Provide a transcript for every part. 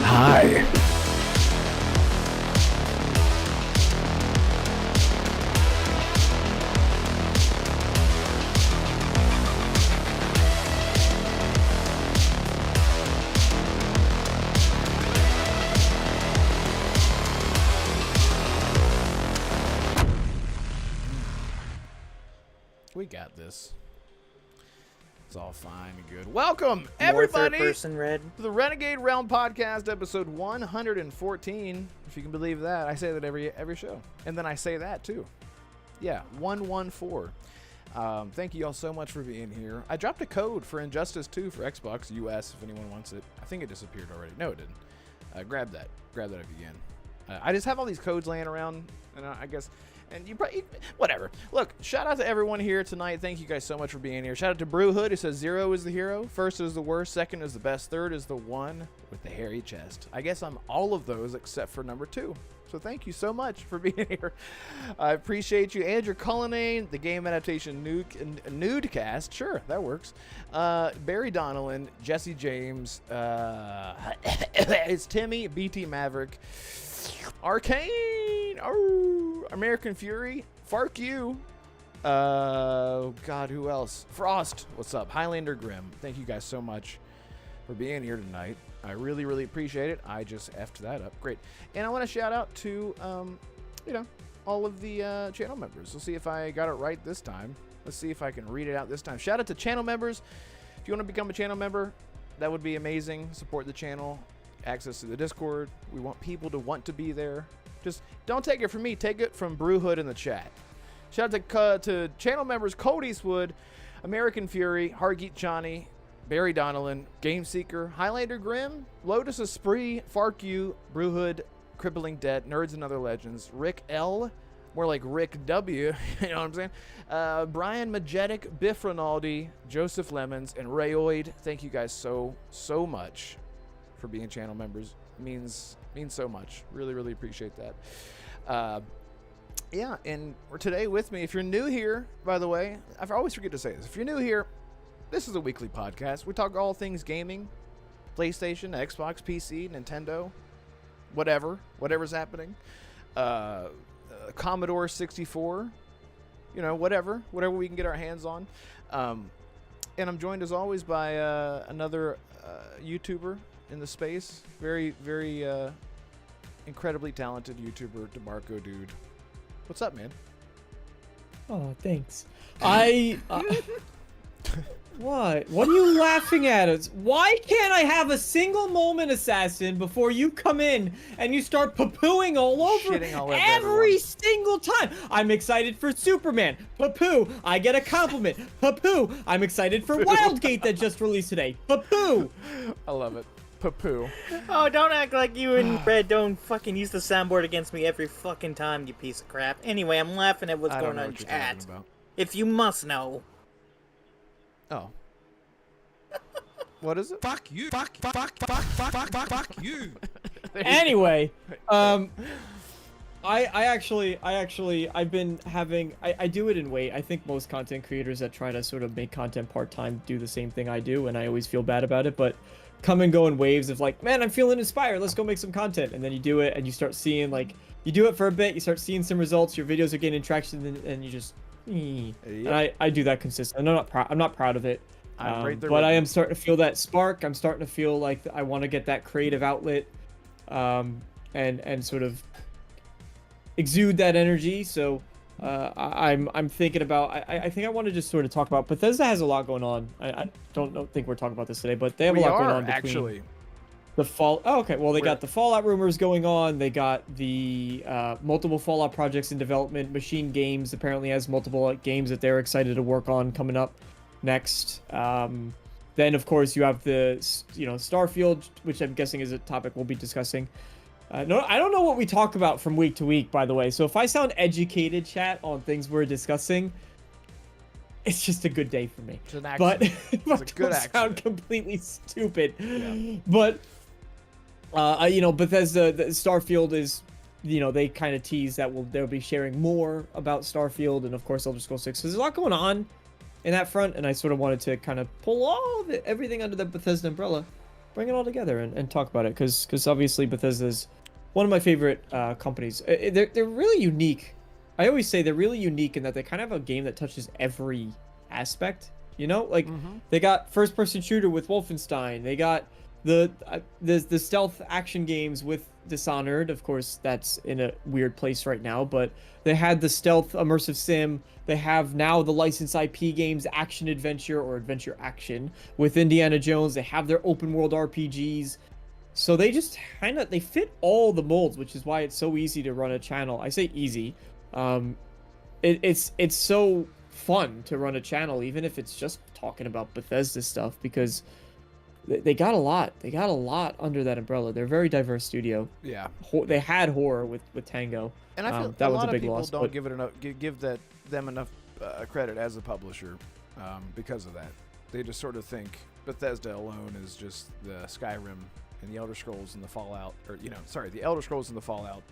Hi. We got this. It's all fine and good. Welcome, everybody, person red. to the Renegade Realm Podcast, episode 114. If you can believe that. I say that every show. And then I say that, too. Yeah, 114. Thank you all so much for being here. I dropped a code for Injustice 2 for Xbox US, if anyone wants it. I think it disappeared already. No, it didn't. Grab that. Grab that if you can. I just have all these codes laying around, and I guess... And you probably, whatever. Look, shout out to everyone here tonight. Thank you guys so much for being here. Shout out to Brewhood, who says 0 is the hero, 1st is the worst, 2nd is the best, 3rd is the one with the hairy chest. I guess I'm all of those except for number 2. So thank you so much for being here. I appreciate you. Andrew Cullinane, the game adaptation Nudecast. Sure, that works. Barry Donnellan, Jesse James, it's Timmy, BT Maverick, Arcane, American Fury, Fark you. God, who else? Frost, what's up? Highlander Grimm, thank you guys so much for being here tonight. I really, really appreciate it. I just effed that up. Great. And I want to shout out to, all of the channel members. We'll see if I got it right this time. Let's see if I can read it out this time. Shout out to channel members. If you want to become a channel member, that would be amazing. Support the channel. Access to the Discord. We want people to want to be there. Just don't take it from me. Take it from Brewhood in the chat. Shout out to channel members Colt Eastwood, American Fury, Hargeet Johnny, Barry Donnellan, Game Seeker, Highlander Grimm, Lotus Esprit, Fark you, Brewhood, Crippling Debt, Nerds and Other Legends, Rick L, more like Rick W, you know what I'm saying? Brian Majetic, Biff Rinaldi, Joseph Lemons, and Rayoid. Thank you guys so much for being channel members. Means so much. Really, really appreciate that. Yeah, and today with me, if you're new here, by the way, I always forget to say this. If you're new here, this is a weekly podcast. We talk all things gaming, PlayStation, Xbox, PC, Nintendo, whatever's happening. Commodore 64, whatever we can get our hands on. And I'm joined as always by another YouTuber in the space. Very, very incredibly talented YouTuber, DeMarco Dude. What's up, man? Oh, thanks. What? What are you laughing at us? Why can't I have a single moment, Assassin, before you come in and you start poo-pooing all over every single time? I'm excited for Superman. Poo-poo. I get a compliment. Poo-poo. I'm excited for Wildgate that just released today. Poo-poo. I love it. Poo-poo. Oh, don't act like you and Red don't fucking use the soundboard against me every fucking time, you piece of crap. Anyway, I'm laughing at what's going on in chat. If you must know. Oh. What is it? Fuck you. Fuck you. Anyway, I've been having, I do it in weight. I think most content creators that try to sort of make content part-time do the same thing I do, and I always feel bad about it, but come and go in waves of like, man, I'm feeling inspired, let's go make some content. And then you do it, and you start seeing, like, you do it for a bit, you start seeing some results, your videos are getting traction, and you just, and I do that consistently. I'm not proud of it. But I am starting to feel that spark. I'm starting to feel like I want to get that creative outlet, and sort of exude that energy. So I'm thinking about. I think I want to just sort of talk about Bethesda has a lot going on. I don't think we're talking about this today, but they have a lot going on between actually. The fall. Oh, okay. Well, they got the Fallout rumors going on. They got the multiple Fallout projects in development. Machine Games apparently has multiple games that they're excited to work on coming up next. Then of course you have the Starfield, which I'm guessing is a topic we'll be discussing. No, I don't know what we talk about from week to week, by the way, so if I sound educated, chat, on things we're discussing, it's just a good day for me. It's an accident. But it's a good accident. Sound completely stupid. Yeah. But Bethesda, the Starfield is, they kind of tease that they'll be sharing more about Starfield, and of course Elder Scrolls 6. So there's a lot going on in that front, and I sort of wanted to kind of pull everything under the Bethesda umbrella bring it all together and talk about it, because obviously Bethesda's one of my favorite companies. They're really unique. I always say they're really unique in that they kind of have a game that touches every aspect. You know, like they got first-person shooter with Wolfenstein. They got the stealth action games with Dishonored. Of course, that's in a weird place right now, but they had the stealth immersive sim. They have now the licensed IP games, action adventure or adventure action with Indiana Jones. They have their open world RPGs. So they just they fit all the molds, which is why it's so easy to run a channel. I say easy. It's so fun to run a channel, even if it's just talking about Bethesda stuff, because they got a lot. They got a lot under that umbrella. They're a very diverse studio. Yeah. They had horror with Tango. And I feel that a was lot a big of people loss, don't but... give it enough, give them enough credit as a publisher because of that. They just sort of think Bethesda alone is just the Skyrim and the Elder Scrolls and the Fallout, or the Elder Scrolls and the Fallout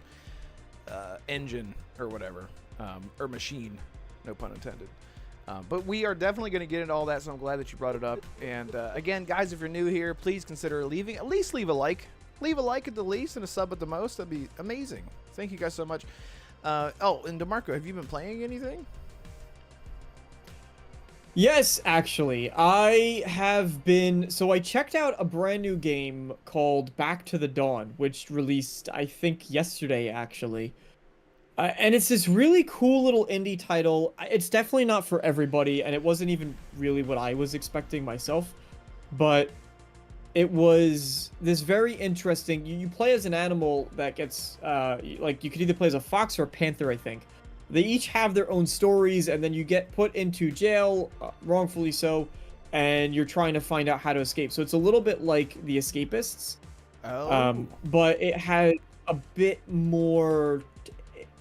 engine or whatever, or machine, no pun intended. But we are definitely going to get into all that, so I'm glad that you brought it up. And again, guys, if you're new here, please consider at least leave a like. Leave a like at the least and a sub at the most. That'd be amazing. Thank you guys so much. Oh, and DeMarco, have you been playing anything? Yes, actually. I have been... So I checked out a brand new game called Back to the Dawn, which released, I think, yesterday, actually. And it's this really cool little indie title. It's definitely not for everybody, and it wasn't even really what I was expecting myself. But it was this very interesting... You play as an animal that gets... like, you could either play as a fox or a panther, I think. They each have their own stories, and then you get put into jail, wrongfully so, and you're trying to find out how to escape. So it's a little bit like The Escapists. Oh. But it has a bit more...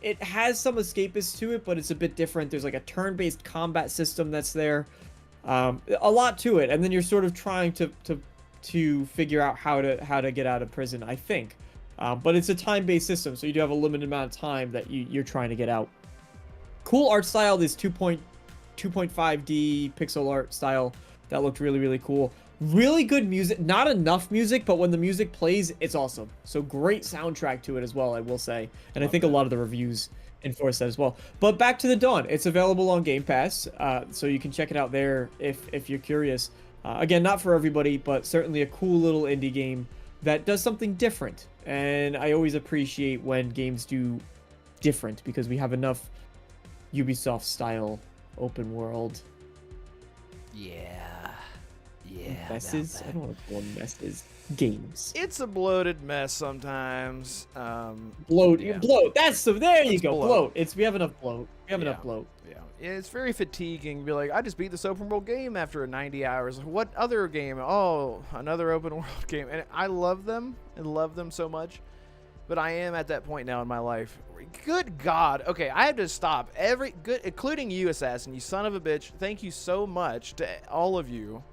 It has some escapists to it, but it's a bit different. There's like a turn-based combat system that's there. A lot to it, and then you're sort of trying to figure out how to get out of prison, I think. But it's a time-based system, so you do have a limited amount of time that you're trying to get out. Cool art style, this 2.5D pixel art style that looked really, really cool. Really good music, not enough music, but when the music plays, it's awesome. So great soundtrack to it as well, I will say. And I think a lot of the reviews enforce that as well. But Back to the Dawn, it's available on Game Pass, so you can check it out there if you're curious. Again, not for everybody, but certainly a cool little indie game that does something different. And I always appreciate when games do different, because we have enough Ubisoft style open world messes. I don't want to call them messes. Games. It's a bloated mess sometimes. Bloat. Yeah. Bloat. There you go. Bloat. We have enough bloat. We have enough bloat. Yeah. It's very fatiguing. Be like, I just beat this open world game after 90 hours. What other game? Oh, another open world game. And I love them and love them so much. But I am at that point now in my life. Good God. Okay, I have to stop. Including you, Assassin, you son of a bitch. Thank you so much to all of you.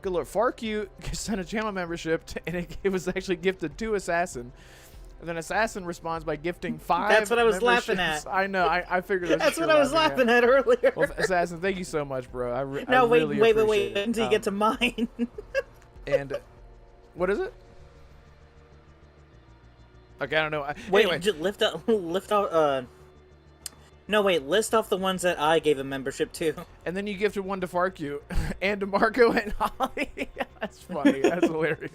Good Lord. Fark you sent a channel membership, and it was actually gifted to Assassin. And then Assassin responds by gifting 5 That's what I was memberships. laughing at. I know. I figured That's what I was laughing at earlier. Well, Assassin, thank you so much, bro. I wait, really appreciate wait it. until you get to mine. And what is it? Okay, I don't know. Wait, anyway. just list off the ones that I gave a membership to. And then you gifted one to Farku and to Marco and Holly. That's funny. That's hilarious.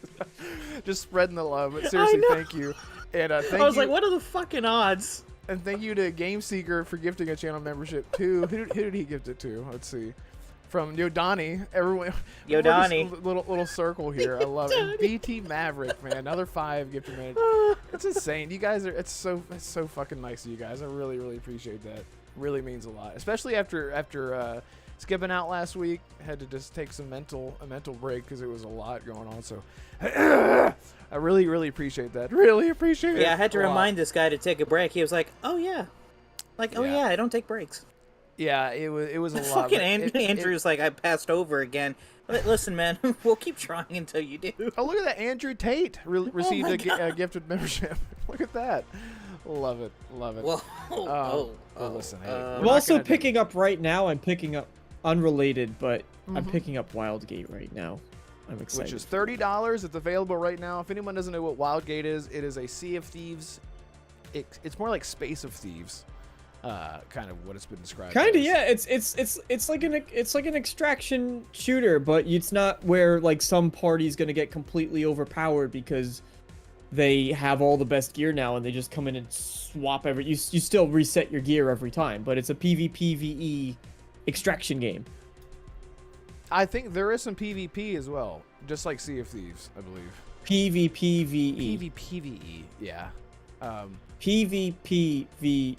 Just spreading the love. But seriously, thank you. And thank you. I was like, what are the fucking odds? And thank you to Game Seeker for gifting a channel membership too. Who did he gift it to? Let's see. From Yodani, everyone. Yodani. Little circle here. I love it. BT Maverick, man. Another 5 gifted man. It's insane. You guys are. It's so fucking nice of you guys. I really appreciate that. Really means a lot, especially after skipping out last week. Had to just take a mental break because it was a lot going on. So I really appreciate that. Really appreciate it. Yeah, I had to remind this guy to take a break. He was like, "Oh yeah, I don't take breaks." Yeah, it was a lot. Fucking Andrew's like, I passed over again. Listen, man, we'll keep trying until you do. Oh, look at that. Andrew Tate received a gifted membership. Look at that. Love it. Whoa. Listen, hey, I'm also picking up right now. I'm picking up unrelated, but I'm picking up Wildgate right now. I'm excited. Which is $30. It's available right now. If anyone doesn't know what Wildgate is, it is a Sea of Thieves. It's more like Space of Thieves, kind of what it's been described. Kind of, as. yeah. It's like an extraction shooter, but it's not where like some party's gonna get completely overpowered because they have all the best gear now and they just come in and swap you still reset your gear every time, but it's a PvPvE extraction game. I think there is some PvP as well, just like Sea of Thieves, I believe. PvPvE. PvPvE, yeah. PvPvPvP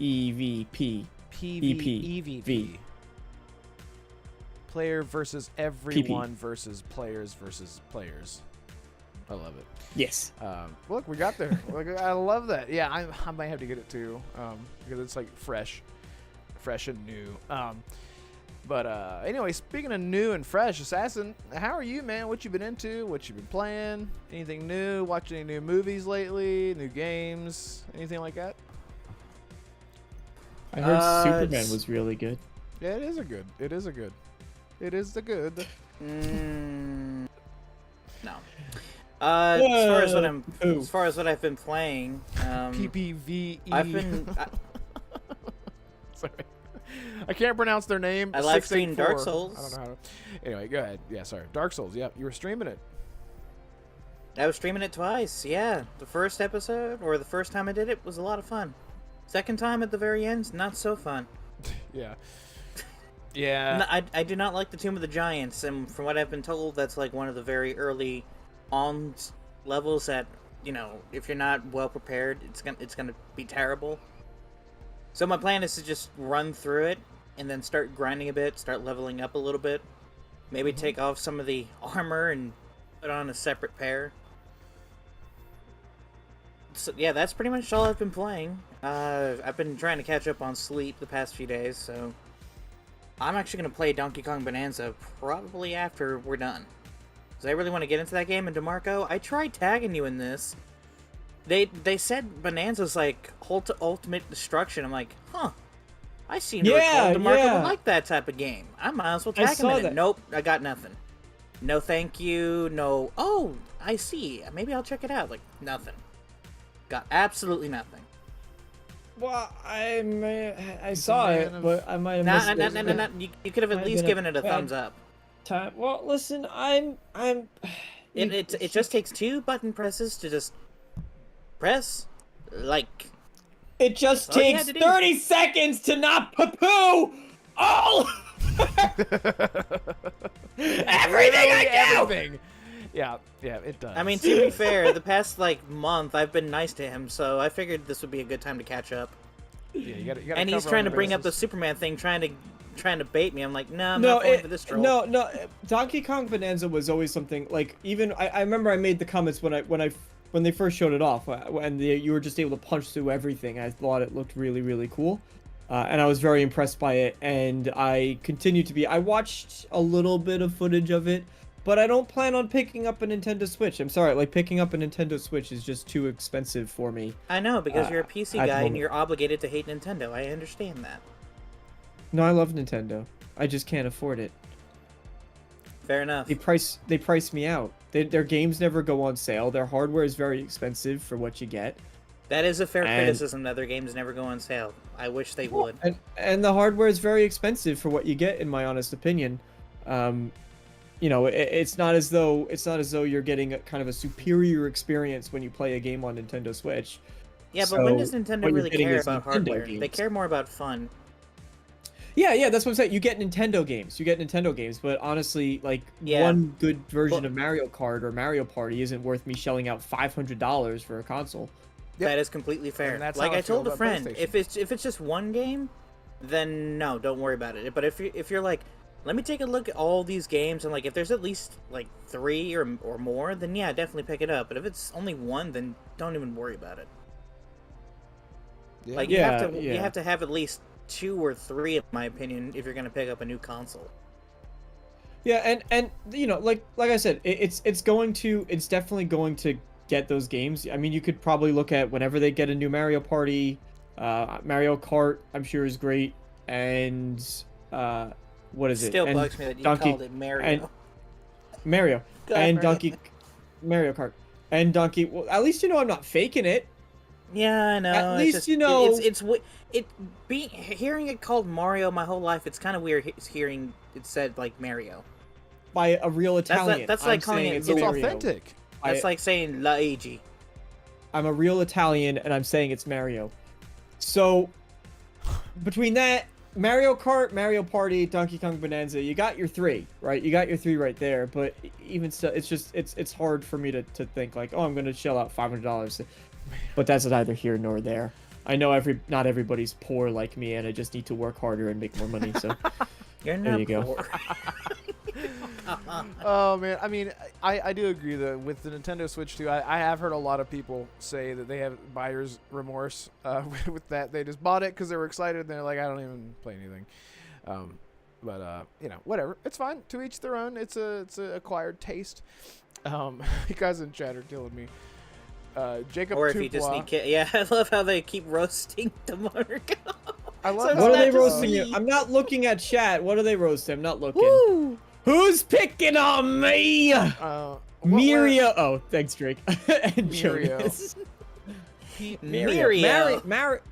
EVP. PvEVP. Player versus everyone versus players versus players. I love it. Yes. Look, we got there. Look, I love that. Yeah, I might have to get it too, because it's like fresh and new. But anyway, speaking of new and fresh, Assassin, how are you, man? What you been into? What you been playing? Anything new? Watching any new movies lately? New games? Anything like that? I heard Superman was really good. Yeah, it is a good. It is the good. No. As far as what I've been playing, PPVE. I've been. Sorry. I can't pronounce their name. I live streamed Dark Souls. I don't know how to. Anyway, go ahead. Yeah, sorry. Dark Souls. Yeah, you were streaming it. I was streaming it twice. Yeah, the first episode or the first time I did it was a lot of fun. Second time at the very end, not so fun. Yeah. Yeah. I do not like the Tomb of the Giants, and from what I've been told, that's like one of the very early on levels that, you know, if you're not well prepared, it's gonna be terrible. So my plan is to just run through it and then start grinding a bit, start leveling up a little bit, maybe take off some of the armor and put on a separate pair. So yeah, that's pretty much all I've been playing. I've been trying to catch up on sleep the past few days, so I'm actually gonna play Donkey Kong Bonanza probably after we're done. Because I really want to get into that game. And DeMarco, I tried tagging you in this. They said Bonanza's like ultimate destruction. I'm like, huh. I seem to recall DeMarco would like that type of game. I might as well tag him in it. Nope, I got nothing. No thank you, no, oh, I see. Maybe I'll check it out. Like, nothing. Got absolutely nothing. Well, I saw it, but I might have missed it. No. You could have at least given it a thumbs up. Well, listen, It just takes 2 button presses to just press, like... It just takes 30 seconds to not poo-poo all... everything I do! Everything. Yeah, it does. I mean, to be fair, the past, like, month, I've been nice to him, so I figured this would be a good time to catch up. Yeah, you gotta and he's trying to bring up the Superman thing, trying to bait me. I'm like, no, I'm not falling for this troll. No, Donkey Kong Bonanza was always something, like, even, I remember I made the comments when they first showed it off, when you were just able to punch through everything. I thought it looked really, really cool. And I was very impressed by it, and I continue to be. I watched a little bit of footage of it, but I don't plan on picking up a Nintendo Switch. I'm sorry, like, picking up a Nintendo Switch is just too expensive for me. I know, because you're a PC guy and you're obligated to hate Nintendo. I understand that. No, I love Nintendo. I just can't afford it. Fair enough. They price me out. Their games never go on sale. Their hardware is very expensive for what you get. That is a fair criticism that their games never go on sale. I wish they would. And the hardware is very expensive for what you get, in my honest opinion. You know, it's not as though you're getting kind of a superior experience when you play a game on Nintendo Switch. Yeah, but when does Nintendo really care about hardware? They care more about fun. Yeah, that's what I'm saying. You get Nintendo games, but honestly, like, one good version of Mario Kart or Mario Party isn't worth me shelling out $500 for a console. Yep. That is completely fair. Like I told a friend, if it's just one game, then no, don't worry about it. But if you're like, let me take a look at all these games, and like if there's at least like 3 or more, then yeah, definitely pick it up. But if it's only one, then don't even worry about it. Yeah. Like you have to have at least 2 or 3, in my opinion, if you're gonna pick up a new console. Yeah, and you know, like I said, it's definitely going to get those games. I mean, you could probably look at whenever they get a new Mario Party, Mario Kart, I'm sure is great, and what is it? Still bugs me that you called it Mario. Mario. God, And Mario. Mario Kart. And Donkey. Well, at least you know I'm not faking it. Yeah, I know. At it's least just, you know- hearing it called Mario my whole life. It's kind of weird hearing it said like Mario. By a real Italian. that's like I'm calling saying it it's It's Mario. authentic. That's like saying Luigi. I'm a real Italian, and I'm saying it's Mario. So, between that, Mario Kart, Mario Party, Donkey Kong Bonanza, you got your 3, right? You got your 3 right there, but even still, it's just, it's hard for me to think like, oh, I'm going to shell out $500. But that's neither here nor there. I know not everybody's poor like me, and I just need to work harder and make more money, so You're there not you go. poor. Oh man, I mean, I do agree that with the Nintendo Switch 2, I have heard a lot of people say that they have buyer's remorse with that. They just bought it because they were excited, and they're like, I don't even play anything. But you know, whatever, it's fine. To each their own. It's a acquired taste. You guys in chat are killing me. Jacob Or if you just Tupois. need yeah, I love how they keep roasting DeMarco. I love So how- What are not they just roasting me. you? I'm not looking at chat. What are they roasting? I'm not looking. Woo! Who's picking on me? what Mirio. Oh, thanks, Drake. And Mirio. Jonas.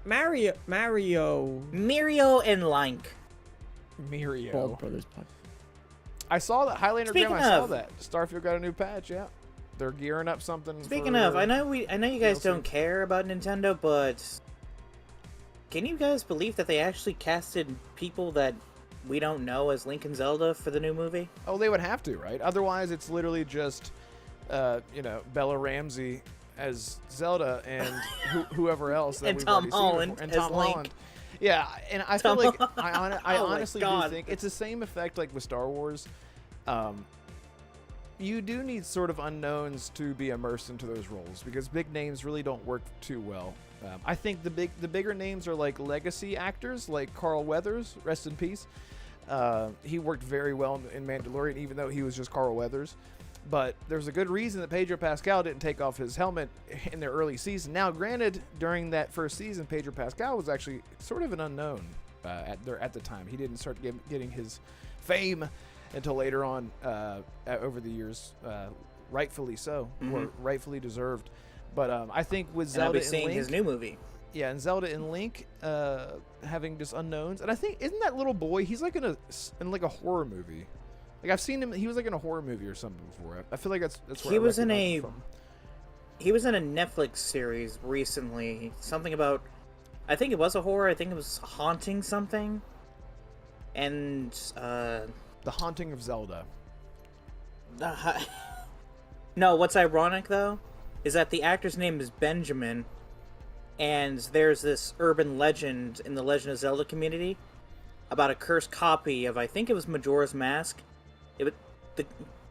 Mario. Mario. Mirio and Link. Mirio. Bald Brothers podcast. I saw that Highlander Speaking Grim. I saw of- that Starfield got a new patch. Yeah, they're gearing up something. Speaking for, of, I know you guys DLC. don't care about Nintendo, but can you guys believe that they actually casted people that we don't know as Link and Zelda for the new movie? Oh, they would have to, right? Otherwise, it's literally just, Bella Ramsey as Zelda and whoever else that And we've Tom already seen Holland before. And as Tom Link. Holland. Yeah, and I feel Tom like Holland. I Oh my honestly do God. think it's the same effect like with Star Wars. You do need sort of unknowns to be immersed into those roles because big names really don't work too well. I think the bigger names are like legacy actors, like Carl Weathers, rest in peace. He worked very well in Mandalorian, even though he was just Carl Weathers. But there's a good reason that Pedro Pascal didn't take off his helmet in their early season. Now, granted, during that first season, Pedro Pascal was actually sort of an unknown at the time. He didn't start getting his fame until later on over the years, rightfully so, or rightfully deserved. But I think with And I'll Zelda be seeing and Link, his new movie. yeah, and Zelda and Link having just unknowns, and I think isn't that little boy? He's like in a horror movie. Like I've seen him. He was like in a horror movie or something before. I feel like that's where He I was in recognize a him from. he was in a Netflix series recently. Something about, I think it was a horror. I think it was Haunting something. And The Haunting of Zelda. no, what's ironic though is that the actor's name is Benjamin, and there's this urban legend in the Legend of Zelda community about a cursed copy of, I think it was Majora's Mask.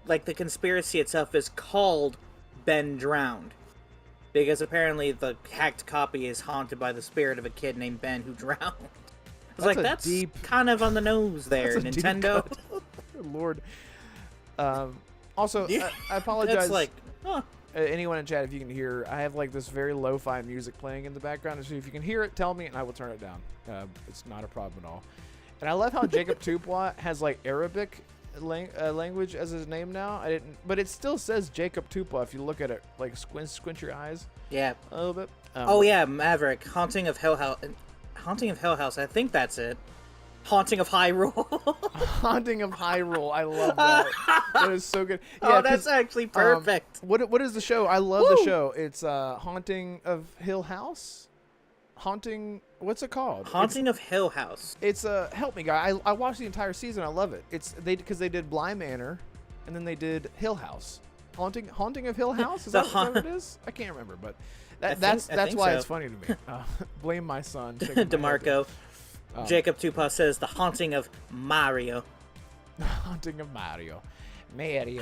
The conspiracy itself is called Ben Drowned, because apparently the hacked copy is haunted by the spirit of a kid named Ben who drowned. I was like, a that's deep- kind of on the nose there, That's a deep Nintendo. cut. Good Lord. Also, Yeah. I apologize. That's like, huh. Anyone in chat, if you can hear, I have like this very lo-fi music playing in the background. So if you can hear it, tell me, and I will turn it down. It's not a problem at all. And I love how Jacob Tupois has like Arabic language as his name now. But it still says Jacob Tupois if you look at it. Like squint your eyes Yeah. a little bit. Oh yeah, Maverick, Haunting of Hell House. I think that's it. Haunting of Hyrule. Haunting of Hyrule. I love that. That is so good. Yeah, Oh, that's 'cause, actually perfect. What is the show? I love the Woo! show. It's Haunting of Hill House. Haunting. What's it called? Haunting of Hill House. It's help me, guy. I watched the entire season. I love it. It's because they did Bly Manor, and then they did Hill House. Haunting of Hill House. Is that what it is? I can't remember, but that's think why so. it's funny to me. Blame my son. shaking my head. DeMarco. Jacob Tupois says the Haunting of Mario. Haunting of Mario.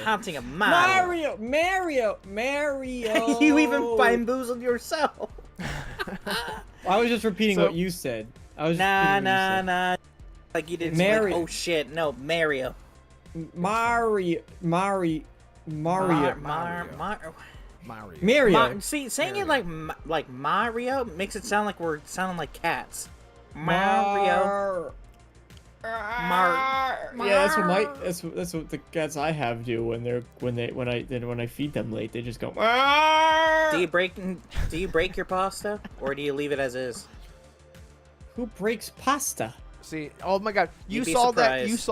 Haunting of Mario. Mario. You even bamboozled yourself. I was just repeating So- what you said. I was just Nah, repeating what you said. nah. Like you didn't say, like, Mario. oh shit, no, Mario. Mario. Mario. Mario. See, saying Mario. it like Mario makes it sound like we're sounding like cats. Mario. Mar- Yeah, that's what the cats I have do when I feed them late. They just go. Do you break your pasta, or do you leave it as is? Who breaks pasta? See, oh my God, you You'd be saw surprised.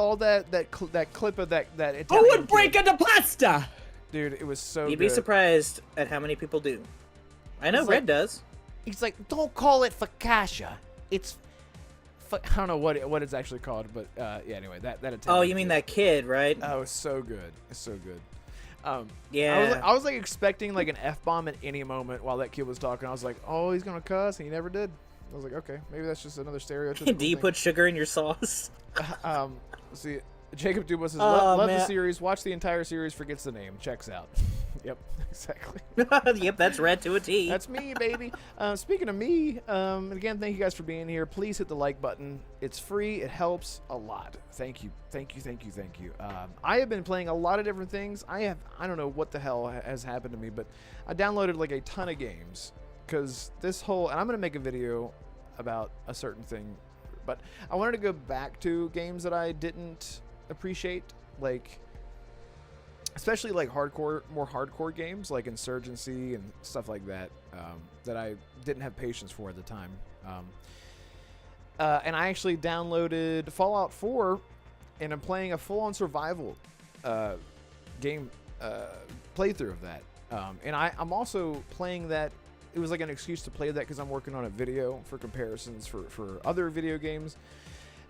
that clip of that Who Italian would break kid. into pasta? Dude, it was so You'd good. be surprised at how many people do. I know It's Red like- does. He's like, don't call it focaccia. It's, I don't know what it's actually called, but yeah. Anyway, that Italian. Oh, you mean kid. that kid, right? Oh, it's so good. It's so good. Yeah. I was like expecting like an F-bomb at any moment while that kid was talking. I was like, oh, he's gonna cuss, and he never did. I was like, okay, maybe that's just another stereotypical Do you thing. put sugar in your sauce? See, Jacob Dubois says, Oh, love the man. series, watch the entire series, forgets the name, checks out. Yep, exactly. Yep, that's Red to a T. That's me, baby. Speaking of me, again, thank you guys for being here. Please hit the like button. It's free. It helps a lot. Thank you. Thank you. Thank you. Thank you. I have been playing a lot of different things. I don't know what the hell has happened to me, but I downloaded like a ton of games because and I'm going to make a video about a certain thing, but I wanted to go back to games that I didn't appreciate, like especially like more hardcore games like Insurgency and stuff like that, that I didn't have patience for at the time. And I actually downloaded Fallout 4, and I'm playing a full-on survival game playthrough of that. And I'm also playing that. It was like an excuse to play that because I'm working on a video for comparisons for other video games.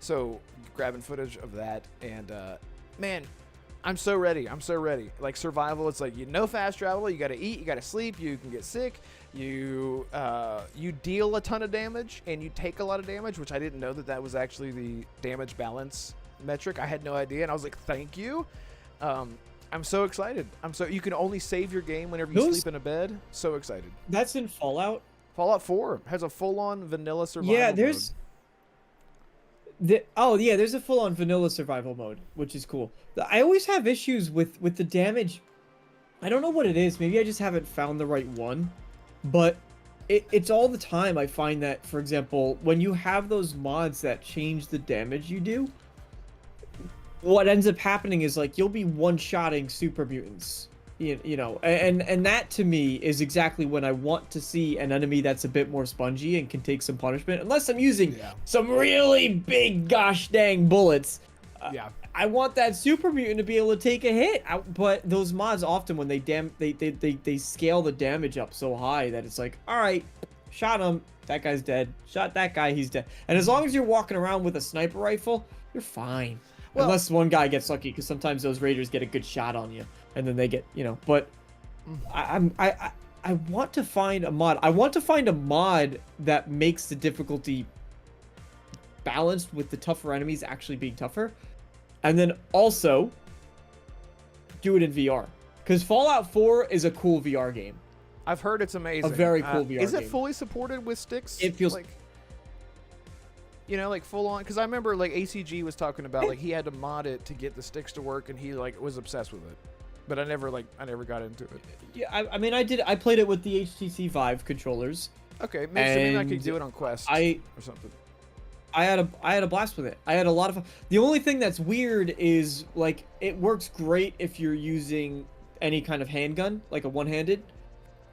So grabbing footage of that, and man, I'm so ready. I'm so ready. Like survival, it's like fast travel. You got to eat. You got to sleep. You can get sick. You deal a ton of damage and you take a lot of damage, which I didn't know that was actually the damage balance metric. I had no idea, and I was like, thank you. I'm so excited. You can only save your game whenever you sleep in a bed. So excited. That's in Fallout. Fallout 4 has a full-on vanilla survival Yeah, mode. there's a full-on vanilla survival mode, which is cool. I always have issues with the damage. I don't know what it is. Maybe I just haven't found the right one. But it's all the time. I find that, for example, when you have those mods that change the damage you do, what ends up happening is like you'll be one-shotting super mutants. And that to me is exactly when I want to see an enemy that's a bit more spongy and can take some punishment. Unless I'm using some really big gosh dang bullets. I want that super mutant to be able to take a hit. But those mods often, when they scale the damage up so high that it's like, all right, shot him, that guy's dead. Shot that guy, he's dead. And as long as you're walking around with a sniper rifle, you're fine. Well, unless one guy gets lucky, because sometimes those raiders get a good shot on you, and then they get, But I want to find a mod. I want to find a mod that makes the difficulty balanced with the tougher enemies actually being tougher, and then also do it in VR. Because Fallout 4 is a cool VR game. I've heard it's amazing. A very cool VR Is it game. fully supported with sticks? It feels like, like full on. Because I remember like ACG was talking about like he had to mod it to get the sticks to work, and he like was obsessed with it. But I never got into it. Yeah, I mean, I played it with the HTC Vive controllers. Okay, maybe I could And do it on Quest or something. I had a blast with it. I had a lot of fun. The only thing that's weird is like it works great if you're using any kind of handgun, like a one-handed,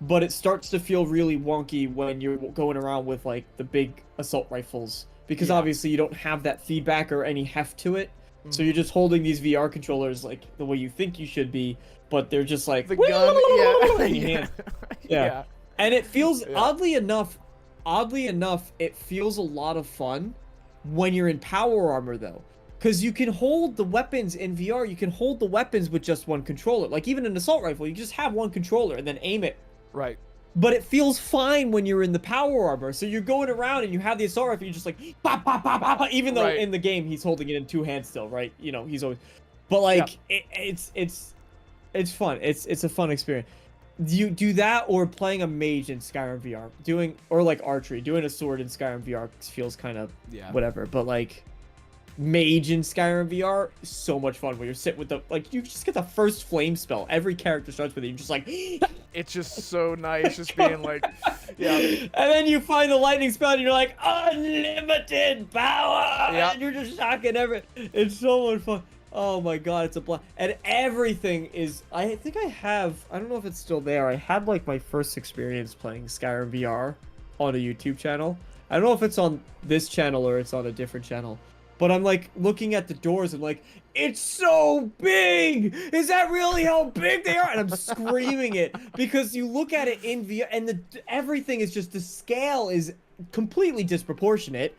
but it starts to feel really wonky when you're going around with like the big assault rifles, because obviously you don't have that feedback or any heft to it. So you're just holding these VR controllers like the way you think you should be, but they're just like The gun, in your hand. Yeah. And it feels oddly enough, it feels a lot of fun when you're in power armor though. Because you can hold the weapons in VR, you can hold the weapons with just one controller. Like even an assault rifle, you just have one controller and then aim it. Right. But it feels fine when you're in the power armor. So you're going around and you have the assault rifle, you're just like, pop, pop, pop, pop, pop, even though in the game he's holding it in two hands still, right? He's always, but like it's fun. It's a fun experience. You do that or playing a mage in Skyrim VR, or like archery, doing a sword in Skyrim VR feels kind of whatever. But like, mage in Skyrim VR, so much fun when you're sitting with the, like, you just get the first flame spell. Every character starts with it. You're just like, It's just so nice, just being like, yeah. And then you find the lightning spell and you're like, unlimited power! Yeah. And you're just shocking everything. It's so much fun. Oh my god, it's a blast. And everything is, I think I don't know if it's still there. I had like my first experience playing Skyrim VR on a YouTube channel. I don't know if it's on this channel or it's on a different channel. But I'm like looking at the doors and like, it's so big! Is that really how big they are? And I'm screaming it because you look at it in VR and everything is just, the scale is completely disproportionate.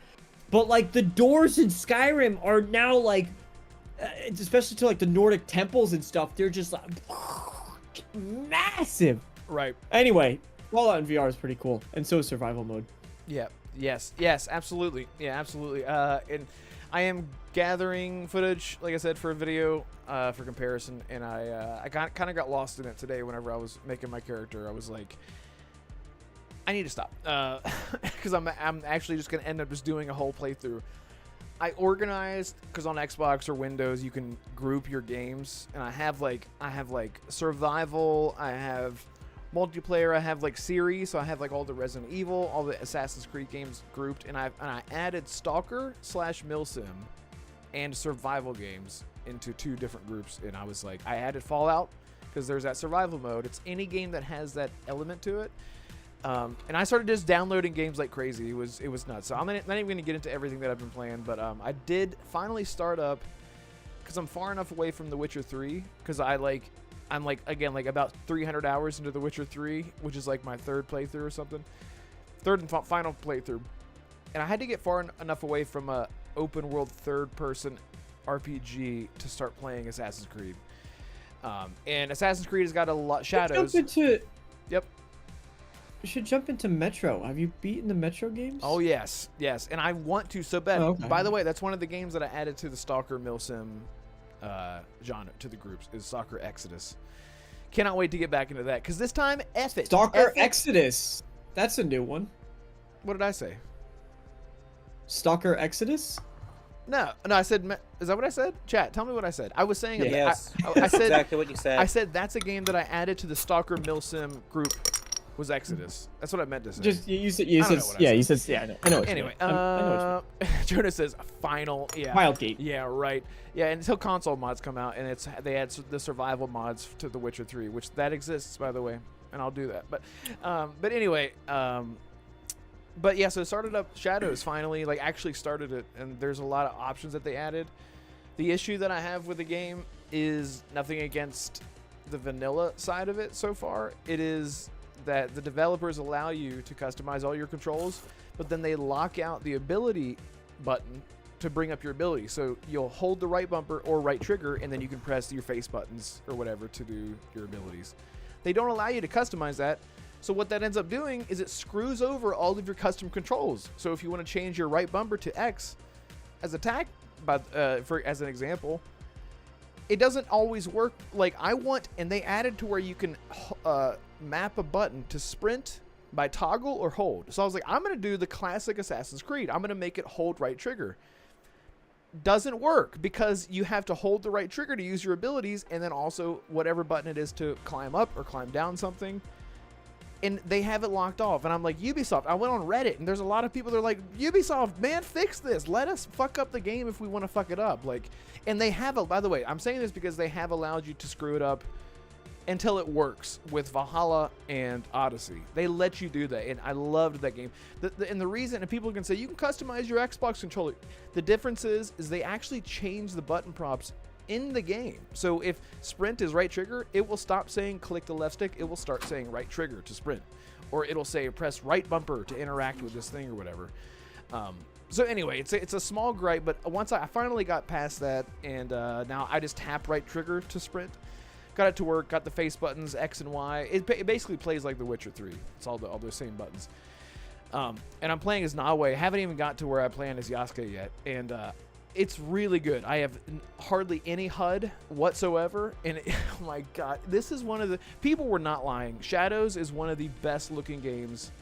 But like the doors in Skyrim are now like, especially to like the Nordic temples and stuff, they're just like massive. Right. Anyway, Fallout in VR is pretty cool, and so is survival mode. Yeah. Yes. Yes. Absolutely. Yeah. Absolutely. And I am gathering footage, like I said, for a video for comparison, and I kind of got lost in it today. Whenever I was making my character, I was like, I need to stop because I'm actually just gonna end up just doing a whole playthrough. I organized, because on Xbox or Windows you can group your games, and I have like survival, I have multiplayer, I have like series, so I have like all the Resident Evil, all the Assassin's Creed games grouped, and I added Stalker / Milsim and survival games into 2 different groups. And I was like, I added Fallout because there's that survival mode. It's any game that has that element to it. And I started just downloading games like crazy. It was nuts. So I'm not even going to get into everything that I've been playing, but I did finally start up because I'm far enough away from The Witcher 3 because I'm again like about 300 hours into The Witcher 3, which is like my 3rd playthrough or something, 3rd and final playthrough, and I had to get far enough away from a open world 3rd-person RPG to start playing Assassin's Creed. And Assassin's Creed has got a lot shadows. Yep. You should jump into Metro. Have you beaten the Metro games? Oh, yes. Yes. And I want to so bad. Oh, okay. By the way, that's one of the games that I added to the Stalker Milsim genre, to the groups, is Stalker Exodus. Cannot wait to get back into that, because this time, F it. Stalker Exodus. That's a new one. What did I say? Stalker Exodus? No, I said, is that what I said? Chat, tell me what I said. I was saying, Yes. I said exactly what you said. I said that's a game that I added to the Stalker Milsim group. Was Exodus. That's what I meant to say. Just you said I know what I you said yeah. I know. What you Anyway, mean. I know what you mean. Jonas says final. Yeah. Wildgate. Yeah, right. Yeah, until console mods come out, and they add the survival mods to The Witcher 3, which that exists, by the way, and I'll do that. But anyway, but yeah, so it started up Shadows finally, like actually started it, and there's a lot of options that they added. The issue that I have with the game is nothing against the vanilla side of it so far. It is that the developers allow you to customize all your controls, but then they lock out the ability button to bring up your ability. So you'll hold the right bumper or right trigger, and then you can press your face buttons or whatever to do your abilities. They don't allow you to customize that. So what that ends up doing is it screws over all of your custom controls. So if you want to change your right bumper to X as attack, as an example, it doesn't always work like I want. And they added to where you can map a button to sprint by toggle or hold. So I was like, I'm going to do the classic Assassin's Creed. I'm going to make it hold right trigger. Doesn't work because you have to hold the right trigger to use your abilities, and then also whatever button it is to climb up or climb down something. And they have it locked off. And I'm like, Ubisoft. I went on Reddit, and there's a lot of people that are like, Ubisoft, man, fix this. Let us fuck up the game if we want to fuck it up. Like, and they have, by the way, I'm saying this because they have allowed you to screw it up until it works with Valhalla and Odyssey. They let you do that, and I loved that game. And the reason, and people can say, you can customize your Xbox controller. The difference is they actually change the button props in the game. So if sprint is right trigger, it will stop saying click the left stick. It will start saying right trigger to sprint. Or it'll say press right bumper to interact with this thing or whatever. So anyway, it's a small gripe, but once I finally got past that, and now I just tap right trigger to sprint. Got it to work, got the face buttons, X and Y. It basically plays like The Witcher 3. It's all those same buttons. And I'm playing as Nawe. Haven't even got to where I play as Yasuke yet. And it's really good. I have hardly any HUD whatsoever. And oh my God, this is one of the... People were not lying. Shadows is one of the best looking games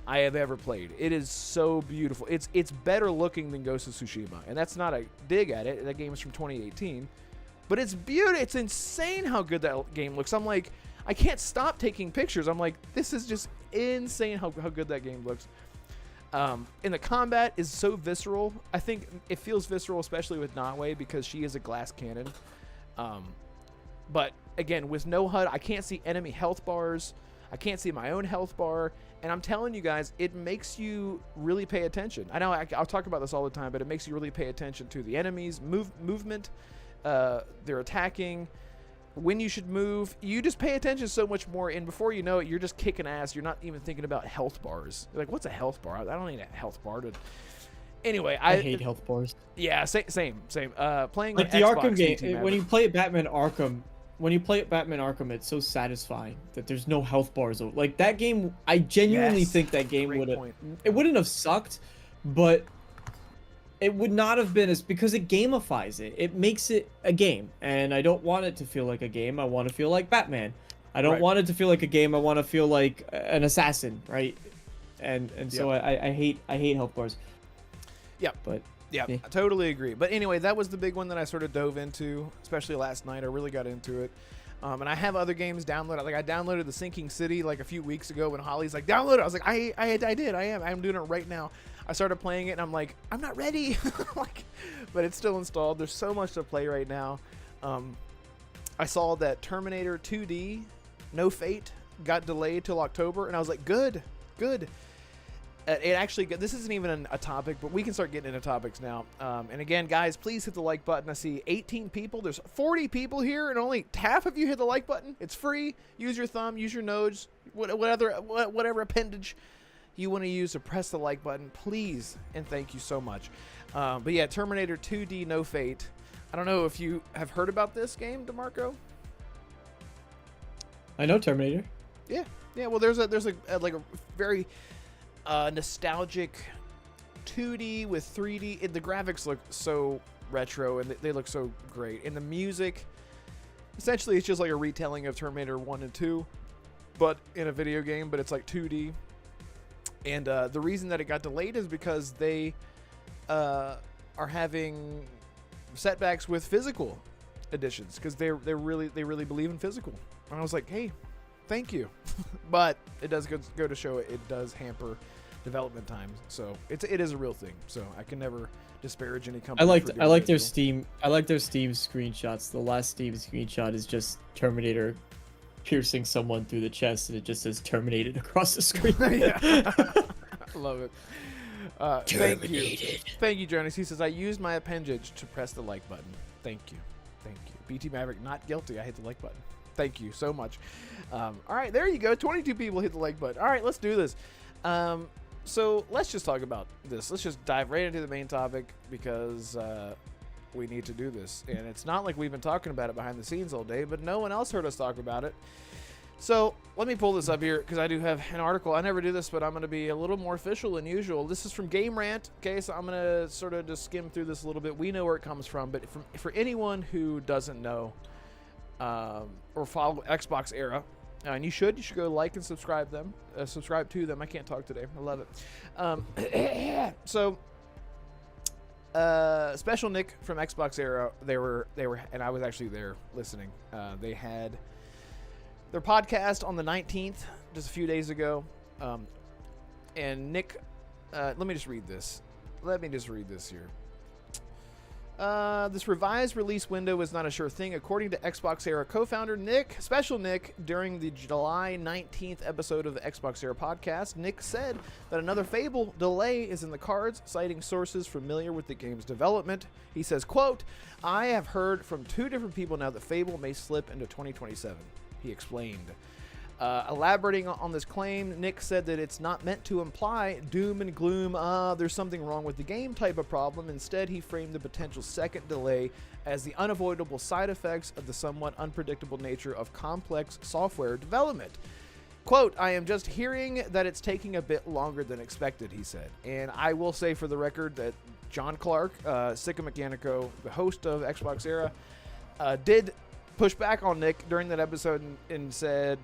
I have ever played. It is so beautiful. It's better looking than Ghost of Tsushima, and that's not a dig at it. That game is from 2018, but it's beautiful. It's insane how good that game looks. I'm like, I can't stop taking pictures. I'm like, this is just insane how good that game looks. And the combat is so visceral. I think it feels visceral, especially with Nawe, because she is a glass cannon. But again, with no HUD, I can't see enemy health bars. I can't see my own health bar. And I'm telling you guys, it makes you really pay attention. I know I'll talk about this all the time, but it makes you really pay attention to the enemies' movement, their attacking, when you should move. You just pay attention so much more, and before you know it, you're just kicking ass. You're not even thinking about health bars. You're like, what's a health bar? I don't need a health bar. Anyway, I hate health bars. Yeah, same. Playing like on the Xbox Arkham game, team when you play Batman Arkham, it's so satisfying that there's no health bars. Like that game, I genuinely think that game wouldn't have sucked, but it would not have been because it gamifies it. It makes it a game, and I don't want it to feel like a game. I want to feel like Batman. I don't want it to feel like a game. I want to feel like an assassin, right? And so I hate health bars. Yeah, but yeah, I totally agree. But anyway, that was the big one that I sort of dove into, especially last night. I really got into it. And I have other games downloaded. Like I downloaded The Sinking City like a few weeks ago when Holly's like, download it. I was like, I'm doing it right now. I started playing it and I'm like, I'm not ready. But it's still installed. There's so much to play right now. I saw that Terminator 2D, No Fate, got delayed till October, and I was like, good. It actually, this isn't even a topic, but we can start getting into topics now. And again, guys, please hit the like button. I see 18 people. There's 40 people here, and only half of you hit the like button. It's free. Use your thumb, use your nose, whatever appendage you want to use to press the like button, please, and thank you so much. But yeah, Terminator 2D No Fate. I don't know if you have heard about this game, DeMarco. I know Terminator. Yeah. Well, there's a very nostalgic 2D with 3D. The graphics look so retro, and they look so great. And the music, essentially, it's just like a retelling of Terminator 1 and 2, but in a video game, but it's like 2D. And the reason that it got delayed is because they are having setbacks with physical editions, because they really believe in physical. And I was like, hey, thank you. But it does go to show it does hamper development times. So it is a real thing. So I can never disparage any company. I like their Steam screenshots. The last Steam screenshot is just Terminator piercing someone through the chest, and it just says terminated across the screen. I love it. Thank you, Jonas. He says, I used my appendage to press the like button. Thank you. BT Maverick, not guilty. I hit the like button. Thank you so much. All right, there you go. 22 people hit the like button. All right, let's do this. So let's just talk about this. Let's just dive right into the main topic, because we need to do this. And it's not like we've been talking about it behind the scenes all day, but no one else heard us talk about it. So let me pull this up here, because I do have an article. I never do this, but I'm going to be a little more official than usual. This is from Game Rant. Okay, so I'm going to sort of just skim through this a little bit. We know where it comes from, but for anyone who doesn't know or follow Xbox Era, and you should go like and subscribe to them. I can't talk today. I love it. So Special Nick from Xbox Era, they were, and I was actually there listening. They had their podcast on the 19th, just a few days ago. And Nick, let me just read this here. This revised release window is not a sure thing, according to Xbox Era co-founder Special Nick, during the July 19th episode of the Xbox Era podcast. Nick said that another Fable delay is in the cards, citing sources familiar with the game's development. He says, quote, I have heard from 2 different people now that Fable may slip into 2027, he explained. Elaborating on this claim, Nick said that it's not meant to imply doom and gloom, there's something wrong with the game type of problem. Instead, he framed the potential second delay as the unavoidable side effects of the somewhat unpredictable nature of complex software development. Quote, I am just hearing that it's taking a bit longer than expected, he said. And I will say for the record that John Clark, Sicka Mechanico, the host of Xbox Era, did push back on Nick during that episode and said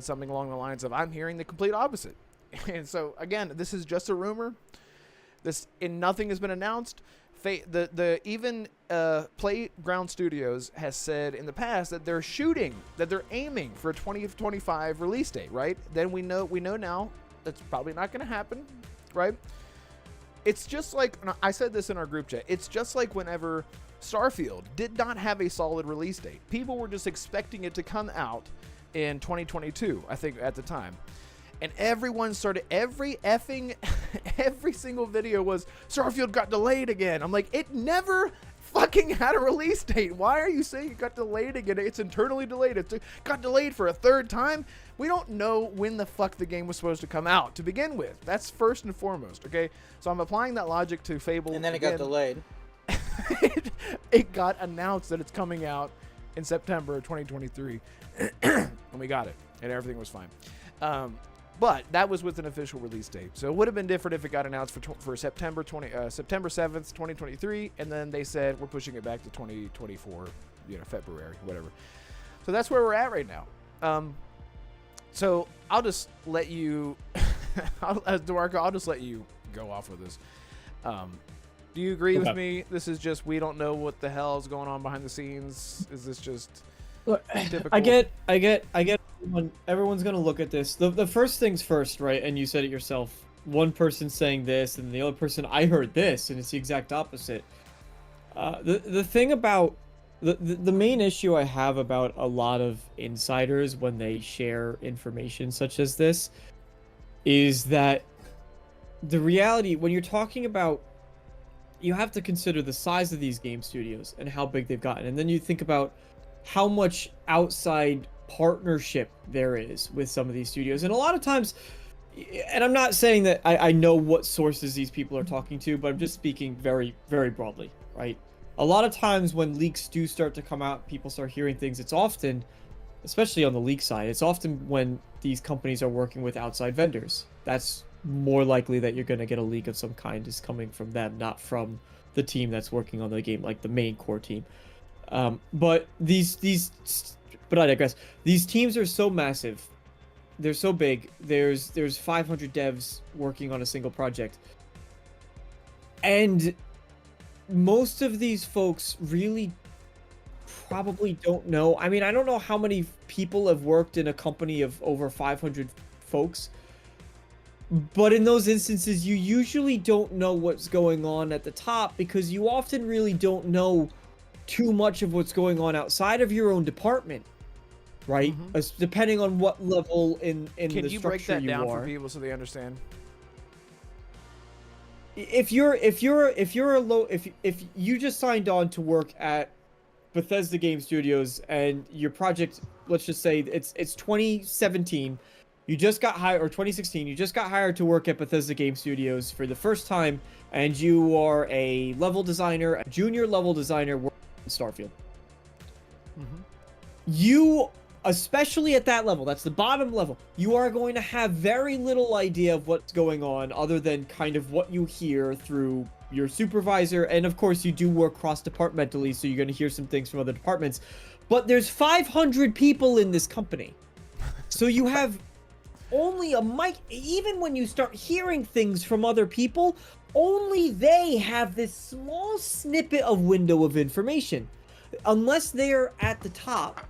something along the lines of, I'm hearing the complete opposite. And so again, this is just a rumor. Nothing has been announced. Even Playground Studios has said in the past that they're aiming for a 2025 release date, right? Then we know now that's probably not going to happen, right? It's just like, I said this in our group chat, it's just like whenever Starfield did not have a solid release date. People were just expecting it to come out in 2022, I think, at the time. And everyone started, every single video was, Starfield got delayed again. I'm like, it never fucking had a release date. Why are you saying it got delayed again? It's internally delayed. It got delayed for a third time. We don't know when the fuck the game was supposed to come out to begin with. That's first and foremost, okay? So I'm applying that logic to Fable. And then it got delayed. It got announced that it's coming out in September of 2023. And we got it. And everything was fine. But that was with an official release date. So it would have been different if it got announced for September 7th, 2023. And then they said, we're pushing it back to 2024, February, whatever. So that's where we're at right now. So I'll just let you, DeMarco, I'll just let you go off with this. Do you agree with me? This is just, we don't know what the hell is going on behind the scenes. Is this just typical? I get. Everyone's gonna look at this. The first things first, right? And you said it yourself. One person saying this, and the other person, I heard this, and it's the exact opposite. The thing about the main issue I have about a lot of insiders when they share information such as this is that the reality, when you're talking about, you have to consider the size of these game studios and how big they've gotten, and then you think about how much outside partnership there is with some of these studios. And a lot of times, and I'm not saying that I know what sources these people are talking to, but I'm just speaking very, very broadly, right? A lot of times when leaks do start to come out, people start hearing things, it's often, especially on the leak side, it's often when these companies are working with outside vendors. That's more likely that you're going to get a leak of some kind is coming from them, not from the team that's working on the game, like the main core team. But I digress. These teams are so massive. They're so big. There's 500 devs working on a single project. And most of these folks really probably don't know. I mean, I don't know how many people have worked in a company of over 500 folks. But in those instances, you usually don't know what's going on at the top because you often really don't know too much of what's going on outside of your own department, right? Mm-hmm. Depending on what level in the structure you are. Can you break that down for people so they understand? If you just signed on to work at Bethesda Game Studios and your project, let's just say it's 2017, you just got hired, or 2016, you just got hired to work at Bethesda Game Studios for the first time, and you are a level designer, a junior level designer working in Starfield. Mm-hmm. You, especially at that level, that's the bottom level, you are going to have very little idea of what's going on other than kind of what you hear through your supervisor, and of course you do work cross-departmentally, so you're going to hear some things from other departments, but there's 500 people in this company. So you have only a mic. Even when you start hearing things from other people, only they have this small snippet of window of information, unless they're at the top,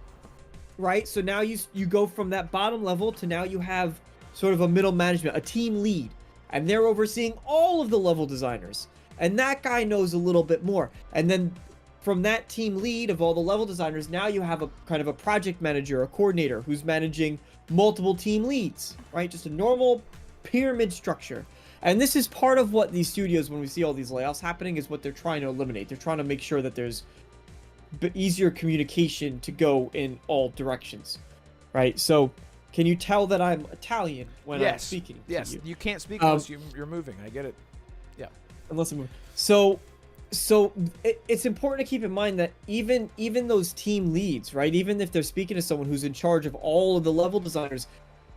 right? So now you go from that bottom level to now you have sort of a middle management, a team lead, and they're overseeing all of the level designers, and that guy knows a little bit more. And then from that team lead of all the level designers, now you have a kind of a project manager, a coordinator who's managing multiple team leads, right? Just a normal pyramid structure. And this is part of what these studios, when we see all these layoffs happening, is what they're trying to eliminate. They're trying to make sure that there's easier communication to go in all directions, right? So can you tell that I'm Italian when I'm speaking to you? Yes, you can't speak unless you're moving. I get it. Yeah. Unless I'm moving. So it's important to keep in mind that even those team leads, right? Even if they're speaking to someone who's in charge of all of the level designers,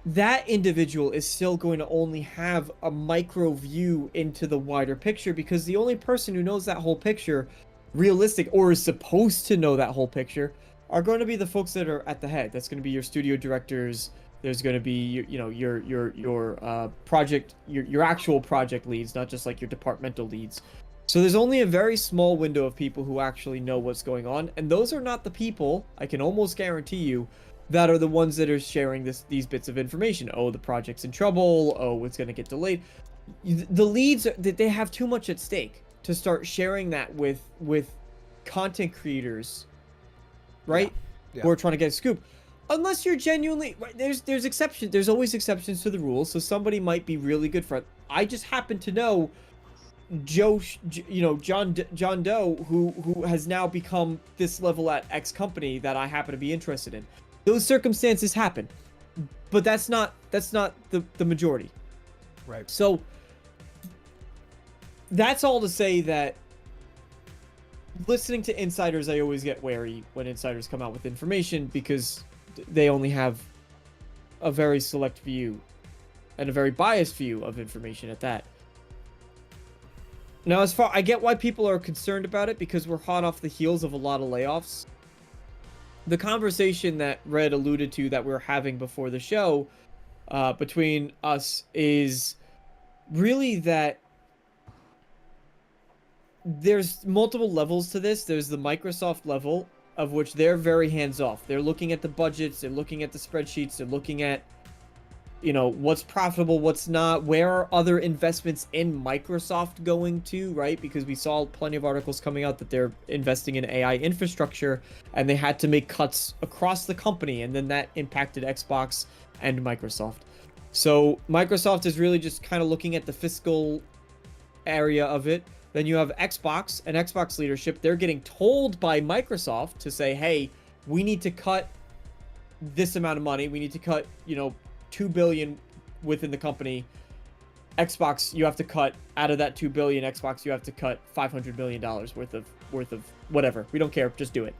that individual is still going to only have a micro view into the wider picture, because the only person who knows that whole picture, realistic, or is supposed to know that whole picture, are going to be the folks that are at the head. That's going to be your studio directors, There's going to be your project your actual project leads, not just like your departmental leads. So there's only a very small window of people who actually know what's going on, and those are not the people, I can almost guarantee you, that are the ones that are sharing these bits of information. Oh, the project's in trouble. Oh, it's going to get delayed. The leads, they have too much at stake to start sharing that with content creators, right? Yeah. Who are trying to get a scoop. Unless you're genuinely, right, there's exceptions. There's always exceptions to the rules. So somebody might be really good friend. I just happen to know John Doe, who has now become this level at X company that I happen to be interested in. Those circumstances happen, but that's not the majority. Right. So that's all to say that listening to insiders, I always get wary when insiders come out with information because they only have a very select view and a very biased view of information at that. Now, I get why people are concerned about it because we're hot off the heels of a lot of layoffs. The conversation that Red alluded to that we were having before the show between us is really that there's multiple levels to this. There's the Microsoft level, of which they're very hands-off. They're looking at the budgets, they're looking at the spreadsheets, they're looking at, what's profitable, what's not, where are other investments in Microsoft going to, right? Because we saw plenty of articles coming out that they're investing in AI infrastructure, and they had to make cuts across the company, and then that impacted Xbox and Microsoft. So Microsoft is really just kind of looking at the fiscal area of it. Then you have Xbox and Xbox leadership. They're getting told by Microsoft to say, hey, we need to cut this amount of money. We need to cut, $2 billion within the company. Xbox, you have to cut out of that $2 billion. Xbox, you have to cut $500 million worth of whatever. We don't care. Just do it.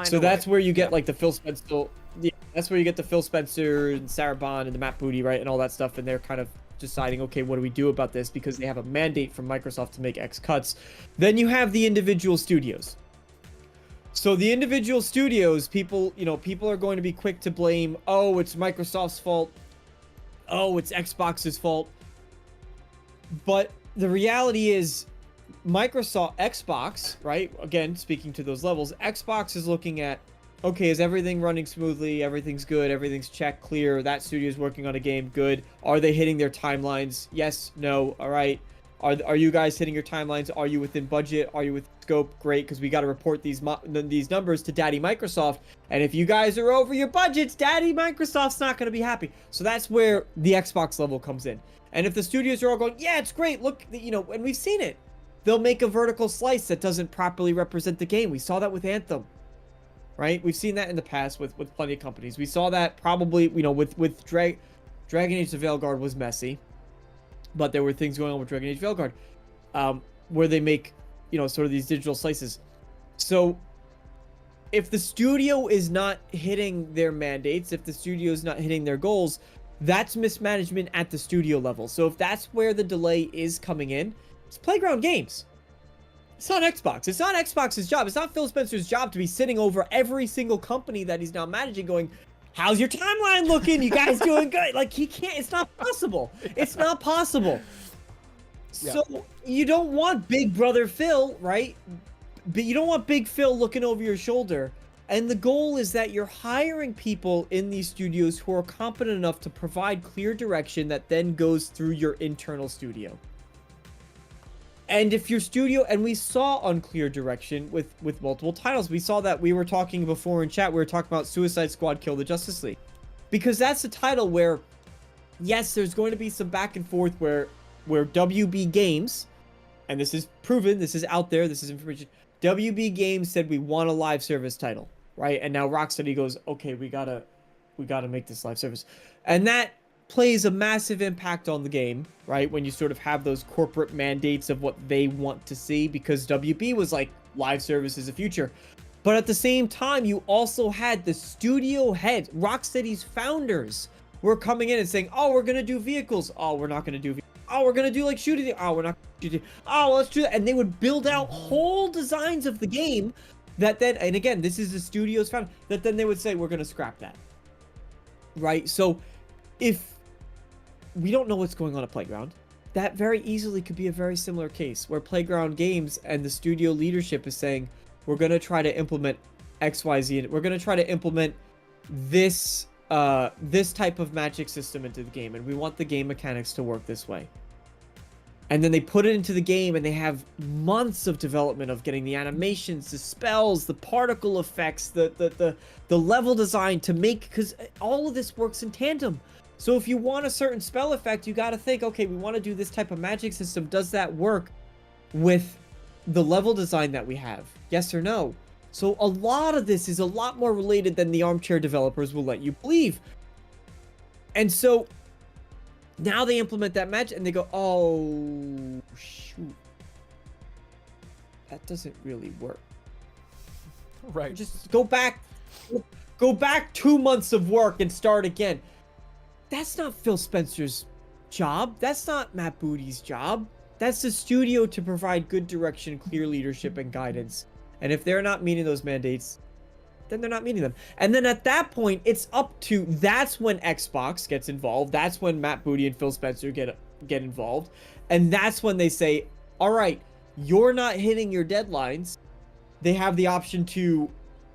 So that's where you get like the Phil Spencer. Yeah, that's where you get the Phil Spencer and Sarah Bond and the Matt Booty, right, and all that stuff. And they're kind of deciding, okay, what do we do about this? Because they have a mandate from Microsoft to make X cuts. Then you have the individual studios. So the individual studios, people are going to be quick to blame, oh, it's Microsoft's fault. Oh, it's Xbox's fault. But the reality is Xbox, right? Again, speaking to those levels, Xbox is looking at, okay, is everything running smoothly? Everything's good. Everything's checked, clear. That studio's working on a game. Good. Are they hitting their timelines? Yes. No. All right. Are you guys hitting your timelines? Are you within budget? Are you with scope? Great, because we got to report these numbers to Daddy Microsoft. And if you guys are over your budgets, Daddy Microsoft's not going to be happy. So that's where the Xbox level comes in. And if the studios are all going, yeah, it's great. Look, and we've seen it. They'll make a vertical slice that doesn't properly represent the game. We saw that with Anthem. Right? We've seen that in the past with plenty of companies. We saw that probably, with Dragon Age the Veilguard was messy. But there were things going on with Dragon Age Veilguard where they make, sort of these digital slices. So if the studio is not hitting their mandates, if the studio is not hitting their goals, that's mismanagement at the studio level. So if that's where the delay is coming in, it's Playground Games. It's not Xbox. It's not Xbox's job. It's not Phil Spencer's job to be sitting over every single company that he's now managing going, how's your timeline looking? You guys doing good? Like, he can't. It's not possible. It's not possible. Yeah. So you don't want Big Brother Phil, right? But you don't want Big Phil looking over your shoulder. And the goal is that you're hiring people in these studios who are competent enough to provide clear direction that then goes through your internal studio. And if your studio, and we saw unclear direction with multiple titles. We saw that. We were talking before in chat, we were talking about Suicide Squad Kill the Justice League. Because that's a title where, yes, there's going to be some back and forth where WB Games, and this is proven, this is out there, this is information, WB Games said we want a live service title, right? And now Rocksteady goes, okay, we gotta make this live service. And that plays a massive impact on the game, right? When you sort of have those corporate mandates of what they want to see, because WB was like, live service is the future. But at the same time, you also had the studio head, Rocksteady's founders were coming in and saying, oh, we're going to do vehicles. Oh, we're not going to do vehicles. Oh, we're going to do like shooting. Oh, we're not going to do. Oh, let's do that. And they would build out whole designs of the game that then, and again, this is the studio's founder, that then they would say, we're going to scrap that. Right? So if we don't know what's going on at Playground, that very easily could be a very similar case where Playground Games and the studio leadership is saying, we're going to try to implement XYZ, and we're going to try to implement this this type of magic system into the game, and we want the game mechanics to work this way. And then they put it into the game, and they have months of development of getting the animations, the spells, the particle effects, the level design to make, because all of this works in tandem. So if you want a certain spell effect, you got to think, okay, we want to do this type of magic system. Does that work with the level design that we have? Yes or no? So a lot of this is a lot more related than the armchair developers will let you believe. And so now they implement that magic and they go, oh, shoot. That doesn't really work. Right. Just go back 2 months of work and start again. That's not Phil Spencer's job. That's not Matt Booty's job. That's the studio to provide good direction, clear leadership, and guidance. And if they're not meeting those mandates, then they're not meeting them. And then at that point, it's up to, that's when Xbox gets involved. That's when Matt Booty and Phil Spencer get involved. And that's when they say, all right, you're not hitting your deadlines. They have the option to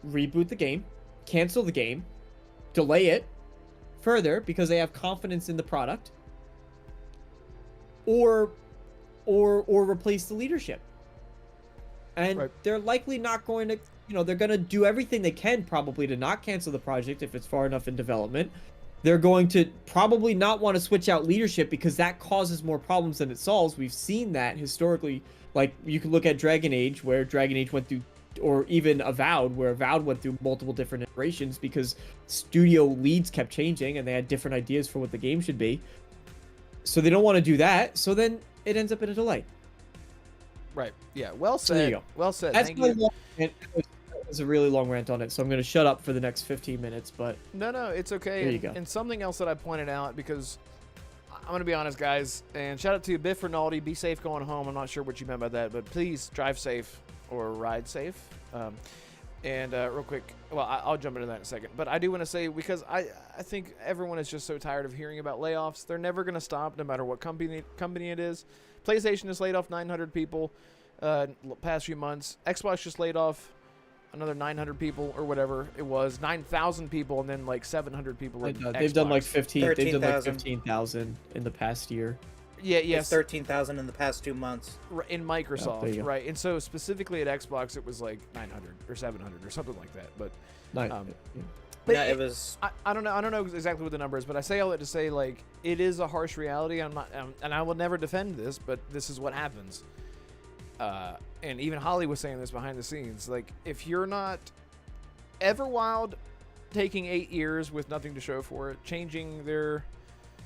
reboot the game, cancel the game, delay it further because they have confidence in the product, or replace the leadership. And right. They're likely not going to, they're going to do everything they can probably to not cancel the project if it's far enough in development. They're going to probably not want to switch out leadership because that causes more problems than it solves. We've seen that historically. Like, you can look at Dragon Age, where Dragon Age went through, or even Avowed, where Avowed went through multiple different iterations because studio leads kept changing and they had different ideas for what the game should be. So they don't want to do that. So then it ends up in a delay. Right. Yeah. Well So there you said. go. Well said. That's Thank my you. long rant. It was a really long rant on it, so I'm going to shut up for the next 15 minutes. But No, it's okay. There you go. And something else that I pointed out, because I'm going to be honest, guys, and shout out to you, Biff Rinaldi. Be safe going home. I'm not sure what you meant by that, but please drive safe or ride safe. And real quick, well, I'll jump into that in a second. But I do want to say, because I think everyone is just so tired of hearing about layoffs. They're never going to stop, no matter what company it is. PlayStation has laid off 900 people past few months. Xbox just laid off another 900 people or whatever it was, 9,000 people, and then like 700 people. they've done like 15,000 13,000 in the past year. Yeah, yes. It's 13,000 in the past 2 months. In there you Microsoft, go. right? And so specifically at Xbox, it was like 900 or 700 or something like that. But Yeah. but No, it was. I don't know exactly what the number is, but I say all that to say, like, it is a harsh reality. I'm not, and I will never defend this, but this is what happens. And even Holly was saying this behind the scenes. Like, if you're not Everwild taking 8 years with nothing to show for it, changing their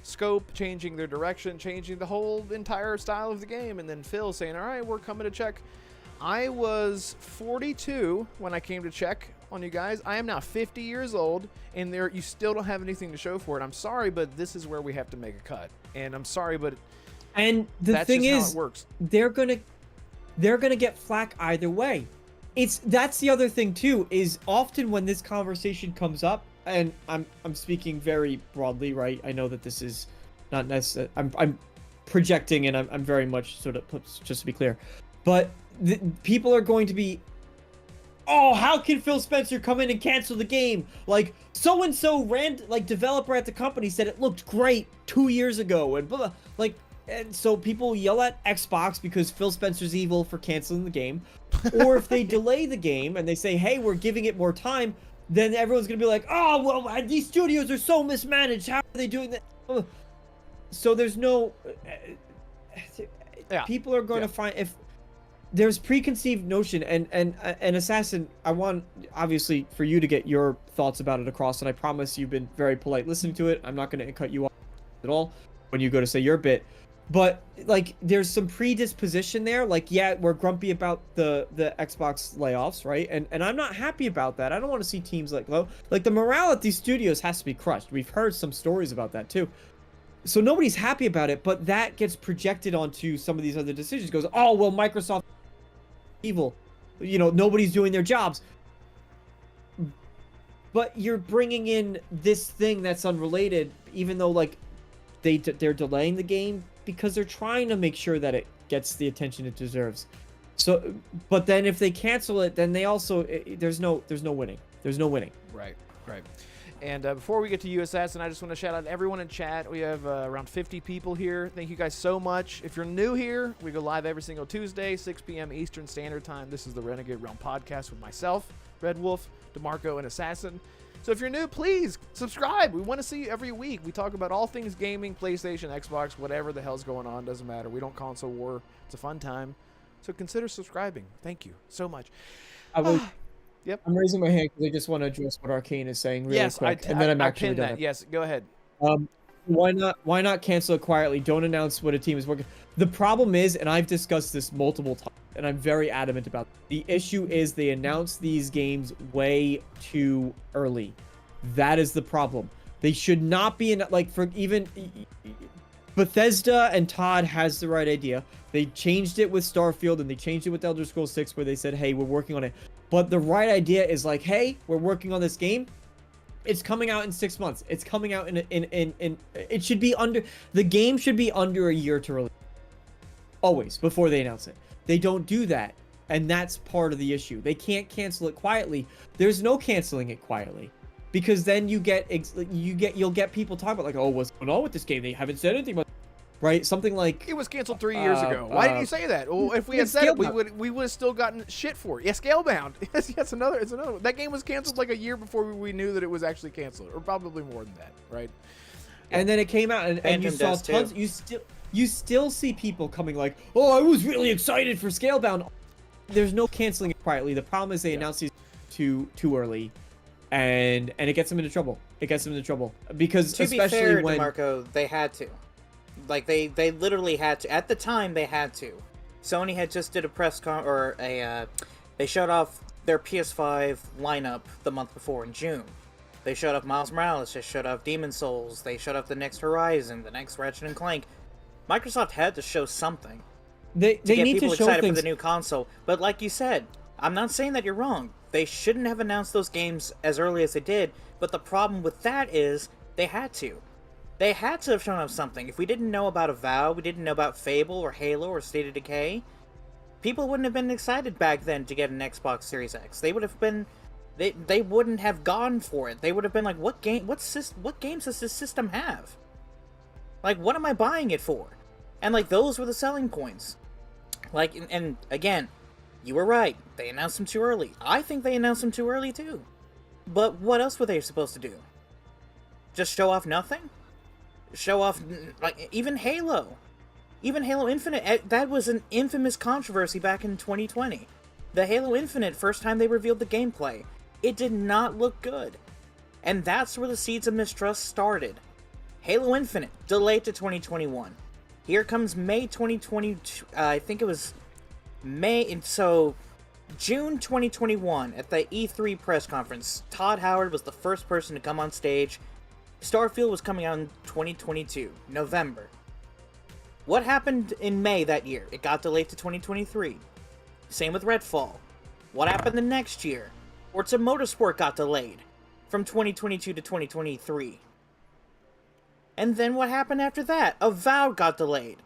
scope, changing their direction, changing the whole entire style of the game, and then Phil saying, all right, we're coming to check. I was 42 when I came to check on you guys. I am now 50 years old, and you still don't have anything to show for it. I'm sorry, but this is where we have to make a cut. And I'm sorry, but And the that's thing just how is, it works. they're gonna get flack either way. That's the other thing too, is often when this conversation comes up, and I'm speaking very broadly, right? I know that this is not necessary. I'm projecting, and I'm very much sort of, just to be clear, but people are going to be, oh, how can Phil Spencer come in and cancel the game? Like, so and so developer at the company said it looked great 2 years ago, and blah, blah. Like. And so people yell at Xbox because Phil Spencer's evil for canceling the game. Or if they delay the game and they say, hey, we're giving it more time, then everyone's going to be like, oh, well, these studios are so mismanaged. How are they doing that? Ugh. So there's no... People are going to find... If there's preconceived notion, and Assassin, I want, obviously, for you to get your thoughts about it across, and I promise you've been very polite listening to it. I'm not going to cut you off at all when you go to say your bit. But, like, there's some predisposition there. Like, yeah, we're grumpy about the Xbox layoffs, right? And I'm not happy about that. I don't want to see teams like the morale at these studios has to be crushed. We've heard some stories about that, too. So nobody's happy about it, but that gets projected onto some of these other decisions. It goes, oh, well, Microsoft evil. Nobody's doing their jobs. but you're bringing in this thing that's unrelated, even though like they're delaying the game because they're trying to make sure that it gets the attention it deserves. So, but then if they cancel it, then they also there's no winning. There's no winning. Right. And before we get to USS, and I just want to shout out everyone in chat. We have around 50 people here. Thank you guys so much. If you're new here, we go live every single Tuesday, 6 p.m. Eastern Standard Time. This is the Renegade Realm podcast with myself, Red Wolf, DeMarco, and Assassin. So if you're new, please subscribe. We want to see you every week. We talk about all things gaming, PlayStation, Xbox, whatever the hell's going on. Doesn't matter. We don't console war. It's a fun time. So consider subscribing. Thank you so much. Yep. I'm raising my hand because I just want to address what Arcane is saying really quick, and then I'm actually done. Yes, go ahead. Why not cancel it quietly? Don't announce what a team is working. The problem is, and I've discussed this multiple times, and I'm very adamant about it. The issue is they announce these games way too early. That is the problem. They should not be in, like, for even Bethesda, and Todd has the right idea. They changed it with Starfield and they changed it with Elder Scrolls 6 where they said, hey, we're working on it. But the right idea is like, hey, we're working on this game. It's coming out in 6 months. It's coming out in it should be under, the game should be under a year to release. Always, before they announce it. They don't do that. And that's part of the issue. They can't cancel it quietly. There's no canceling it quietly. Because then you'll get people talking about like, oh, what's going on with this game? They haven't said anything about, right? Something like it was canceled 3 years ago. Why did you say that? Well, if we had said it, we would have still gotten shit for it. Yeah, Scalebound. Yes, it's another one. That game was canceled like a year before we knew that it was actually canceled, or probably more than that, right? And then it came out, and you saw tons. You still see people coming like, oh, I was really excited for Scalebound. There's no canceling it quietly. The problem is they announced these too early. And it gets them into trouble. It gets them into trouble because to especially be fair, when DeMarco, they had to, like they literally had to. At the time, they had to. Sony had just did a press con they showed off their PS5 lineup the month before in June. They showed off Miles Morales. They showed off Demon's Souls. They showed off the next Horizon, the next Ratchet and Clank. Microsoft had to show something. They get need people to show excited things for the new console. But like you said, I'm not saying that you're wrong. They shouldn't have announced those games as early as they did, but the problem with that is they had to. They had to have shown us something. If we didn't know about Avowed, we didn't know about Fable or Halo or State of Decay, people wouldn't have been excited back then to get an Xbox Series X. They would have been, they wouldn't have gone for it. They would have been like, what games does this system have? Like, what am I buying it for? And like, those were the selling points. Like, and again, you were right. They announced them too early. I think they announced them too early, too. But what else were they supposed to do? Just show off nothing? Show off, like, even Halo. Even Halo Infinite, that was an infamous controversy back in 2020. The Halo Infinite, first time they revealed the gameplay, it did not look good. And that's where the seeds of mistrust started. Halo Infinite, delayed to 2021. Here comes May 2022, I think it was May, and so June 2021 at the E3 press conference, Todd Howard was the first person to come on stage. Starfield was coming out in 2022, November. What happened in May that year? It got delayed to 2023. Same with Redfall. What happened the next year? Forza Motorsport got delayed from 2022 to 2023. And then what happened after that? Avowed got delayed.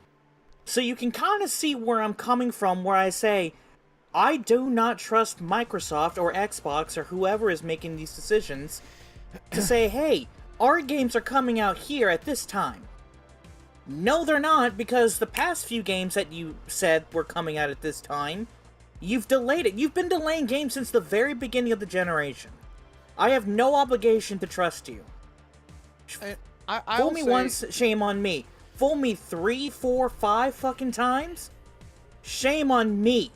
So you can kind of see where I'm coming from, where I say, I do not trust Microsoft or Xbox or whoever is making these decisions to say, hey, our games are coming out here at this time. No, they're not, because the past few games that you said were coming out at this time, you've delayed it. You've been delaying games since the very beginning of the generation. I have no obligation to trust you. Fool me once, shame on me. Fool me 3, 4, 5 fucking times? Shame on me.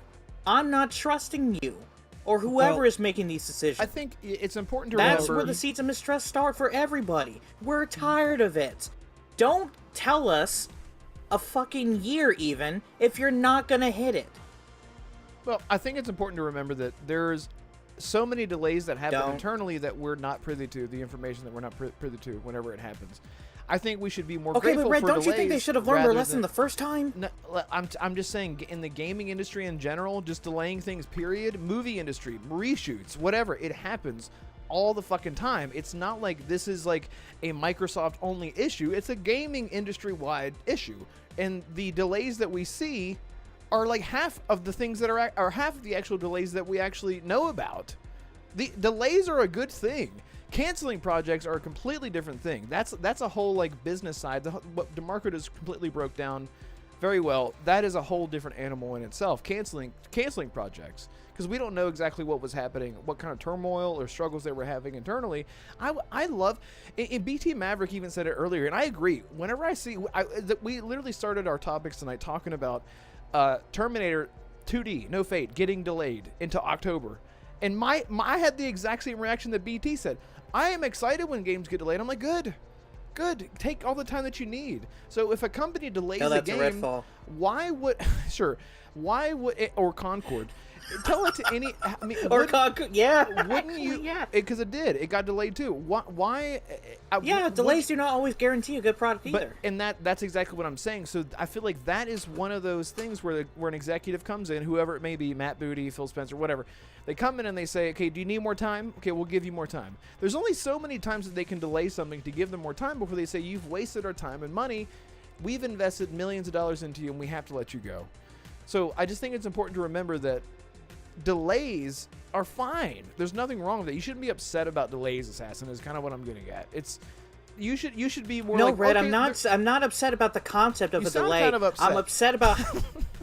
I'm not trusting you. Or whoever is making these decisions. I think it's important to remember... That's where the seeds of mistrust start for everybody. We're tired of it. Don't tell us a fucking year even if you're not gonna hit it. Well, I think it's important to remember that there's so many delays that happen internally that we're not privy to, the information that we're not privy to whenever it happens. I think we should be more grateful but Red, for don't delays. You think they should have learned their lesson the first time? No, I'm just saying, in the gaming industry in general, just delaying things, period, movie industry, reshoots, whatever, it happens all the fucking time. It's not like this is like a Microsoft only issue. It's a gaming industry wide issue. And the delays that we see are like half of the things that are half of the actual delays that we actually know about. The delays are a good thing. Canceling projects are a completely different thing. That's a whole like business side. What DeMarco just completely broke down very well. That is a whole different animal in itself. Canceling projects, because we don't know exactly what was happening, what kind of turmoil or struggles they were having internally. I love, and BT Maverick even said it earlier, and I agree. Whenever I see, we literally started our topics tonight talking about Terminator 2D, No Fate, getting delayed into October. And I had the exact same reaction that BT said. I am excited when games get delayed. I'm like, good. Take all the time that you need. So if a company delays a game, why would or Concord? Tell it to any. I mean, or Concord, yeah. Wouldn't you? Yeah. Because it did. It got delayed too. Why? Delays do not always guarantee a good product either. And that's exactly what I'm saying. So I feel like that is one of those things where an executive comes in, whoever it may be, Matt Booty, Phil Spencer, whatever. They come in and they say, okay, do you need more time? Okay, we'll give you more time. There's only so many times that they can delay something to give them more time before they say, you've wasted our time and money. We've invested millions of dollars into you and we have to let you go. So I just think it's important to remember that delays are fine. There's nothing wrong with it. You shouldn't be upset about delays, Assassin, is kind of what I'm getting at. It's you should be more like, Red, okay, I'm not upset about the concept of a delay. Kind of upset.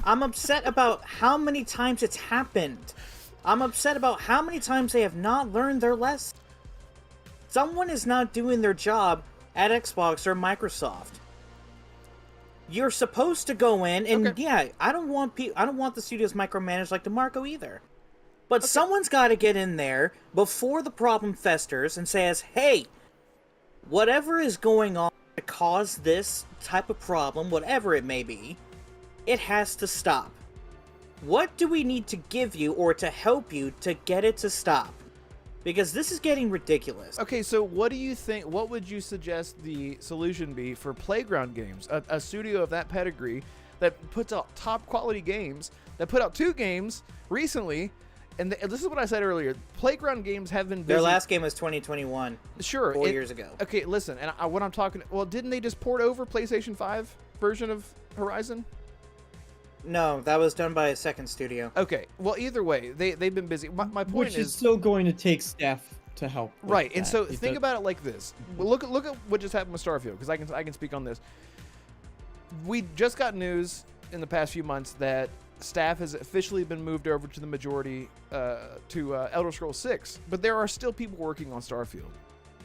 I'm upset about how many times it's happened. I'm upset about how many times they have not learned their lesson. Someone is not doing their job at Xbox or Microsoft. You're supposed to go in and I don't want the studios micromanaged like DeMarco either. But someone's got to get in there before the problem festers and says, "Hey, whatever is going on to cause this type of problem, whatever it may be, it has to stop. What do we need to give you or to help you to get it to stop? Because this is getting ridiculous." Okay, so what do you think? What would you suggest the solution be for Playground Games, a studio of that pedigree that puts out top quality games, that put out 2 games recently? And this is what I said earlier. Playground Games have been busy. Their last game was 2021. Sure, 4 years ago. Okay, listen, and what I'm talking. Well, didn't they just port over PlayStation 5 version of Horizon? No, that was done by a second studio. Okay, well, either way, they've been busy. My point Which is still going to take staff to help. Right, and so think about it like this. Well, look at what just happened with Starfield, because I can speak on this. We just got news in the past few months that staff has officially been moved over to the majority to Elder Scrolls 6, but there are still people working on Starfield.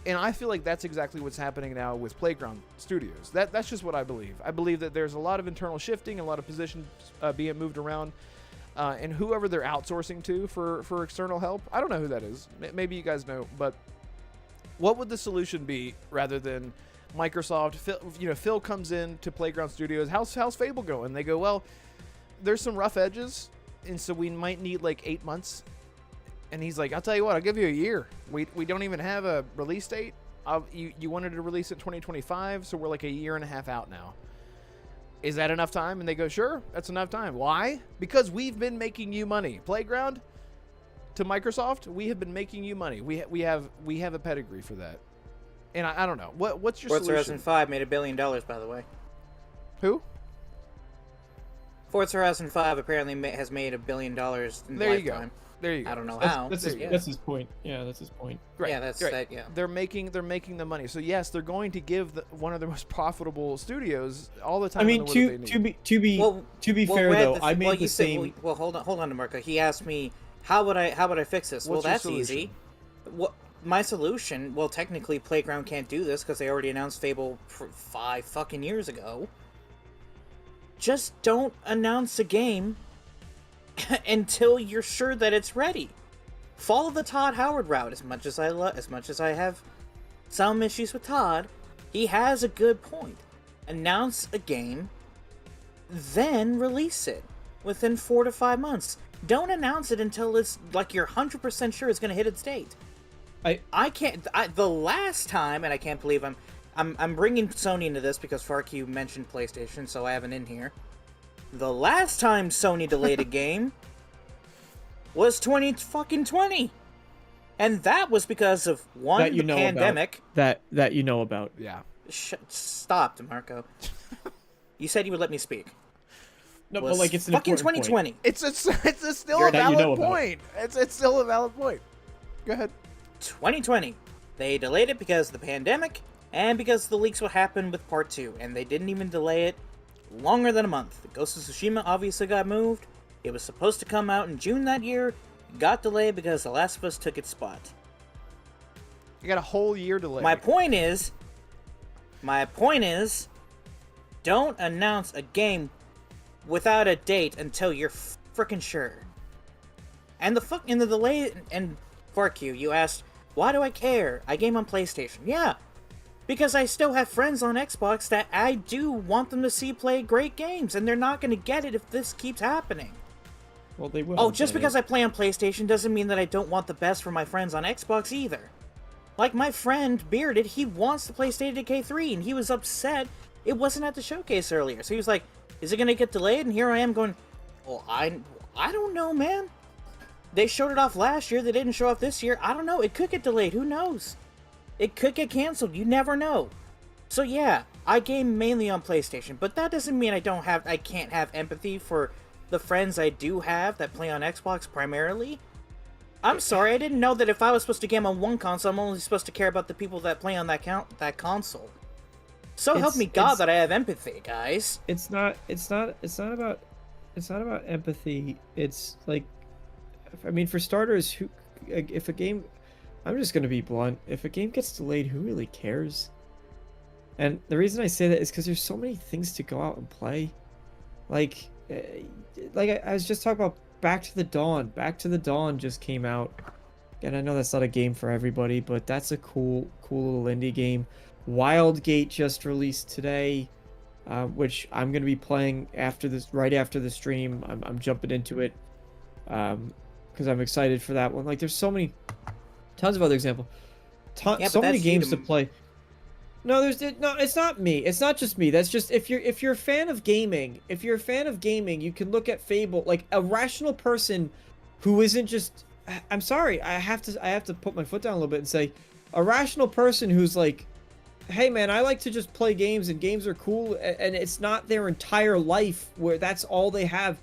And I feel like that's exactly what's happening now with Playground Studios. That's just what I believe. I believe that there's a lot of internal shifting, a lot of positions being moved around, and whoever they're outsourcing to for external help, I don't know who that is. Maybe you guys know, but what would the solution be rather than Microsoft? Phil comes in to Playground Studios. How's Fable going? They go, well, there's some rough edges, and so we might need like 8 months. And he's like, I'll tell you what, I'll give you a year. We don't even have a release date. You wanted to release it 2025, so we're like a year and a half out now. Is that enough time? And they go, sure, that's enough time. Why? Because we've been making you money. Playground to Microsoft, we have been making you money. We have a pedigree for that. And I don't know. What's your Forza solution? Horizon 5 made $1 billion, by the way. Who? Forza Horizon 5 apparently has made $1 billion in there lifetime. You go. There you go. I don't know how. That's his point. Yeah, that's his point. Right. Yeah, that's right. that. Yeah. They're making the money. So yes, they're going to give one of the most profitable studios all the time. I mean, to be fair Red, though, I made the same. Well, hold on, DeMarco. He asked me how would I fix this? What's well, that's your easy. What my solution? Well, technically, Playground can't do this because they already announced Fable 5 fucking years ago. Just don't announce a game until you're sure that it's ready. Follow the Todd Howard route. As much as I have some issues with Todd, he has a good point. Announce a game, then release it within 4 to 5 months. Don't announce it until it's like you're 100% sure it's going to hit its date. I can't. The last time, and I can't believe I'm bringing Sony into this because FarQ mentioned PlayStation, so I have an in here. The last time Sony delayed a game was 2020. And that was because of one, That you the know pandemic. about. That you know about. Yeah. Stop, DeMarco. You said you would let me speak. No, Was but like it's an fucking important 2020. point. It's still You're a that you valid know about. point. It's still a valid point. Go ahead. 2020. They delayed it because of the pandemic and because the leaks would happen with Part 2, and they didn't even delay it longer than a month. Ghost of Tsushima obviously got moved. It was supposed to come out in June that year, got delayed because The Last of Us took its spot. You got a whole year delay. My point is, don't announce a game without a date until you're frickin' sure. And the delay, and fuck you, you asked, why do I care? I game on PlayStation. Yeah, because I still have friends on Xbox that I do want them to see play great games, and they're not gonna get it if this keeps happening. Well, they will. Oh, just because I play on PlayStation doesn't mean that I don't want the best for my friends on Xbox either. Like my friend Bearded, he wants to play State of Decay 3, and he was upset it wasn't at the showcase earlier. So he was like, is it gonna get delayed? And here I am going, well, I don't know, man. They showed it off last year, they didn't show off this year. I don't know, it could get delayed, who knows? It could get canceled, you never know. So yeah, I game mainly on PlayStation, but that doesn't mean I can't have empathy for the friends I do have that play on Xbox primarily. I'm sorry, I didn't know that if I was supposed to game on one console, I'm only supposed to care about the people that play on that console. So help me God that I have empathy, guys. It's not about empathy. It's like, I mean, for starters, if a game, I'm just gonna be blunt. If a game gets delayed, who really cares? And the reason I say that is because there's so many things to go out and play. Like I was just talking about Back to the Dawn. Back to the Dawn just came out. And I know that's not a game for everybody, but that's a cool little indie game. Wildgate just released today, which I'm going to be playing right after the stream. I'm jumping into it because I'm excited for that one. Like, there's tons of other examples. So many games to play. No, it's not me. It's not just me. That's just if you're a fan of gaming, you can look at Fable. Like, a rational person who isn't just, I'm sorry, I have to put my foot down a little bit and say, a rational person who's like, hey man, I like to just play games and games are cool, and it's not their entire life where that's all they have.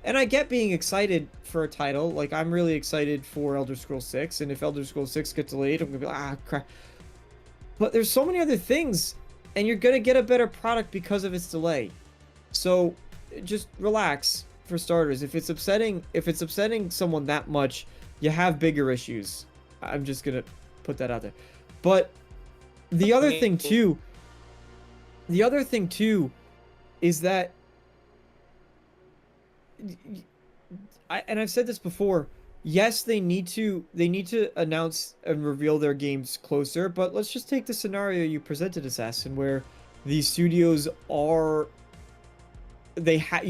And I get being excited for a title. Like, I'm really excited for Elder Scrolls 6, and if Elder Scrolls 6 gets delayed, I'm gonna be like, crap. But there's so many other things, and you're gonna get a better product because of its delay. So just relax, for starters. If it's upsetting someone that much, you have bigger issues. I'm just gonna put that out there. But the other thing too is that I've said this before. Yes, they need to announce and reveal their games closer, but let's just take the scenario you presented, Assassin, where these studios you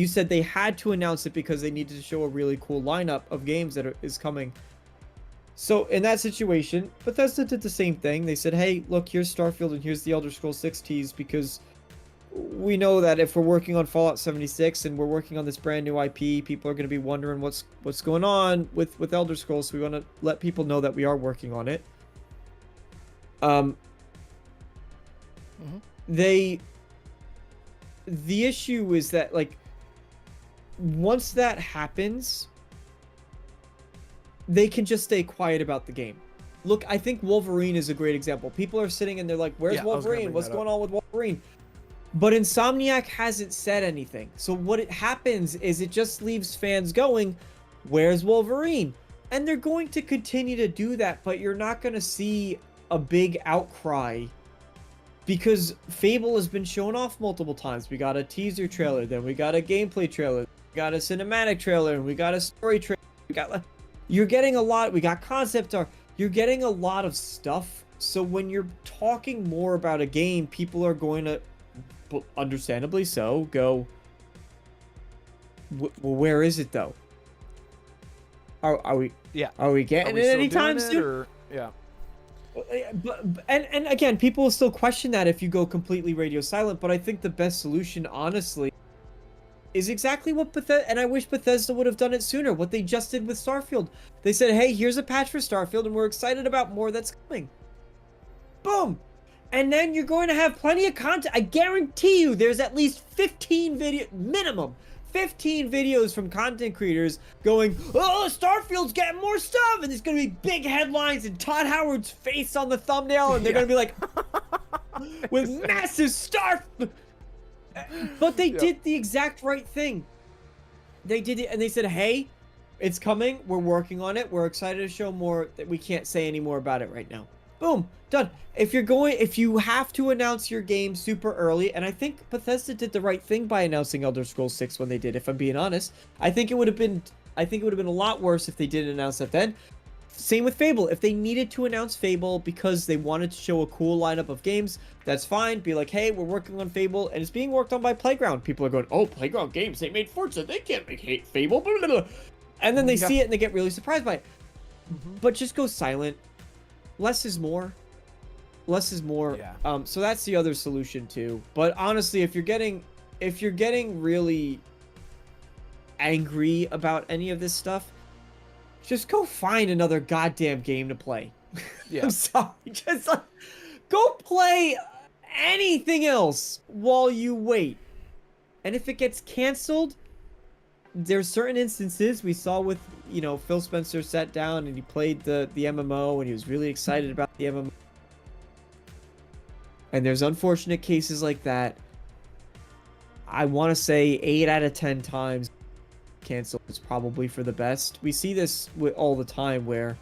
said they had to announce it because they needed to show a really cool lineup of games that is coming. So in that situation, Bethesda did the same thing. They said, hey, look, here's Starfield and here's the Elder Scrolls 6 tease, because we know that if we're working on Fallout 76 and we're working on this brand new IP, people are going to be wondering what's going on with Elder Scrolls. So we want to let people know that we are working on it. The issue is that, like, once that happens, they can just stay quiet about the game. Look, I think Wolverine is a great example. People are sitting and they're like, where's Wolverine? What's going on with Wolverine? But Insomniac hasn't said anything. So what it happens is it just leaves fans going, where's Wolverine? And they're going to continue to do that, but you're not going to see a big outcry because Fable has been shown off multiple times. We got a teaser trailer, then we got a gameplay trailer, we got a cinematic trailer, and we got a story trailer. You're getting a lot. We got concept art. You're getting a lot of stuff. So when you're talking more about a game, people are going to, understandably so, go, well, where is it though? Are we? Yeah. Are we getting it anytime soon? Yeah. But and again, people will still question that if you go completely radio silent. But I think the best solution, honestly, is exactly what Bethesda, and I wish Bethesda would have done it sooner, what they just did with Starfield. They said, hey, here's a patch for Starfield, and we're excited about more that's coming. Boom! And then you're going to have plenty of content. I guarantee you there's at least 15 minimum 15 videos from content creators going, oh, Starfield's getting more stuff, and there's going to be big headlines and Todd Howard's face on the thumbnail, and they're going to be like, with massive Starf. But they did the exact right thing. They did it, and they said, hey, it's coming. We're working on it. We're excited to show more. That we can't say any more about it right now. Boom, done. If you have to announce your game super early, and I think Bethesda did the right thing by announcing Elder Scrolls 6 when they did, if I'm being honest. I think it would have been a lot worse if they didn't announce that then. Same with Fable. If they needed to announce Fable because they wanted to show a cool lineup of games, that's fine. Be like, hey, we're working on Fable, and it's being worked on by Playground. People are going, oh, Playground Games, they made Forza, they can't make Fable, blah, blah, blah. And then they see it and they get really surprised by it. But just go silent. Less is more. Less is more. Yeah. So that's the other solution too. But honestly, if you're getting really angry about any of this stuff, just go find another goddamn game to play. Yeah. I'm sorry. Just like, go play anything else while you wait. And if it gets canceled, there's certain instances we saw with, Phil Spencer sat down and he played the MMO and he was really excited about the MMO. And there's unfortunate cases like that. I want to say 8 out of 10 times cancel is probably for the best. We see this all the time where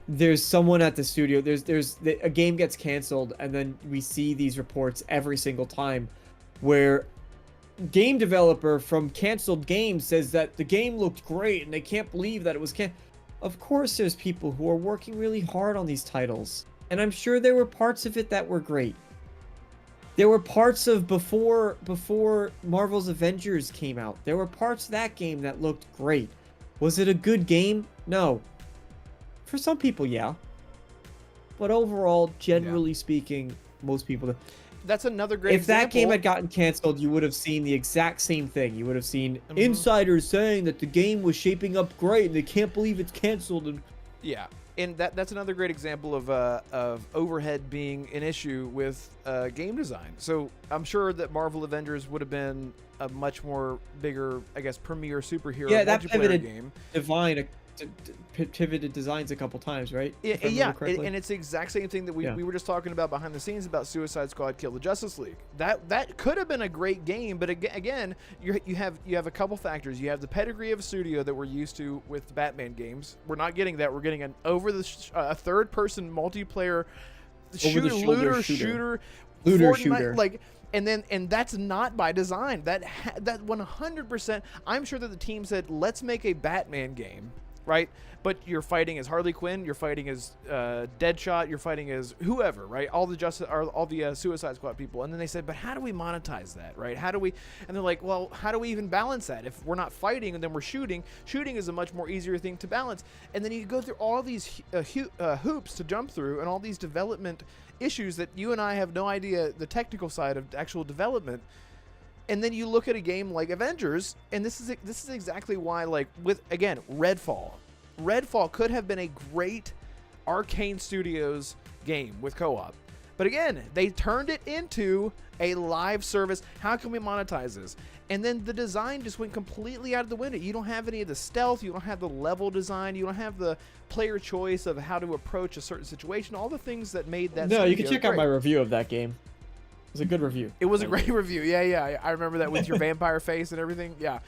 there's someone at the studio, a game gets canceled, and then we see these reports every single time where game developer from canceled games says that the game looked great and they can't believe that it was canceled. Of course there's people who are working really hard on these titles, and I'm sure there were parts of it that were great. There were parts of before Marvel's Avengers came out. There were parts of that game that looked great. Was it a good game? No. For some people, yeah. But overall, generally speaking, most people... That's another great example. If that game had gotten canceled, you would have seen the exact same thing. You would have seen insiders saying that the game was shaping up great and they can't believe it's canceled. And yeah, and that's another great example of overhead being an issue with game design. So I'm sure that Marvel Avengers would have been a much more bigger, I guess, premier superhero multiplayer game. Pivoted designs a couple times, right? Yeah, and it's the exact same thing that we were just talking about behind the scenes about Suicide Squad Kill the Justice League. That could have been a great game, but again, you have a couple factors. You have the pedigree of a studio that we're used to with the Batman games. We're not getting that. We're getting an a third-person multiplayer looter shooter, like. And that's not by design. That 100%. I'm sure that the team said, let's make a Batman game, right? But you're fighting as Harley Quinn, you're fighting as Deadshot, you're fighting as whoever, right? All the Suicide Squad people. And then they said, but how do we monetize that, right? How do we? And they're like, well, how do we even balance that? If we're not fighting and then we're shooting is a much more easier thing to balance. And then you go through all these hoops to jump through, and all these development issues that you and I have no idea the technical side of actual development. And then you look at a game like Avengers, and this is exactly why, like, with, again, Redfall could have been a great Arcane Studios game with co-op. But again, they turned it into a live service. How can we monetize this? And then the design just went completely out of the window. You don't have any of the stealth. You don't have the level design. You don't have the player choice of how to approach a certain situation. All the things that made that. No, you can check out my review of that game. It was a good review. It was a great review. Yeah. I remember that with your vampire face and everything. Yeah.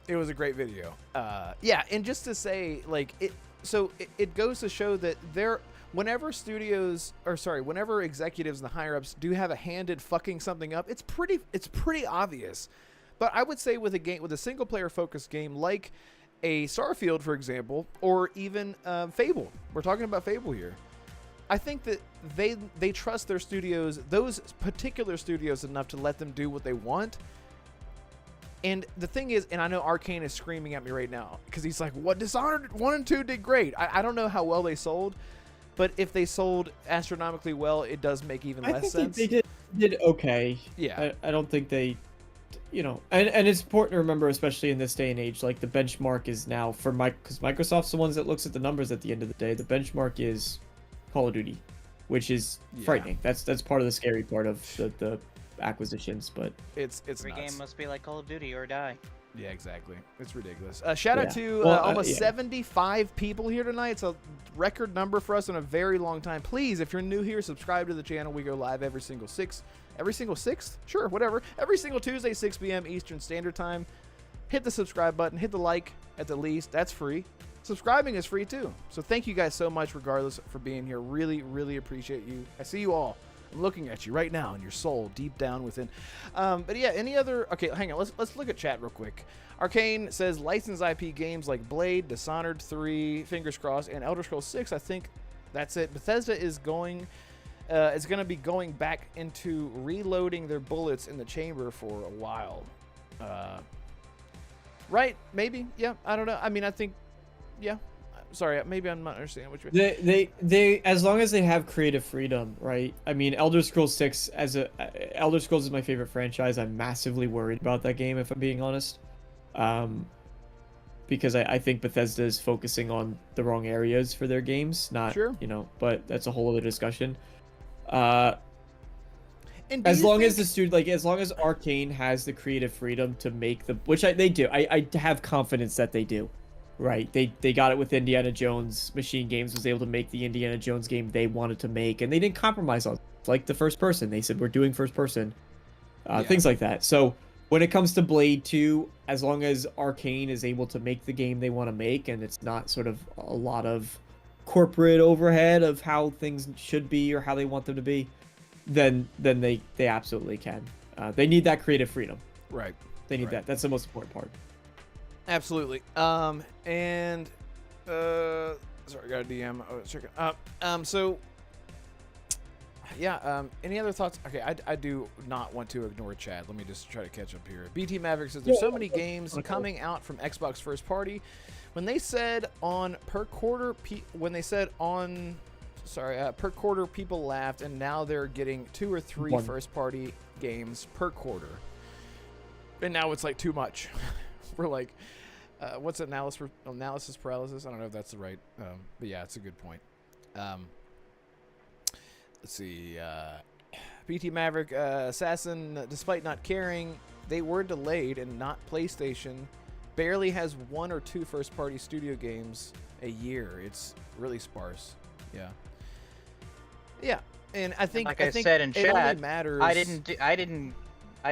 It was a great video. Yeah. And just to say, like, it goes to show that whenever executives and the higher ups do have a hand in fucking something up, it's pretty obvious. But I would say with a single player focused game like a Starfield, for example, or even Fable. We're talking about Fable here. I think that they trust their studios, those particular studios, enough to let them do what they want. And the thing is, and I know Arcane is screaming at me right now because he's like, "What Dishonored 1 and 2 did great." I don't know how well they sold, but if they sold astronomically well, it does make even less sense. did okay. Yeah. I don't think they, and it's important to remember, especially in this day and age, like the benchmark is now for because Microsoft's the ones that looks at the numbers at the end of the day. The benchmark is Call of Duty, which is frightening. That's part of the scary part of the acquisitions, but it's Every nuts. game must be like Call of Duty or die. Yeah, exactly. It's ridiculous. Shout out to Well, almost 75 people here tonight. It's a record number for us in a very long time. Please, if you're new here, subscribe to the channel. We go live every single sixth? Sure, whatever. Every single Tuesday, 6 p.m. Eastern Standard Time. Hit the subscribe button. Hit the like at the least. That's free. Subscribing is free too. So thank you guys so much regardless for being here. Really, really appreciate you. I see you all. I'm looking at you right now in your soul, deep down within. But yeah, any other... Okay, hang on. Let's look at chat real quick. Arcane says licensed IP games like Blade, Dishonored 3, fingers crossed, and Elder Scrolls 6. I think that's it. Bethesda is going to be going back into reloading their bullets in the chamber for a while. Right? Maybe? Yeah. I don't know. I mean, I think... Yeah. Sorry, maybe I'm not understanding what you're... They as long as they have creative freedom, right? I mean, Elder Scrolls 6 Elder Scrolls is my favorite franchise. I'm massively worried about that game, if I'm being honest. Because I think Bethesda is focusing on the wrong areas for their games, not, but that's a whole other discussion. As long as the studio, as long as Arcane has the creative freedom to make which they do. I have confidence that they do. Right, they got it with Indiana Jones. Machine Games was able to make the Indiana Jones game they wanted to make, and they didn't compromise on like the first person. They said we're doing first person, things like that. So when it comes to Blade 2, as long as Arcane is able to make the game they want to make, and it's not sort of a lot of corporate overhead of how things should be or how they want them to be, then they absolutely can. They need that creative freedom. Right. They need that. That's the most important part. Absolutely. Sorry, got a DM. Oh, check it. So yeah, any other thoughts? Okay, I do not want to ignore chat. Let me just try to catch up here. BT Maverick says there's so many games coming out from Xbox first party. When they said per quarter people laughed, and now they're getting 2 or 3 first party games per quarter. And now it's like too much. We're like, what's analysis paralysis? I don't know if that's the right, but yeah, it's a good point. Let's see. PT Maverick, Assassin, despite not caring, they were delayed, and not PlayStation barely has 1 or 2 first-party studio games a year. It's really sparse. Yeah. Yeah, and I think, I said in chat, only matters. I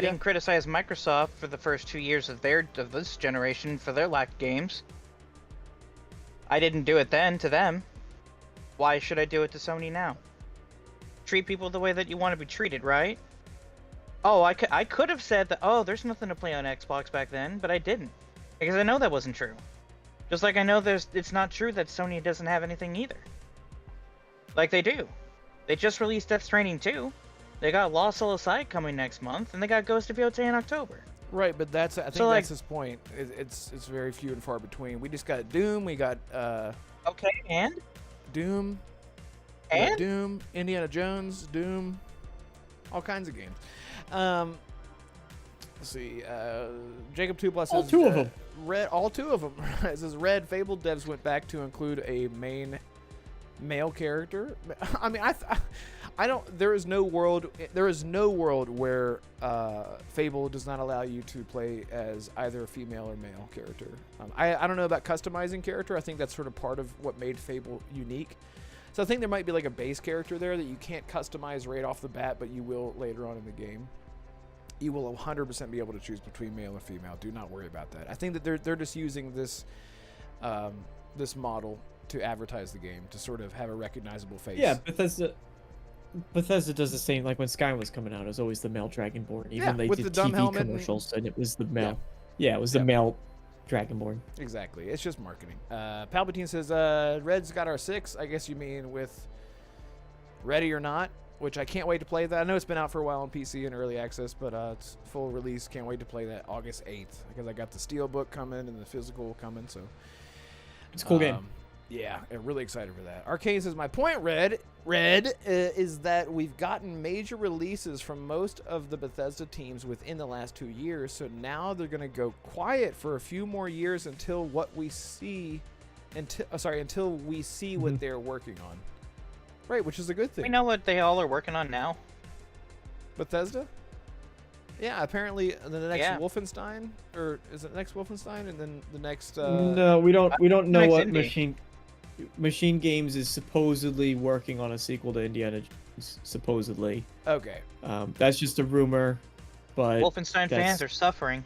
didn't criticize Microsoft for the first 2 years of this generation for their lack of games. I didn't do it then to them. Why should I do it to Sony now? Treat people the way that you want to be treated, right? Oh, I could have said that, oh, there's nothing to play on Xbox back then, but I didn't. Because I know that wasn't true. Just like I know it's not true that Sony doesn't have anything either. Like they do. They just released Death Stranding 2. They got Lost Soul Aside coming next month, and they got Ghost of Yotei in October. Right, but I think that's his point. It's very few and far between. We just got Doom. We got okay, and Doom. And Doom, Indiana Jones, Doom, all kinds of games. Let's see. Jacob 2 Plus says all 2 of them. All 2 of them. It says Red Fable devs went back to include a main male character. I mean, I don't. There is no world where Fable does not allow you to play as either a female or male character. I don't know about customizing character. I think that's sort of part of what made Fable unique. So I think there might be like a base character there that you can't customize right off the bat, but you will later on in the game. You will 100% be able to choose between male and female. Do not worry about that. I think that they're just using this this model to advertise the game, to sort of have a recognizable face. Yeah, Bethesda does the same. Like when Skyrim was coming out, it was always the male Dragonborn. Even they did TV commercials, and it was the male. Yeah, it was the male Dragonborn. Exactly. It's just marketing. Palpatine says, Red's got our 6. I guess you mean with Ready or Not, which I can't wait to play that. I know it's been out for a while on PC and early access, but it's full release. Can't wait to play that August 8th because I got the Steelbook coming and the physical coming. So it's a cool game. Yeah, I'm really excited for that. Arcane says, my point, Red, is that we've gotten major releases from most of the Bethesda teams within the last 2 years, so now they're going to go quiet for a few more years until we see what they're working on. Right, which is a good thing. We know what they all are working on now. Bethesda? Yeah, apparently the next Wolfenstein, or is it next Wolfenstein, and then the next? No, we don't know what indie. Machine Games is supposedly working on a sequel to Indiana Jones. Supposedly. Okay. That's just a rumor, but Wolfenstein fans are suffering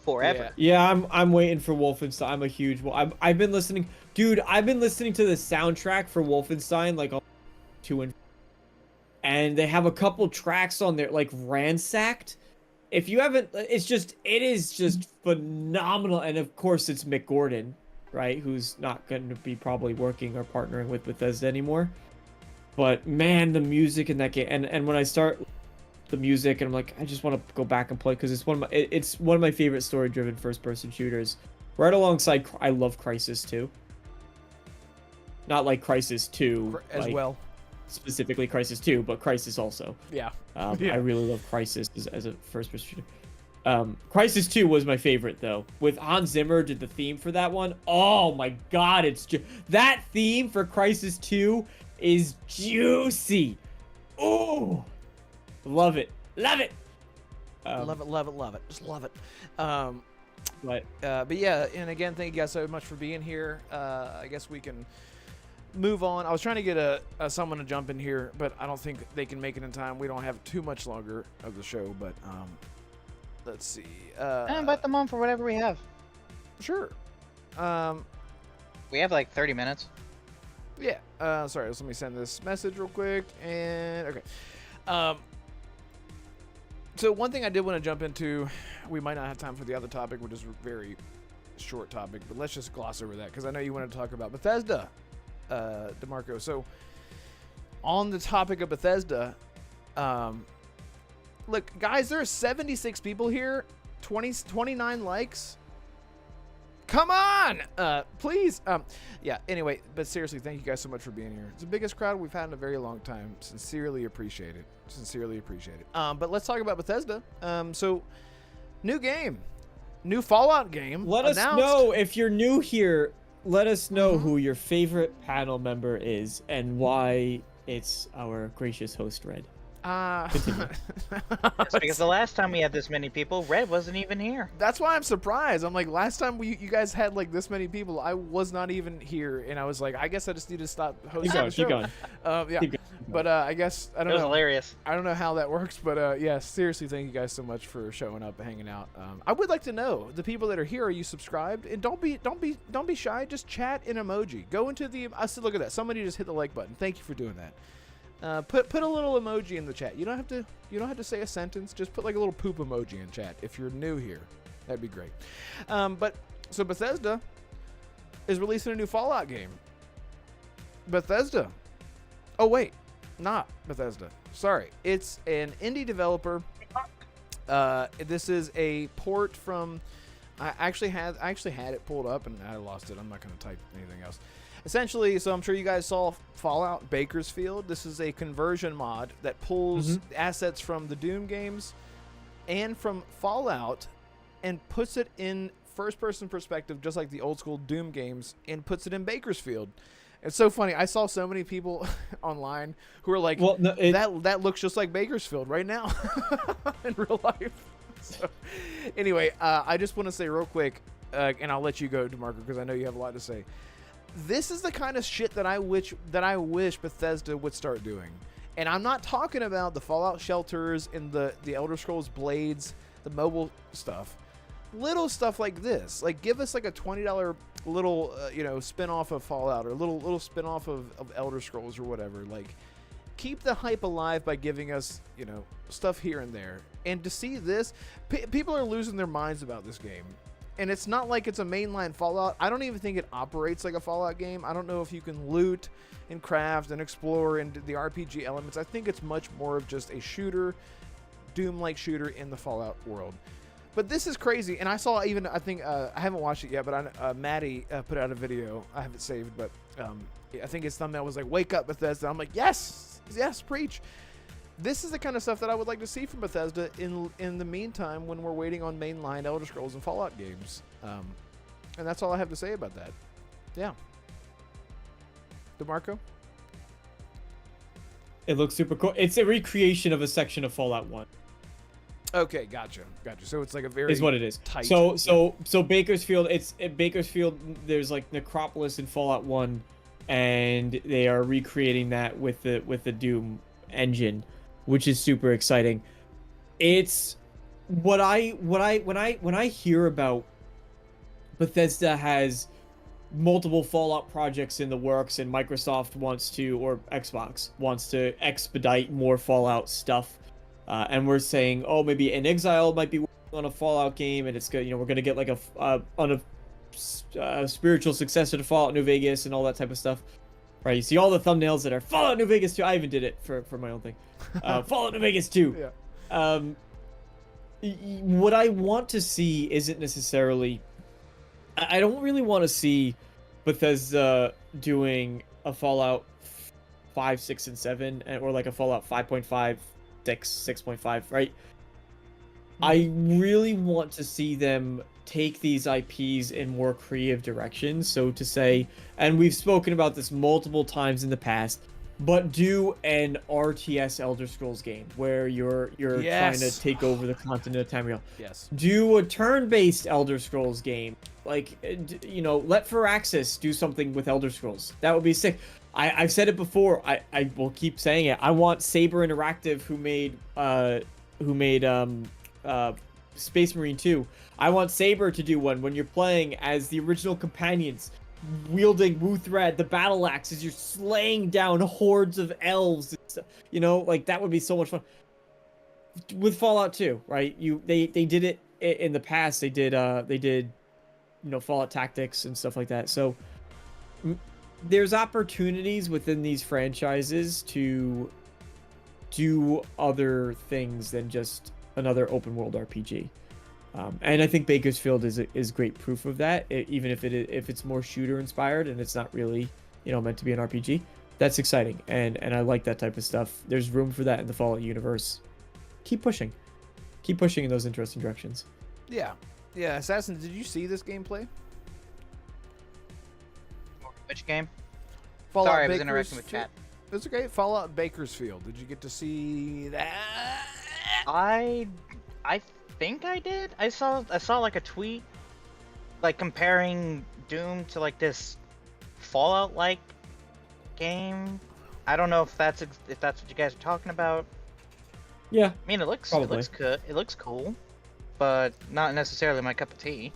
forever. Yeah, I'm waiting for Wolfenstein. I'm a huge. I've been listening, dude. I've been listening to the soundtrack for Wolfenstein like 2 and they have a couple tracks on there like Ransacked. If you haven't, it is just phenomenal. And of course, it's Mick Gordon, right? Who's not going to be probably working or partnering with Bethesda anymore. But man, the music in that game, and when I start the music, and I'm like, I just want to go back and play because it's one of my favorite story-driven first-person shooters. Right alongside, I love Crysis 2. Not like Crysis 2 as well. Specifically Crysis 2, but Crysis also. Yeah. I really love Crysis as a first-person shooter. Crysis 2 was my favorite, though. With Hans Zimmer did the theme for that one. Oh my god, that theme for Crysis 2 is juicy. Oh, love it. Love it. Love it. Just love it. But yeah, and again, thank you guys so much for being here. I guess we can move on. I was trying to get someone to jump in here, but I don't think they can make it in time. We don't have too much longer of the show, but let's see. Invite them on for whatever we have. Sure. We have like 30 minutes. Yeah. Sorry, let me send this message real quick. And okay. So one thing I did want to jump into, we might not have time for the other topic, which is a very short topic, but let's just gloss over that because I know you wanted to talk about Bethesda, DeMarco. So on the topic of Bethesda, look, guys, there are 76 people here, 29 likes. Come on, please. Yeah, anyway, but seriously, thank you guys so much for being here. It's the biggest crowd we've had in a very long time. Sincerely appreciate it. But let's talk about Bethesda. So, new game. New Fallout game. Let us know if you're new here. Let us know who your favorite panel member is and why it's our gracious host, Red. That's because the last time we had this many people, Red wasn't even here. That's why I'm surprised. I'm like, last time you guys had like this many people, I was not even here, and I was like, I guess I just need to stop hosting the show. Keep going. Yeah. Keep going. But I guess I don't know. It was hilarious. I don't know how that works, but yeah, seriously, thank you guys so much for showing up and hanging out. I would like to know the people that are here. Are you subscribed? And don't be shy. Just chat in emoji. Go into the. I said, look at that. Somebody just hit the like button. Thank you for doing that. Put a little emoji in the chat. You don't have to say a sentence. Just put like a little poop emoji in chat if you're new here. That'd be great. But so Bethesda is releasing a new Fallout game. Bethesda. Oh wait, not Bethesda. Sorry, it's an indie developer. This is a port from. I actually had it pulled up and I lost it. I'm not going to type anything else. Essentially, so I'm sure you guys saw Fallout Bakersfield. This is a conversion mod that pulls assets from the Doom games and from Fallout and puts it in first-person perspective, just like the old-school Doom games, and puts it in Bakersfield. It's so funny. I saw so many people online who are like, that looks just like Bakersfield right now in real life. So, anyway, I just want to say real quick, and I'll let you go, DeMarco, because I know you have a lot to say. This is the kind of shit that I wish Bethesda would start doing. And I'm not talking about the Fallout shelters and the Elder Scrolls Blades, the mobile stuff. Little stuff like this. Like, give us like a $20 little, spin-off of Fallout or a little spin-off of Elder Scrolls or whatever. Like, keep the hype alive by giving us, stuff here and there. And to see this, people are losing their minds about this game. And it's not like it's a mainline Fallout. I don't even think it operates like a Fallout game. I don't know if you can loot and craft and explore and the RPG elements. I think it's much more of just a shooter, Doom-like shooter in the Fallout world. But this is crazy, and I saw even I think I haven't watched it yet, but Maddie put out a video. I have it saved, but I think his thumbnail was like "Wake up, Bethesda." I'm like, yes, preach. This is the kind of stuff that I would like to see from Bethesda in the meantime when we're waiting on mainline Elder Scrolls and Fallout games. And that's all I have to say about that. Yeah. DeMarco? It looks super cool. It's a recreation of a section of Fallout 1. Okay, gotcha. So it's like a very is what it is. tight. So Bakersfield. It's at Bakersfield. There's like Necropolis in Fallout 1, and they are recreating that with the Doom engine, which is super exciting. It's when I hear about Bethesda has multiple Fallout projects in the works, and Microsoft wants to, or Xbox wants to expedite more Fallout stuff, and we're saying, oh, maybe In Exile might be working on a Fallout game, and it's good. We're gonna get like a spiritual successor to Fallout New Vegas and all that type of stuff, right? You see all the thumbnails that are Fallout New Vegas 2. I even did it for my own thing. Fallout New Vegas 2. Yeah. What I want to see isn't necessarily. I don't really want to see Bethesda doing a Fallout 5, 6, and 7, or like a Fallout 5.5, 6, 6.5, right? I really want to see them take these IPs in more creative directions. So to say, and we've spoken about this multiple times in the past, but do an RTS Elder Scrolls game where you're Yes. trying to take over the continent of Tamriel. Yes. Do a turn-based Elder Scrolls game. Like, let Firaxis do something with Elder Scrolls. That would be sick. I've said it before. I will keep saying it. I want Saber Interactive, who made Space Marine 2. I want Saber to do one when you're playing as the original companions, wielding Wuthred, the battle axe, as you're slaying down hordes of elves. Like that would be so much fun. With Fallout 2, right? They did it in the past. They did Fallout Tactics and stuff like that. So there's opportunities within these franchises to do other things than just another open world RPG. And I think Bakersfield is great proof of that. Even if it's more shooter inspired and it's not really meant to be an RPG, that's exciting. And I like that type of stuff. There's room for that in the Fallout universe. Keep pushing in those interesting directions. Yeah. Assassin, did you see this gameplay? Which game? Fallout Sorry, I was interacting with chat. It's okay. Fallout Bakersfield. Did you get to see that? I think I did. I saw like a tweet, like comparing Doom to like this Fallout like game. I don't know if that's what you guys are talking about. Yeah. I mean, it looks probably. good. It looks cool, but not necessarily my cup of tea.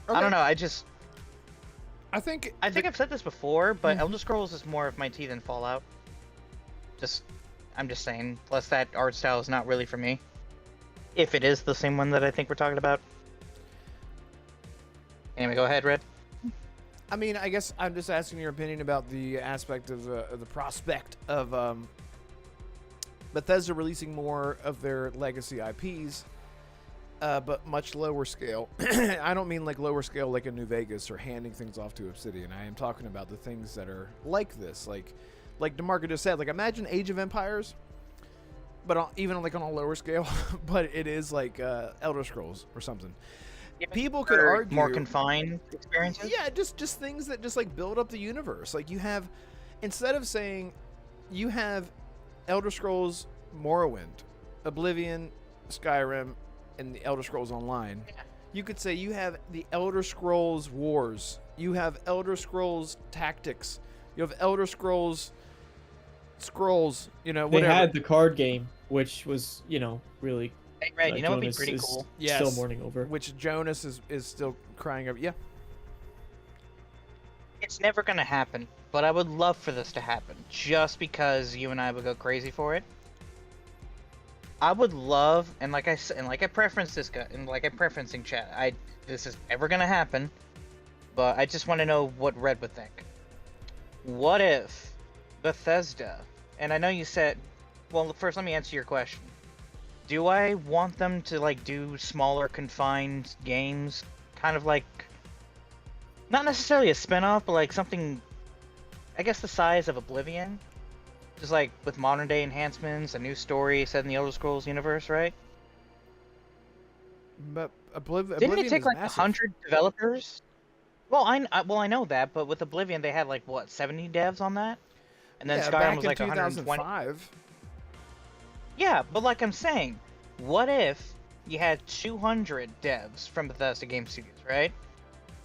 Okay. I don't know. I think I've said this before, but Elder Scrolls is more of my tea than Fallout. I'm just saying. Plus, that art style is not really for me. If it is the same one that I think we're talking about. Anyway, go ahead, Red. I mean, I guess I'm just asking your opinion about the aspect of the prospect of Bethesda releasing more of their legacy IPs, but much lower scale. I don't mean like lower scale like a New Vegas or handing things off to Obsidian. I am talking about the things that are like this, like DeMarco just said. Like imagine Age of Empires, but even like on a lower scale. But it is like Elder Scrolls or something. People could argue more confined experiences. Yeah, just things that just like build up the universe. Like you have, instead of saying you have Elder Scrolls Morrowind, Oblivion, Skyrim, and the Elder Scrolls Online, you could say you have the Elder Scrolls Wars, you have Elder Scrolls Tactics, you have Elder Scrolls, whatever. They had the card game, which was, really. Hey, Red, you know what would be Jonas pretty is cool? Yes. Still mourning over. Which Jonas is still crying over. Yeah. It's never gonna happen, but I would love for this to happen, just because you and I would go crazy for it. I would love, and like I said, and like I preferenced this guy, and like I preferenced in chat, this is never gonna happen, but I just want to know what Red would think. What if Bethesda, and I know you said, well, first let me answer your question. do I want them to like do smaller confined games, kind of like not necessarily a spin-off, but like something, I guess the size of Oblivion, just like with modern day enhancements, a new story set in the Elder Scrolls universe, right? But Didn't Oblivion it take is like massive. 100 developers? Well, I know that, but with Oblivion they had like what 70 devs on that, and then Yeah, Skyrim back was in like 120. 2005. Yeah, but like I'm saying, what if you had 200 devs from Bethesda Game Studios, right?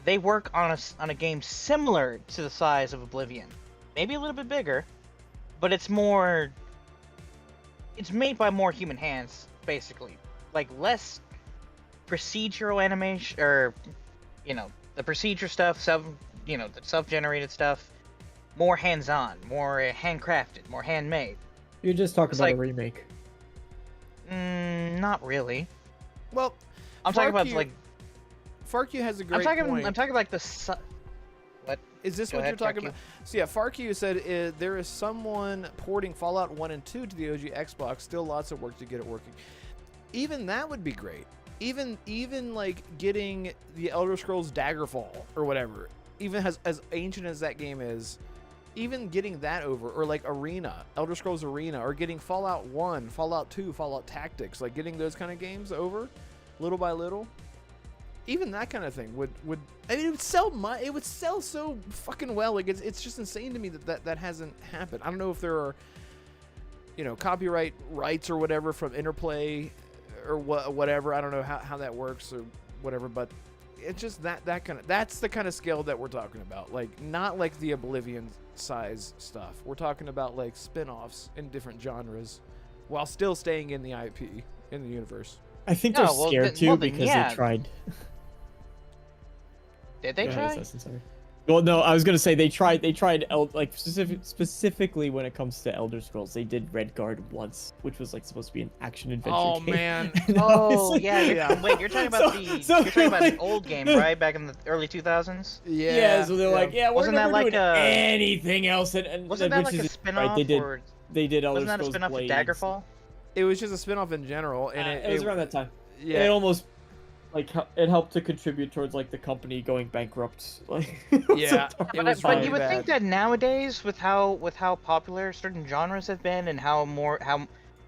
They work on a game similar to the size of Oblivion, maybe a little bit bigger, but it's made by more human hands, basically. Like less procedural animation, or the procedure stuff, the self-generated stuff, more hands-on, more handcrafted, more handmade. You're just talking It's about like- a remake. Not really. Well, I'm talking about Farkyu- like Farkyu has a great point. I'm talking like the what? Is this Go what ahead, you're talking Farkyu. about? So yeah, Farkyu said there is someone porting Fallout 1 and 2 to the OG Xbox. Still lots of work to get it working. Even that would be great. Even like getting the Elder Scrolls Daggerfall or whatever, even as ancient as that game is, even getting that over, or like Elder Scrolls Arena, or getting Fallout 1, Fallout 2, Fallout Tactics, like getting those kind of games over, little by little. Even that kind of thing would I mean, it would sell so fucking well. Like it's just insane to me that hasn't happened. I don't know if there are copyright rights or whatever from Interplay or whatever. I don't know how that works or whatever, but it's just that's the kind of scale that we're talking about. Like not like the Oblivion size stuff. We're talking about like spin-offs in different genres while still staying in the IP, in the universe. I think No, they're well, scared then- too well, then, because yeah. they tried. Did they Go ahead, try? Assassin, sorry. Well, no, I was gonna say they tried like specifically when it comes to Elder Scrolls, they did Redguard once, which was like supposed to be an action adventure Oh game. man. And Oh obviously- yeah, Yeah. Wait, you're talking about you're talking about like- the old game, right? Back in the early 2000s. Yeah, so they're like, yeah, we're Wasn't that never like doing a- anything else, and Wasn't that which like is a right, spin-off, or they did Elder wasn't that a Scrolls spin-off of Blades. Daggerfall? It was just a spin-off in general, and It was around that time. yeah. It almost it helped to contribute towards like the company going bankrupt. Like Yeah, it was But really you would bad. think that nowadays, with how popular certain genres have been, and how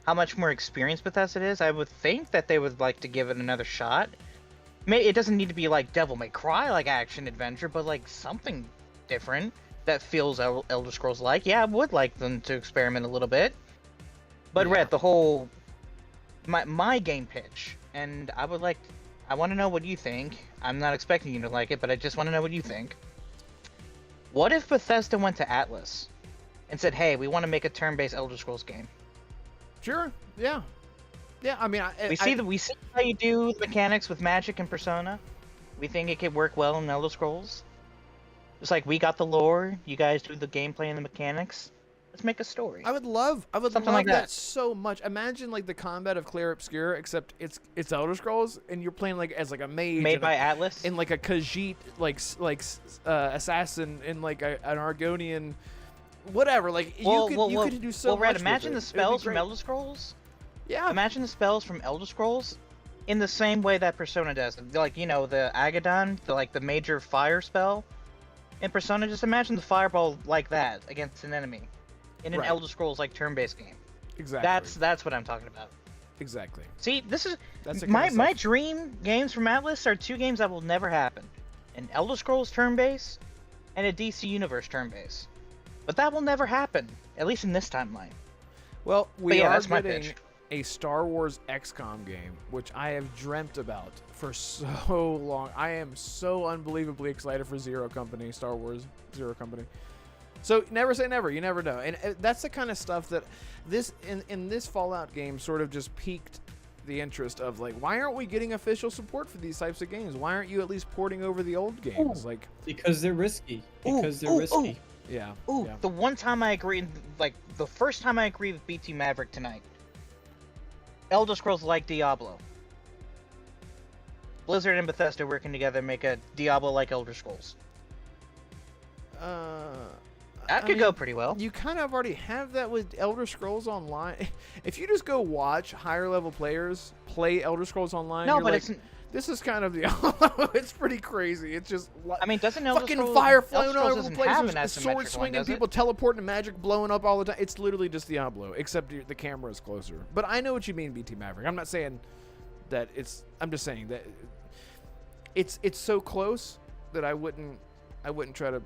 much more experienced Bethesda is, I would think that they would like to give it another shot. It doesn't need to be like Devil May Cry, like action adventure, but like something different that feels Elder Scrolls like. Yeah, I would like them to experiment a little bit. But Yeah. Rhett, the whole my game pitch, and I want to know what you think. I'm not expecting you to like it, but I just want to know what you think. What if Bethesda went to Atlas and said, "Hey, we want to make a turn-based Elder Scrolls game. Sure. Yeah. Yeah. I mean, We see how you do the mechanics with Magic and Persona. We think it could work well in Elder Scrolls. It's like we got the lore, you guys do the gameplay and the mechanics. Let's make a story." I would love Something love like that that. so much. Imagine like the combat of Clair Obscur, except it's Elder Scrolls, and you're playing like as like a mage Made and by a, Atlas. in like a Khajiit assassin in like an Argonian, whatever. Like you could do so well, much. Red, with imagine it. the It'd be spells from great. Elder Scrolls. Yeah. Imagine the spells from Elder Scrolls in the same way that Persona does. Like, the Agadon, the major fire spell. In Persona, just imagine the fireball like that against an enemy in an Right. Elder Scrolls like turn-based game. Exactly. That's what I'm talking about. exactly. See, this is That's the my kind of stuff. dream games from Atlas are two games that will never happen: an Elder Scrolls turn-based and a DC Universe turn-based. But that will never happen, at least in this timeline. Well, we yeah, are that's my getting pitch. a Star Wars XCOM game, which I have dreamt about for so long. I am so unbelievably excited for Star Wars Zero Company. So never say never. You never know. And that's the kind of stuff that in this Fallout game sort of just piqued the interest of, like, why aren't we getting official support for these types of games? Why aren't you at least porting over the old games? Ooh. Like, Because they're risky. Because they're ooh, risky. yeah. Ooh, yeah. the one time I agree, like the first time I agree with BT Maverick tonight. Elder Scrolls like Diablo. Blizzard and Bethesda working together make a Diablo like Elder Scrolls. That could go pretty well. You kind of already have that with Elder Scrolls Online. If you just go watch higher level players play Elder Scrolls Online, No, you're but like, it's. this is kind of the. It's pretty crazy. It's just. I mean, doesn't Elder fucking Scrolls, fire Elder flying all Scrolls over the doesn't place, have an there's sword asymmetric one, swinging, does it? people teleporting, magic blowing up all the time. It's literally just Diablo, except the camera is closer. But I know what you mean, BT Maverick. I'm not saying that it's. I'm just saying that it's so close that I wouldn't try to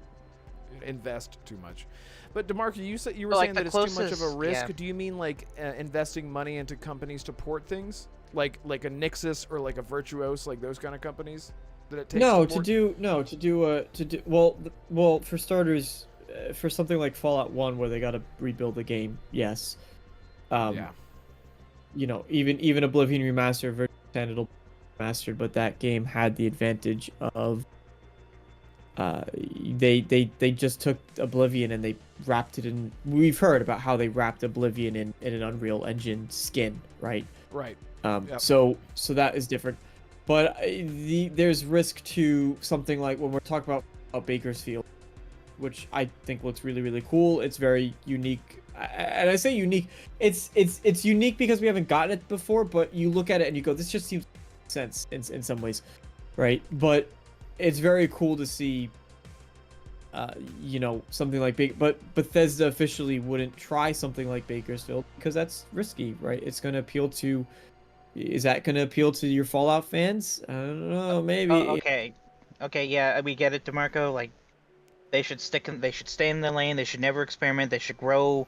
invest too much. But DeMarco, you said you were But, like, saying the that it's too much of a closest- risk. yeah. Do you mean like investing money into companies to port things, like a Nixus or like a Virtuos, like those kind of companies that it takes? Well, for starters, for something like Fallout 1 where they got to rebuild the game, yes. Yeah. You know, even Oblivion Remastered, Virtual 10, it'll be remastered, but that game had the advantage of they just took Oblivion and they wrapped it in. We've heard about how they wrapped Oblivion in an Unreal Engine skin, right? Right. Yep. So that is different, but there's risk to something like when we're talking about Bakersfield, which I think looks really, really cool. It's very unique, and I say unique. It's unique because we haven't gotten it before. But you look at it and you go, this just seems sense in some ways, right? But it's very cool to see. You know, something like but Bethesda officially wouldn't try something like Bakersfield because that's risky, right? It's going to appeal to. Is that going to appeal to your Fallout fans? I don't know. Maybe. Okay, yeah, we get it, DeMarco. Like, they should stay in their lane. They should never experiment. They should grow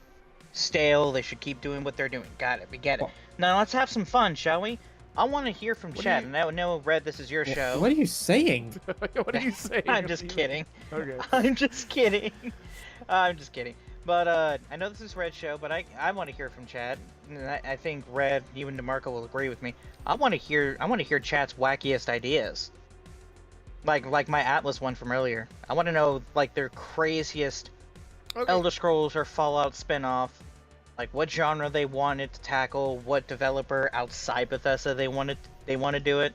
stale. They should keep doing what they're doing. Got it. We get it. Now let's have some fun, shall we? I want to hear from chat. And I know, Red, this is your show. What are you saying? What are you saying? I'm just kidding. Okay. I'm just kidding. I'm just kidding. But I know this is Red's show, but I want to hear from chat. And I think Red, you and DeMarco will agree with me. I want to hear chat's wackiest ideas. Like my Atlas one from earlier. I want to know like their craziest Elder Scrolls or Fallout spin-off. Like what genre they wanted to tackle, what developer outside Bethesda they want to do it.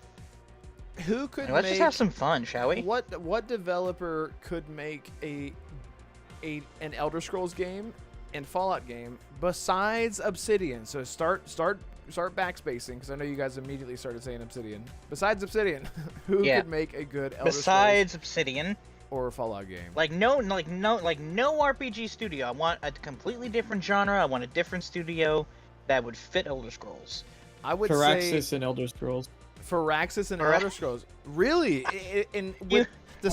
Who could Let's just have some fun, shall we? What developer could make an Elder Scrolls game and Fallout game besides Obsidian? So start backspacing because I know you guys immediately started saying Obsidian. Besides Obsidian, who could make a good Elder Besides Obsidian or Fallout game? Like no RPG studio. I want a completely different genre. I want a different studio that would fit Elder Scrolls. I would Firaxis say and Elder Scrolls. Firaxis and Elder Scrolls. Really? And with the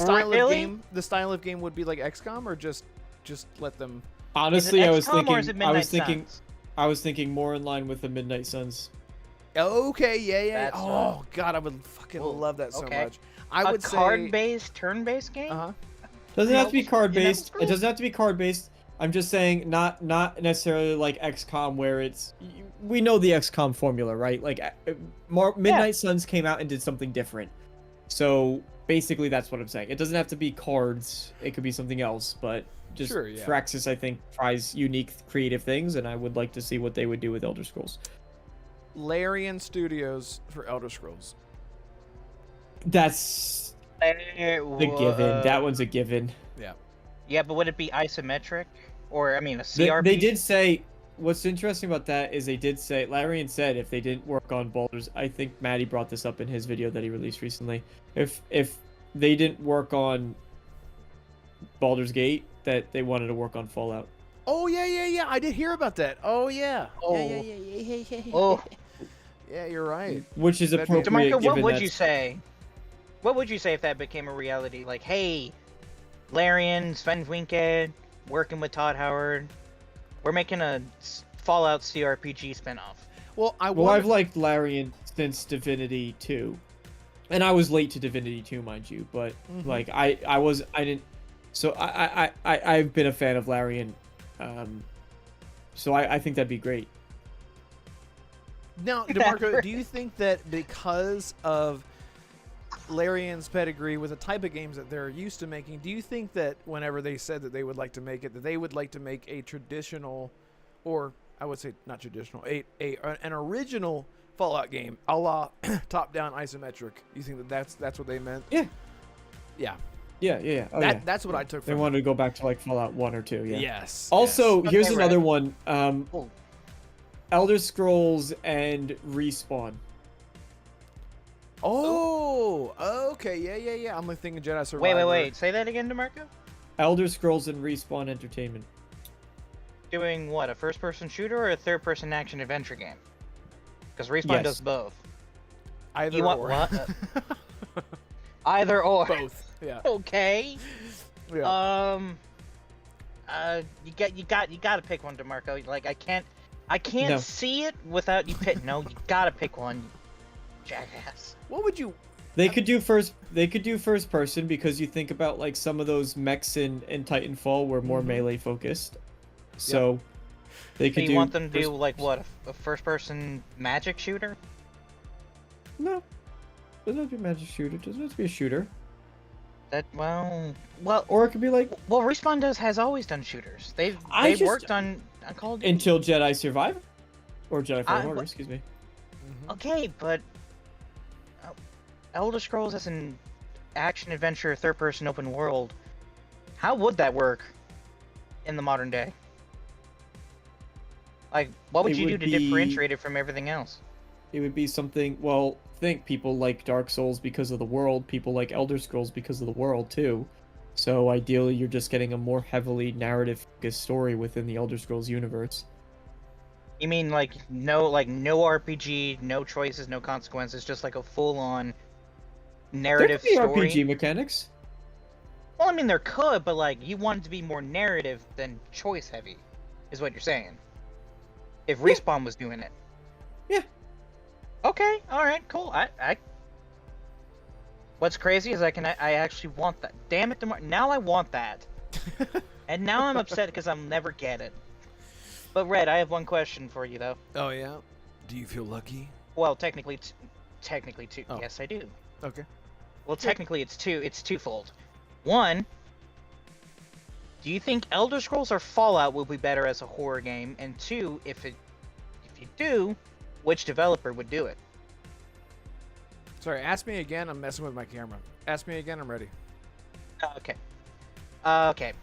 style of game, would be like XCOM, or just let them. Honestly, I was Suns? thinking more in line with the Midnight Suns. Okay, yeah. That's God, I would fucking love that so much. I a would say card-based, turn-based game. Doesn't have to be card In Elder based. It doesn't have to be card based. I'm just saying, not necessarily like XCOM, where it's we know the XCOM formula, right? Like Midnight Suns came out and did something different. So basically, that's what I'm saying. It doesn't have to be cards. It could be something else, but just Firaxis, I think, tries unique, creative things, and I would like to see what they would do with Elder Scrolls. Larian Studios for Elder Scrolls. That's the given. That one's a given. Yeah. Yeah, but would it be isometric? Or, I mean, a CRP? They did say, what's interesting about that is they did say, Larian said if they didn't work on Baldur's, I think Maddie brought this up in his video that he released recently. If they didn't work on Baldur's Gate, that they wanted to work on Fallout. Oh, yeah. I did hear about that. Oh, yeah. Oh. Yeah. Oh. Yeah, you're right. Which is appropriate. DeMarco, what would that's- you say? What would you say if that became a reality? Like, hey, Larian, Sven Winke, working with Todd Howard, we're making a Fallout CRPG spinoff. Well, I've liked Larian since Divinity 2. And I was late to Divinity 2, mind you, but like I've been a fan of Larian. So I think that'd be great. Now, DeMarco, do you think that because of Larian's pedigree with the type of games that they're used to making, do you think that whenever they said that they would like to make it, that they would like to make a traditional, or I would say not traditional, an original Fallout game, a la top-down isometric? You think that that's what they meant? Yeah. Yeah. Yeah. Oh, yeah. That's what I took They from wanted to go back to like Fallout 1 or 2. Yeah. Yes. Also, yes. here's Okay, another right. one. Cool. Elder Scrolls and Respawn. Oh, okay. Yeah. I'm like thinking Jedi Survivor. Wait. Say that again, DeMarco? Elder Scrolls and Respawn Entertainment. Doing what? A first-person shooter or a third-person action-adventure game? Because Respawn Yes. does both. Either You want or. what? Either or. Both. Yeah. Okay. Yeah. You gotta pick one, DeMarco. Like I can't No. see it without you pick. No, you gotta pick one, you jackass. What would you? They could do first person because you think about like some of those mechs in Titanfall were more melee focused. So they So could you do want them to do like what? A first-person magic shooter? No. Doesn't have to be a magic shooter, doesn't have to be a shooter. That well. Or it could be like Well, Respawn has always done shooters. They've just- worked on Call of Duty. until Jedi Survivor. Or Jedi Fallen Order, what- excuse me. Okay, but Elder Scrolls as an action-adventure, third-person open world, how would that work in the modern day? Like, what would It you do would to be- differentiate it from everything else? It would be something, well, think people like Dark Souls because of the world, people like Elder Scrolls because of the world too. So ideally you're just getting a more heavily narrative focused story within the Elder Scrolls universe. You mean like no RPG, no choices, no consequences, just like a full-on There narrative could be story? RPG mechanics. Well, I mean there could, but like you want it to be more narrative than choice heavy, is what you're saying. If Respawn was doing it. Yeah. Okay, alright, cool. I What's crazy is I actually want that. Damn it, now I want that. And now I'm upset because I'll never get it. But Red, I have one question for you though. Oh yeah. Do you feel lucky? Well, technically two. Oh. Yes, I do. Okay. Well, technically it's two. It's twofold. One, do you think Elder Scrolls or Fallout will be better as a horror game? And two, if you do, which developer would do it? Sorry. Ask me again. I'm messing with my camera. Ask me again. I'm ready. Okay. Okay.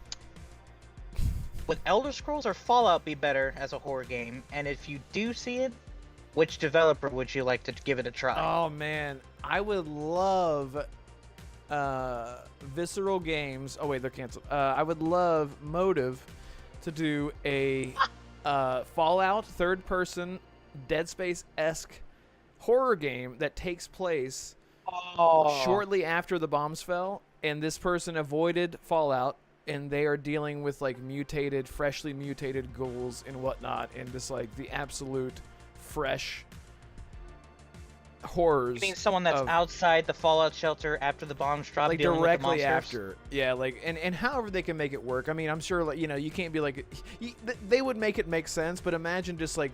Would Elder Scrolls or Fallout be better as a horror game? And if you do see it, which developer would you like to give it a try? Oh man, I would love Visceral Games. Oh wait, they're canceled. I would love Motive to do a Fallout third-person Dead Space-esque horror game that takes place shortly after the bombs fell, and this person avoided Fallout, and they are dealing with like freshly mutated ghouls and whatnot, and just like the absolute fresh horrors. You mean someone that's of- outside the Fallout shelter after the bombs drop, like dealing directly with the monsters? after, yeah, like and however they can make it work. I mean, I'm sure, like, you can't be like, they would make it make sense, but imagine just like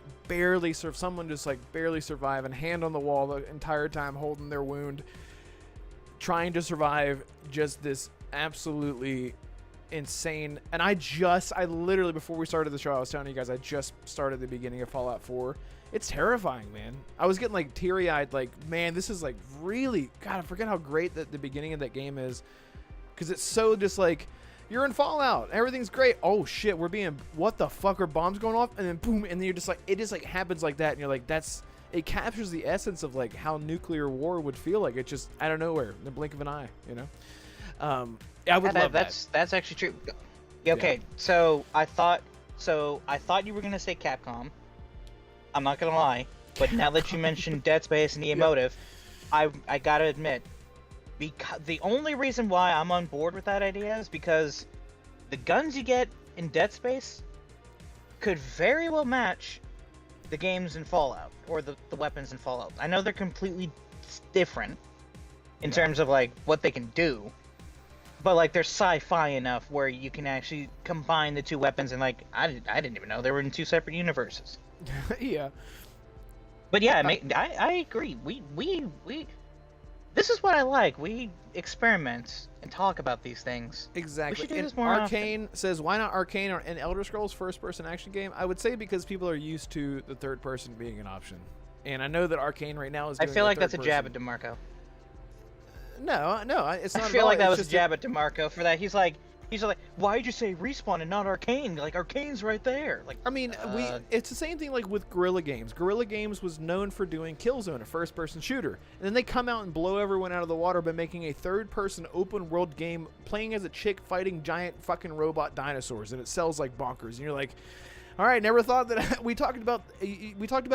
someone just like barely survive and hand on the wall the entire time holding their wound, trying to survive just this absolutely insane. And I literally, before we started the show, I was telling you guys I just started the beginning of Fallout 4. It's terrifying, man. I was getting like teary-eyed, like, man, this is like really, God, I forget how great the beginning of that game is, because it's so just like, you're in Fallout, everything's great. Oh shit, what the fuck, are bombs going off? And then boom, and then you're just like, it just like happens like that, and you're like, it captures the essence of like how nuclear war would feel like. It just out of nowhere, in the blink of an eye, I would love that. That's actually true. Okay, so I thought you were gonna say Capcom. I'm not gonna lie, but now that you mentioned Dead Space and the emotive, I gotta admit, because the only reason why I'm on board with that idea is because the guns you get in Dead Space could very well match the games in Fallout, or the weapons in Fallout. I know they're completely different in terms of like what they can do, but like they're sci-fi enough where you can actually combine the two weapons, and like I didn't even know they were in two separate universes. Yeah. But yeah, I agree. We this is what I like. We experiment and talk about these things. Exactly. We should do And this more Arcane says, why not Arcane or an Elder Scrolls first-person action game? I would say because people are used to the third person being an option, and I know that Arcane right now is. I Doing feel the like that's a third jab person. at DeMarco. No, it's not. I feel at all. like that It's was a just jab at DeMarco for that. He's like, why'd you say Respawn and not Arcane? Like, Arcane's right there. Like, I mean, it's the same thing like with Guerrilla Games. Guerrilla Games was known for doing Killzone, a first-person shooter. And then they come out and blow everyone out of the water by making a third-person open-world game playing as a chick fighting giant fucking robot dinosaurs, and it sells like bonkers. And you're like, all right, never thought that. We talked about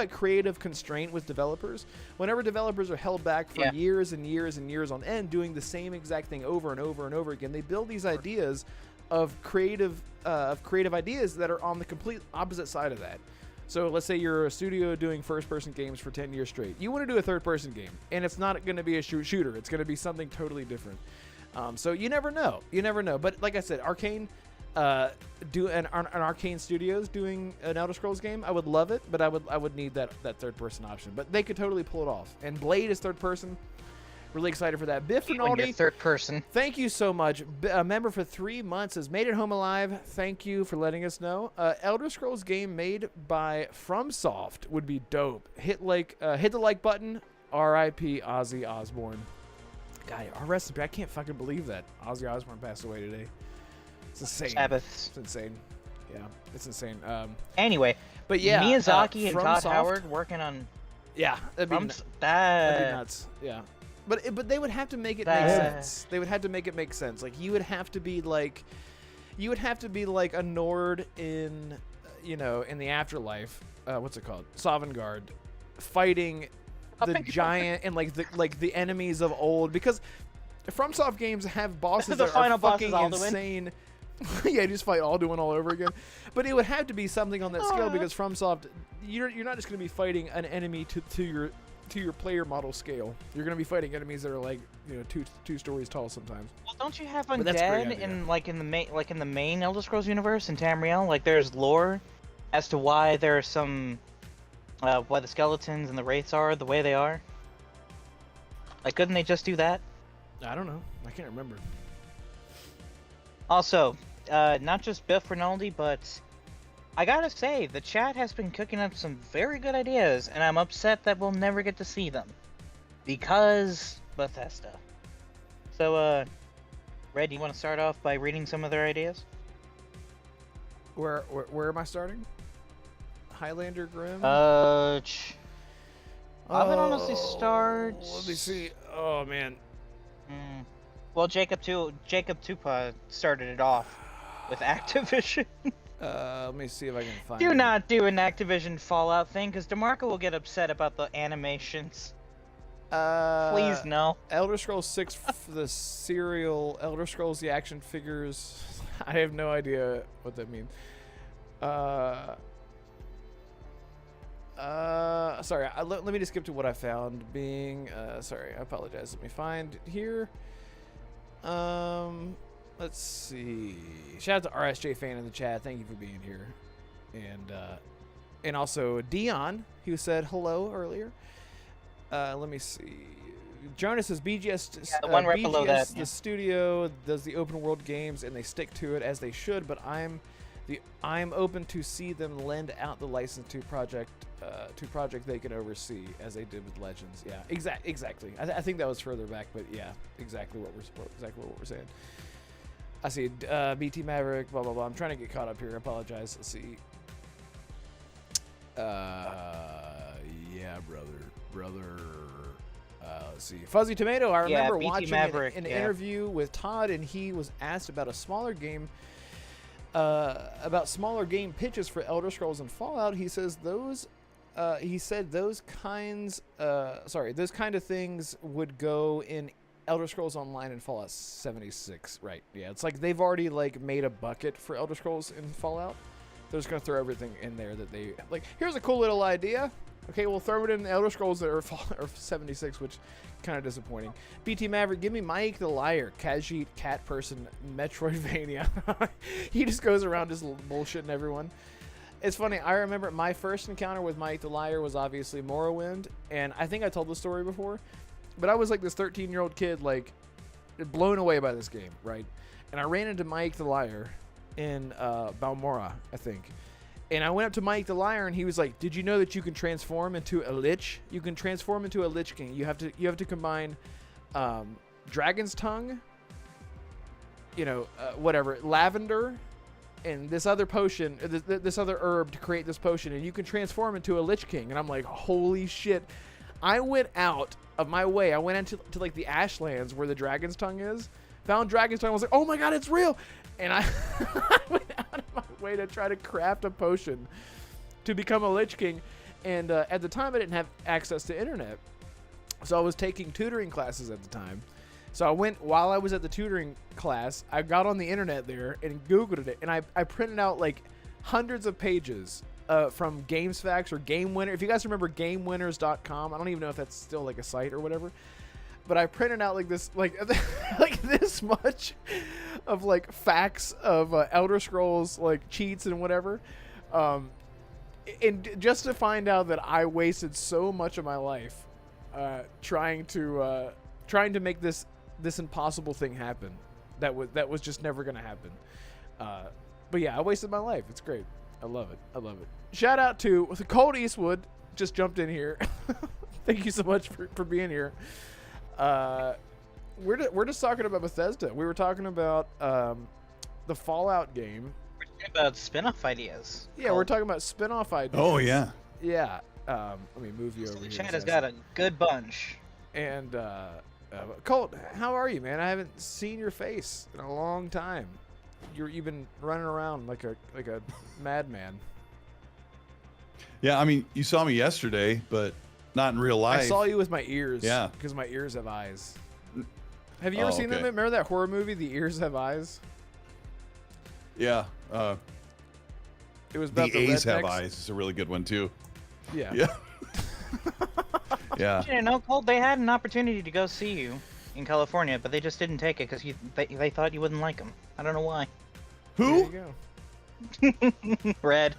creative constraint with developers. Whenever developers are held back for years and years and years on end doing the same exact thing over and over and over again, they build these ideas of creative ideas that are on the complete opposite side of that. So let's say you're a studio doing first-person games for 10 years straight. You want to do a third-person game, and it's not going to be a shooter. It's going to be something totally different. So you never know. You never know. But like I said, Arcane, an Arcane Studios doing an Elder Scrolls game, I would love it, but I would need that third-person option. But they could totally pull it off. And Blade is third-person. Really excited for that. Biff Rinaldi, third person. Thank you so much. A member for 3 months has made it home alive. Thank you for letting us know. Elder Scrolls game made by FromSoft would be dope. Hit the like button. R.I.P. Ozzy Osbourne. God, rest in peace. I can't fucking believe that Ozzy Osbourne passed away today. It's insane. Sabbath. It's insane. Yeah, it's insane. Anyway, but yeah, Miyazaki and Todd FromSoft, Howard working on. Yeah, that'd be nuts. Yeah. But they would have to make it make sense. They would have to make it make sense. Like you would have to be like a Nord in, in the afterlife. What's it called? Sovngarde, fighting the giant and like the enemies of old. Because FromSoft games have bosses that are fucking insane. Yeah, just fight Alduin all over again. But it would have to be something on that scale because FromSoft, you're not just going to be fighting an enemy to your player model scale. You're going to be fighting enemies that are like two stories tall sometimes. Well, don't you have undead in the main Elder Scrolls universe in Tamriel? Like there's lore as to why there are some why the skeletons and the wraiths are the way they are. Like couldn't they just do that? I don't know. I can't remember. Also, not just Biff Rinaldi, but I gotta say, the chat has been cooking up some very good ideas, and I'm upset that we'll never get to see them. Because Bethesda. So, Red, you want to start off by reading some of their ideas? Where am I starting? Highlander Grim? I would honestly start... Let me see. Oh, man. Well, Jacob Tupa started it off with Activision. Let me see if I can find Do not do an Activision Fallout thing, because DeMarco will get upset about the animations. Please, no. Elder Scrolls 6, the serial, Elder Scrolls, the action figures. I have no idea what that means. Sorry, let me just skip to what I found. Sorry, I apologize. Let me find it here. Let's see. Shout out to RSJ fan in the chat. Thank you for being here, and also Dion, who said hello earlier. Let me see. Jonas says BGS. The one right below that. The studio does the open world games, and they stick to it as they should. But I'm open to see them lend out the license to project they can oversee, as they did with Legends. Yeah, exactly. I think that was further back, but yeah, exactly what we're saying. I see BT Maverick, blah blah blah. I'm trying to get caught up here. I apologize. Let's see. Yeah, brother. Let's see. Fuzzy Tomato. I remember watching an interview with Todd, and he was asked about a smaller game. About smaller game pitches for Elder Scrolls and Fallout. He says those kind of things would go in Elder Scrolls Online and Fallout 76. Right? Yeah, it's like they've already like made a bucket for Elder Scrolls in Fallout. They're just gonna throw everything in there that they like. Here's a cool little idea. Okay, we'll throw it in the Elder Scrolls that are 76, which kind of disappointing. BT Maverick, give me Mike the Liar, Khajiit, Cat Person, Metroidvania. He just goes around just bullshitting everyone. It's funny, I remember my first encounter with Mike the Liar was obviously Morrowind, and I think I told the story before, but I was like this 13-year-old kid, like, blown away by this game, right? And I ran into Mike the Liar in Balmora, I think. And I went up to Mike the Liar, and he was like, "Did you know that you can transform into a Lich? You can transform into a Lich King. You have to combine dragon's tongue, whatever, lavender, and this other potion, this other herb to create this potion, and you can transform into a Lich King. And I'm like, holy shit. I went out of my way. I went into like the Ashlands where the dragon's tongue is, found dragon's tongue. I was like, oh my god, it's real. And I went out of my way to try to craft a potion to become a Lich King. And at the time, I didn't have access to internet, so I was taking tutoring classes at the time. So I went, while I was at the tutoring class, I got on the internet there and Googled it, and I printed out like hundreds of pages from GamesFAQs or Game Winner. If you guys remember GameWinners.com, I don't even know if that's still like a site or whatever, but I printed out like this, like like this much of like facts of Elder Scrolls, like cheats and whatever, and just to find out that I wasted so much of my life trying to make this impossible thing happen that was just never gonna happen. But yeah, I wasted my life. It's great. I love it. Shout out to Colt Eastwood, just jumped in here. Thank you so much for being here. We're just talking about Bethesda. We were talking about the Fallout game. We're talking about spin-off ideas. Yeah, we're talking about spin-off ideas. Oh yeah. Yeah. Let me move you over The here. chat has got a good bunch. And Colt, how are you, man? I haven't seen your face in a long time. You've been running around like a madman. Yeah, I mean, you saw me yesterday, but not in real life. I saw you with my ears. Yeah. Because my ears have eyes. Have you ever seen okay. that? Remember that horror movie, The Ears Have Eyes? Yeah. It was about The the A's Have rednecks. Eyes. It's a really good one too. Yeah. Yeah. Yeah. You know, Colt, they had an opportunity to go see you in California, but they just didn't take it because they thought you wouldn't like them. I don't know why. There Who? you go. Red.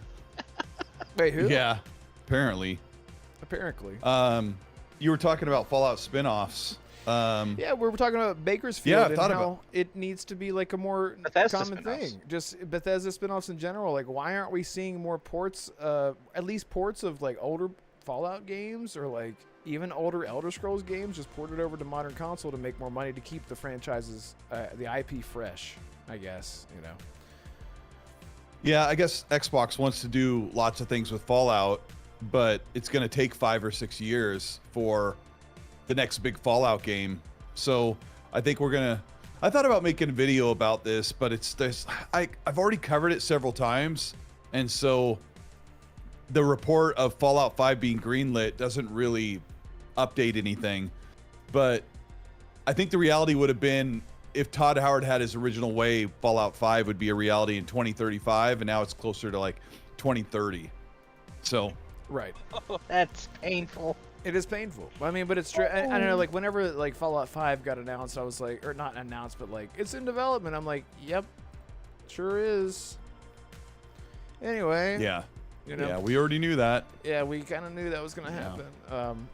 Wait, who? Yeah. Apparently. Apparently. You were talking about Fallout spin-offs. Yeah, we were talking about Bakersfield Yeah, I and thought how about- it needs to be like a more Bethesda common spin-offs. thing. Just Bethesda spin-offs in general. Like, why aren't we seeing more ports, at least ports of like older Fallout games or like even older Elder Scrolls games just ported over to modern console to make more money to keep the franchises, the IP fresh, I guess, you know. Yeah, I guess Xbox wants to do lots of things with Fallout, but it's going to take 5 or 6 years for the next big Fallout game. So I think I thought about making a video about this, but I've already covered it several times. And so the report of Fallout 5 being greenlit doesn't really update anything. But I think the reality would have been, if Todd Howard had his original way, Fallout 5 would be a reality in 2035, and now it's closer to like 2030. So, Right. Oh, that's painful. It is painful. I mean, but it's true. I don't know, like, whenever, like, Fallout 5 got announced, I was like, or not announced, but, like, it's in development. I'm like, yep, sure is. Anyway. yeah. You know, Yeah, we already knew that. yeah, we kind of knew that was going to Yeah. happen.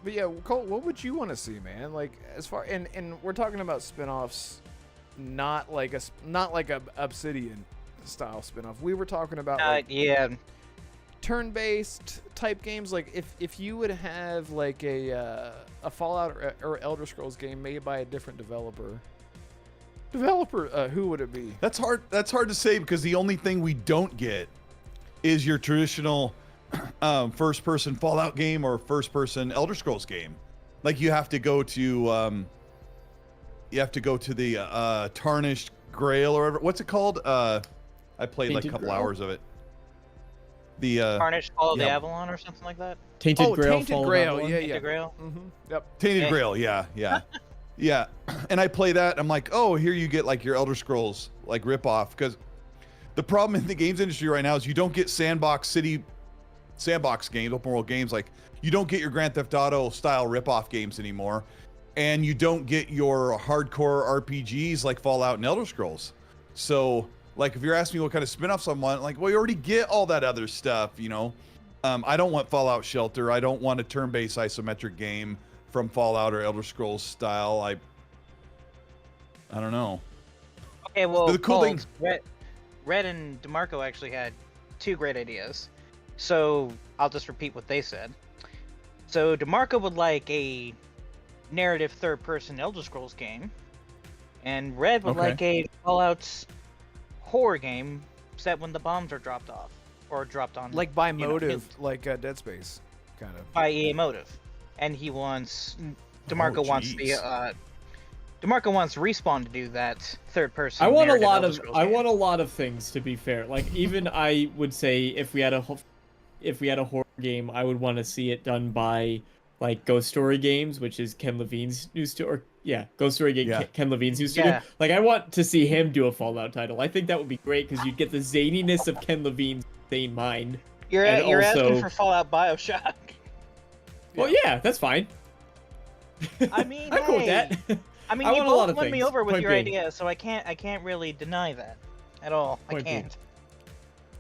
But, yeah, Colt, what would you want to see, man? Like, as far, and we're talking about spin-offs, not like a Obsidian style spin-off. We were talking about, like, Yeah. turn-based type games. Like if you would have like a Fallout or Elder Scrolls game made by a different developer, who would it be? That's hard to say, because the only thing we don't get is your traditional first-person Fallout game or first-person Elder Scrolls game. Like, you have to go to the Tarnished Grail or whatever. What's it called? I played like a Tainted couple Grail? hours of it. The Tarnished Fall of the yeah. Avalon or something like that. Tainted Grail. Tainted Fallen Grail. Avalon? Yeah, yeah. Tainted Grail. Mm-hmm. Yep. Tainted Yeah. Grail, yeah. Yeah. And I play that, I'm like, oh, here you get like your Elder Scrolls like ripoff, because the problem in the games industry right now is you don't get sandbox games, open world games. Like, you don't get your Grand Theft Auto style ripoff games anymore, and you don't get your hardcore RPGs like Fallout and Elder Scrolls. So, like, if you're asking me what kind of spin-offs I want, like, well, you already get all that other stuff, you know. I don't want Fallout Shelter. I don't want a turn-based isometric game from Fallout or Elder Scrolls style. I don't know. Okay, well, The cool Colt, thing- Red and DeMarco actually had two great ideas. So I'll just repeat what they said. So DeMarco would like a narrative third-person Elder Scrolls game, and Red would Okay. like a Fallout horror game set when the bombs are dropped off or dropped on, Like by you know, motive, hit like Dead Space, kind of. by EA Motive, and he wants DeMarco Oh, wants the DeMarco wants Respawn to do that third-person. I want a narrative lot Elder of Scrolls I game. want a lot of things, to be fair. Like, even I would say if we had a horror game, I would want to see it done by like Ghost Story Games, which is Ken Levine's new studio. Yeah, Ghost Story game, Yeah. Ken Levine's new studio. Yeah. Like, I want to see him do a Fallout title. I think that would be great because you'd get the zaniness of Ken Levine's insane mind. You're and you're also- asking for Fallout Bioshock. Well, yeah, that's fine. I mean, I'm cool with hey. that. I mean, I you want a lot both of won me things. over with Point your being. idea, so I can't really deny that at all. Point I being. can't.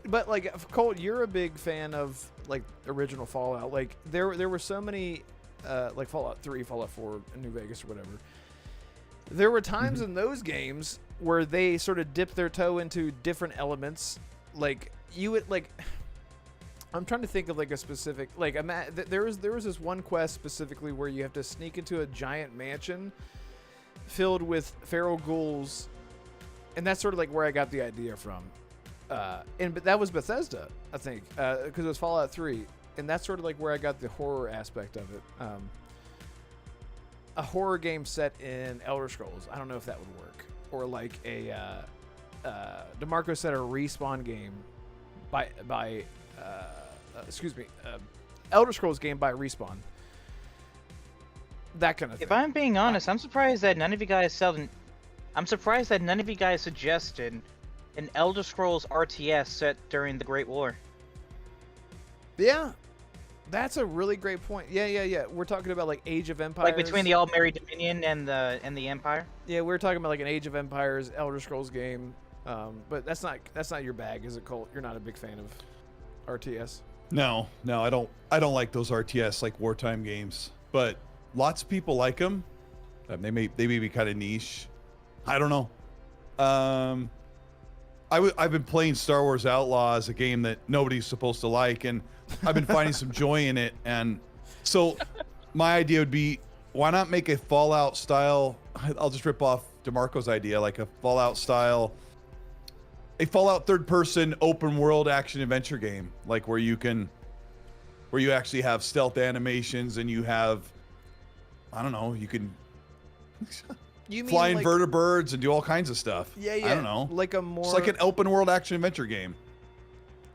But like Colt, you're a big fan of like original Fallout. Like there were so many like Fallout 3, Fallout 4, New Vegas or whatever. There were times in those games where they sort of dipped their toe into different elements. Like you would like I'm trying to think of like a specific like there was this one quest specifically where you have to sneak into a giant mansion filled with feral ghouls, and that's sort of like where I got the idea from. But that was Bethesda, I think, because it was Fallout 3, and that's sort of like where I got the horror aspect of it. A horror game set in Elder Scrolls, I don't know if that would work, or like a DeMarco said a Respawn game Elder Scrolls game by Respawn. That kind of thing. If I'm being honest, I'm surprised that none of you guys suggested an Elder Scrolls RTS set during the Great War. Yeah, that's a really great point. Yeah. We're talking about like Age of Empires. Like between the All-Merry Dominion and the Empire. Yeah, we're talking about like an Age of Empires, Elder Scrolls game. But that's not your bag, is it, Colt? You're not a big fan of RTS. No, I don't like those RTS like wartime games, but lots of people like them. They may be kind of niche. I don't know. I've been playing Star Wars Outlaws, a game that nobody's supposed to like, and I've been finding some joy in it. And so my idea would be, why not make a Fallout style? I'll just rip off DeMarco's idea, like a Fallout third person open world action adventure game, like where you actually have stealth animations and you have, I don't know, you can You mean fly like, invertebrates and do all kinds of stuff. Yeah. I don't know. Like a more It's like an open world action adventure game.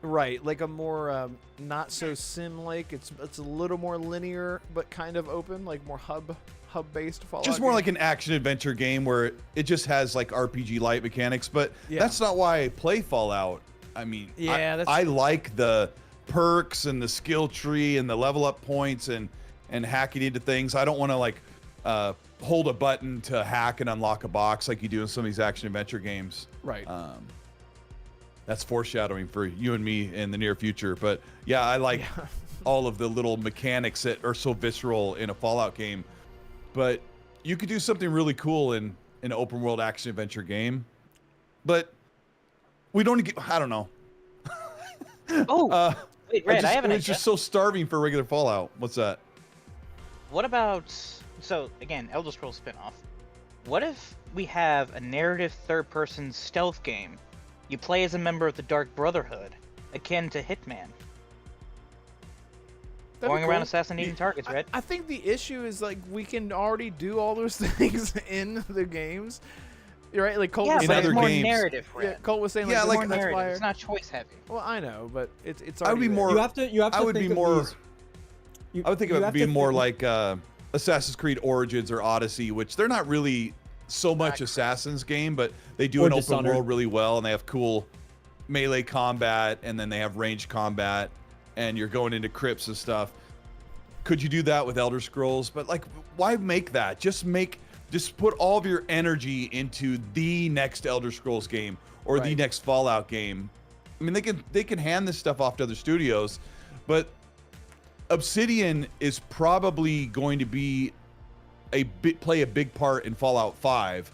right, like a more not so sim-like. It's a little more linear, but kind of open, like more hub-based Fallout. Just more game. like an action adventure game where it just has like RPG light mechanics, but Yeah. that's not why I play Fallout. I mean, Yeah, that's I true. like the perks and the skill tree and the level up points and hacking into things. I don't want to like hold a button to hack and unlock a box like you do in some of these action adventure games. right. That's foreshadowing for you and me in the near future. But yeah, I like all of the little mechanics that are so visceral in a Fallout game. But you could do something really cool in an open world action adventure game. But we don't get, I don't know. Oh, wait, Red, I have an It's idea. just so starving for regular Fallout. What's that? What about, so again, Elder Scrolls spinoff. What if we have a narrative third-person stealth game? You play as a member of the Dark Brotherhood, akin to Hitman, That'd be going around cool. assassinating targets, Red. I think the issue is like we can already do all those things in the games. You're right, like Colt Yeah, was In but saying. it's other more games. narrative, Yeah, Red. Colt was saying Yeah, like, like- More that's narrative. why. It's not choice heavy. Well, I know, but it's I would already be there. more. You have to I would think be of more. these- you- I would think you of it have to being more think- like Assassin's Creed Origins or Odyssey, which they're not really so much Assassin's game, but they do Or an open Dishonored. world really well, and they have cool melee combat, and then they have ranged combat, and you're going into crypts and stuff. Could you do that with Elder Scrolls? But like, why make that? Just put all of your energy into the next Elder Scrolls game or the Right. next Fallout game. I mean, they can hand this stuff off to other studios, but Obsidian is probably going to be play a big part in Fallout 5.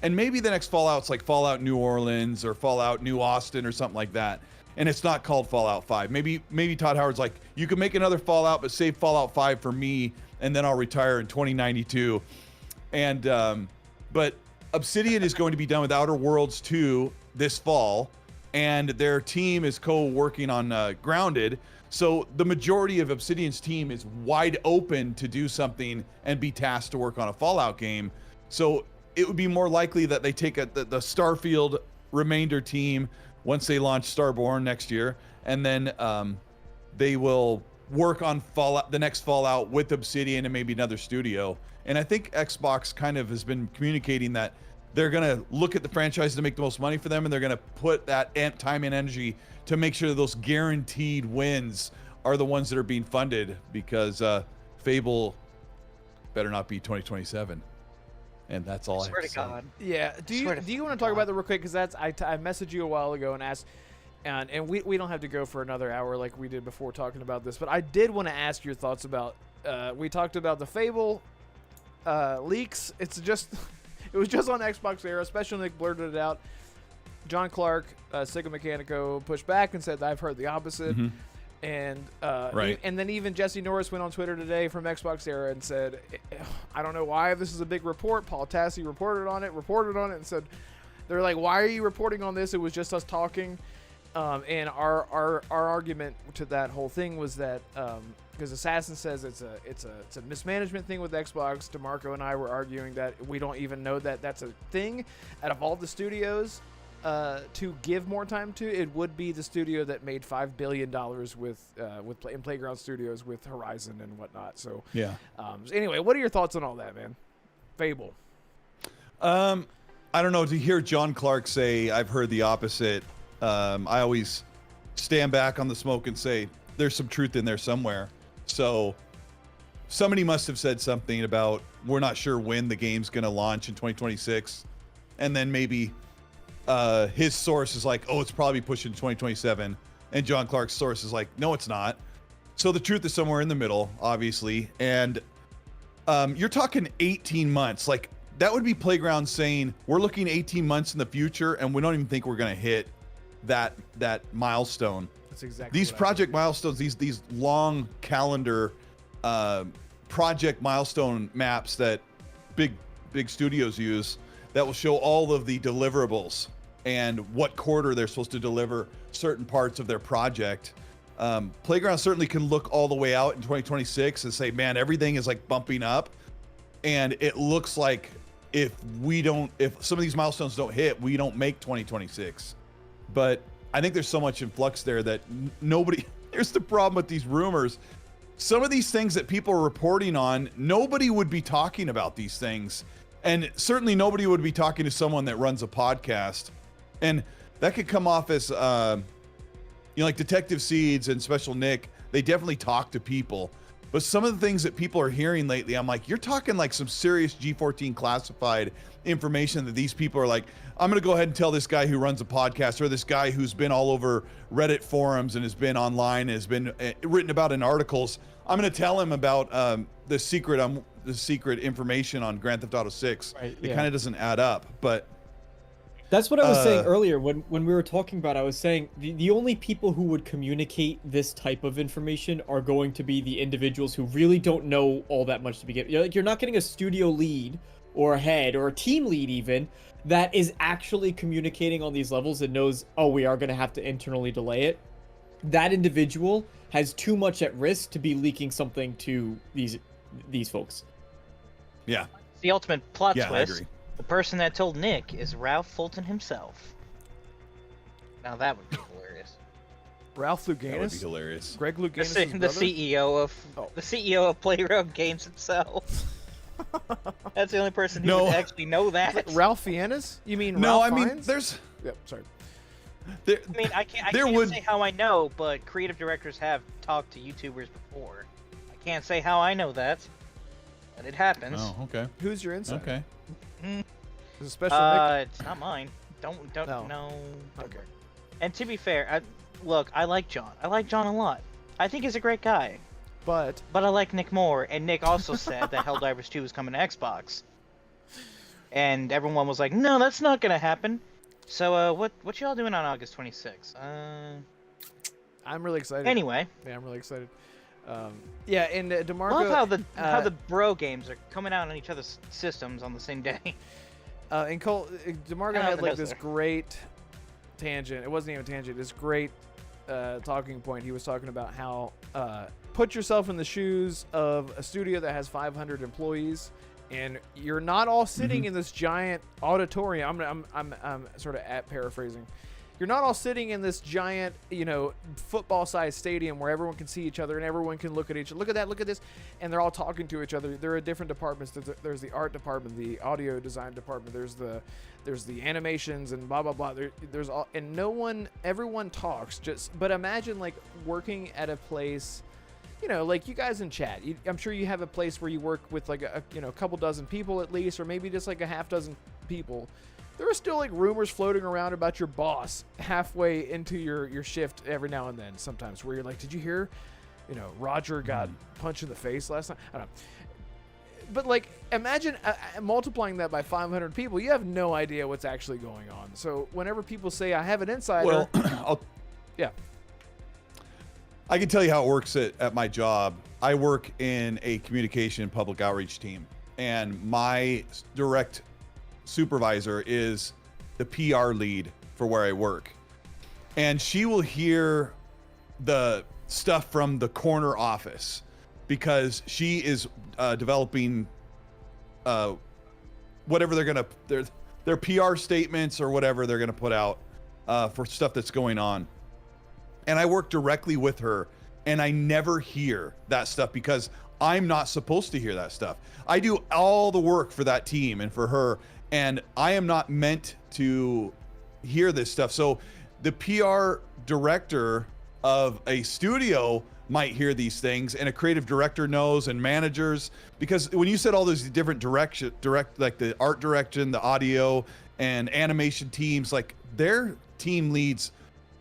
And maybe the next Fallout's like Fallout New Orleans or Fallout New Austin or something like that. and it's not called Fallout 5. Maybe Todd Howard's like, you can make another Fallout, but save Fallout 5 for me, and then I'll retire in 2092. And but Obsidian is going to be done with Outer Worlds 2 this fall, and their team is co-working on Grounded. So the majority of Obsidian's team is wide open to do something and be tasked to work on a Fallout game. So it would be more likely that they take the Starfield remainder team once they launch Starborn next year, and then they will work on Fallout, the next Fallout, with Obsidian and maybe another studio. And I think Xbox kind of has been communicating that they're going to look at the franchise to make the most money for them, and they're going to put that time and energy to make sure that those guaranteed wins are the ones that are being funded, because Fable better not be 2027. And that's all I have to say. God. Yeah. Do you want to talk about that real quick? Because I messaged you a while ago and asked, and we don't have to go for another hour like we did before talking about this, but I did want to ask your thoughts about. We talked about the Fable leaks. It was just on Xbox Era. Special Nick blurted it out. John Clark, Sega Mechanico, pushed back and said, "I've heard the opposite." Mm-hmm. And Right. and then even Jesse Norris went on Twitter today from Xbox Era and said, "I don't know why this is a big report." Paul Tassi reported on it, and said, "They're like, why are you reporting on this? It was just us talking." And our argument to that whole thing was that because Assassin says it's a mismanagement thing with Xbox. DeMarco and I were arguing that we don't even know that that's a thing. Out of all the studios to give more time to, it would be the studio that made $5 billion in Playground Studios with Horizon and whatnot. So Yeah. So anyway, what are your thoughts on all that, man? Fable. I don't know. To hear John Clark say, "I've heard the opposite," I always stand back on the smoke and say, there's some truth in there somewhere. So somebody must have said something about, we're not sure when the game's going to launch in 2026. And then maybe his source is like, oh, it's probably pushing 2027. And John Clark's source is like, no, it's not. So the truth is somewhere in the middle, obviously. And you're talking 18 months. Like, that would be Playground saying, we're looking 18 months in the future, and we don't even think we're going to hit that milestone. That's exactly These project milestones, these long calendar project milestone maps that big studios use, that will show all of the deliverables and what quarter they're supposed to deliver certain parts of their project. Playground certainly can look all the way out in 2026 and say, man, everything is like bumping up, and it looks like if some of these milestones don't hit, we don't make 2026. But I think there's so much in flux there that nobody, here's the problem with these rumors. Some of these things that people are reporting on, nobody would be talking about these things. And certainly nobody would be talking to someone that runs a podcast. And that could come off as, like Detective Seeds and Special Nick, they definitely talk to people. But some of the things that people are hearing lately, I'm like, you're talking like some serious G14 classified information that these people are like, I'm going to go ahead and tell this guy who runs a podcast, or this guy who's been all over Reddit forums and has been online and has been written about in articles. I'm going to tell him about the secret information on Grand Theft Auto 6. Right, It yeah. kind of doesn't add up, but That's what I was saying earlier when we were talking about. I was saying the only people who would communicate this type of information are going to be the individuals who really don't know all that much to begin. You're not getting a studio lead or a head or a team lead even that is actually communicating on these levels and knows, oh, we are going to have to internally delay it. That individual has too much at risk to be leaking something to these folks. yeah. It's the ultimate plot Yeah, I twist. agree. The person that told Nick is Ralph Fulton himself. Now that would be hilarious. Ralph That would be Louganis? hilarious. Greg The, Louganis' C- the CEO of Oh. the CEO of Playground Games himself. That's the only person who No. would actually know that. Ralph Fiennes? You mean No, Ralph I mean, Fiennes? there's Yep, sorry. there, I mean, I can't There would- say how I know, but creative directors have talked to YouTubers before. I can't say how I know that, but it happens. Oh, okay. Who's your insider? Okay. Is it special Nick? It's not mine. Don't No. no. Don't Okay. worry. And to be fair, look, I like John. I like John a lot. I think he's a great guy. But But I like Nick more, and Nick also said that Helldivers 2 is coming to Xbox. And everyone was like, no, that's not gonna happen. So, what y'all doing on August 26th? I'm really excited. Anyway, Yeah, I'm really excited. Yeah, and I DeMarco. love how the bro games are coming out on each other's systems on the same day. And Colt, DeMarco I had don't like know this there. great tangent. It wasn't even a tangent. This great talking point. He was talking about how put yourself in the shoes of a studio that has 500 employees, and you're not all sitting in this giant auditorium. I'm sort of paraphrasing. You're not all sitting in this giant, football-sized stadium where everyone can see each other and everyone can look at each other. Look at that, look at this. And they're all talking to each other. There are different departments. There's the art department, the audio design department. There's the animations and blah, blah, blah. There's all, and everyone talks. But imagine, like, working at a place, like you guys in chat. I'm sure you have a place where you work with, like, a couple dozen people at least, or maybe just, like, a half dozen people. There are still like rumors floating around about your boss halfway into your shift every now and then sometimes, where you're like, did you hear, Roger got punched in the face last night? I don't know. But like, imagine multiplying that by 500 people. You have no idea what's actually going on. So whenever people say I have an insider, Well, yeah, I can tell you how it works at my job. I work in a communication public outreach team, and my direct supervisor is the PR lead for where I work. And she will hear the stuff from the corner office because she is developing whatever they're going to, their PR statements or whatever they're going to put out for stuff that's going on. And I work directly with her, and I never hear that stuff because I'm not supposed to hear that stuff. I do all the work for that team and for her, and I am not meant to hear this stuff. So the PR director of a studio might hear these things, and a creative director knows, and managers, because when you said all those different like the art direction, the audio and animation teams, like their team leads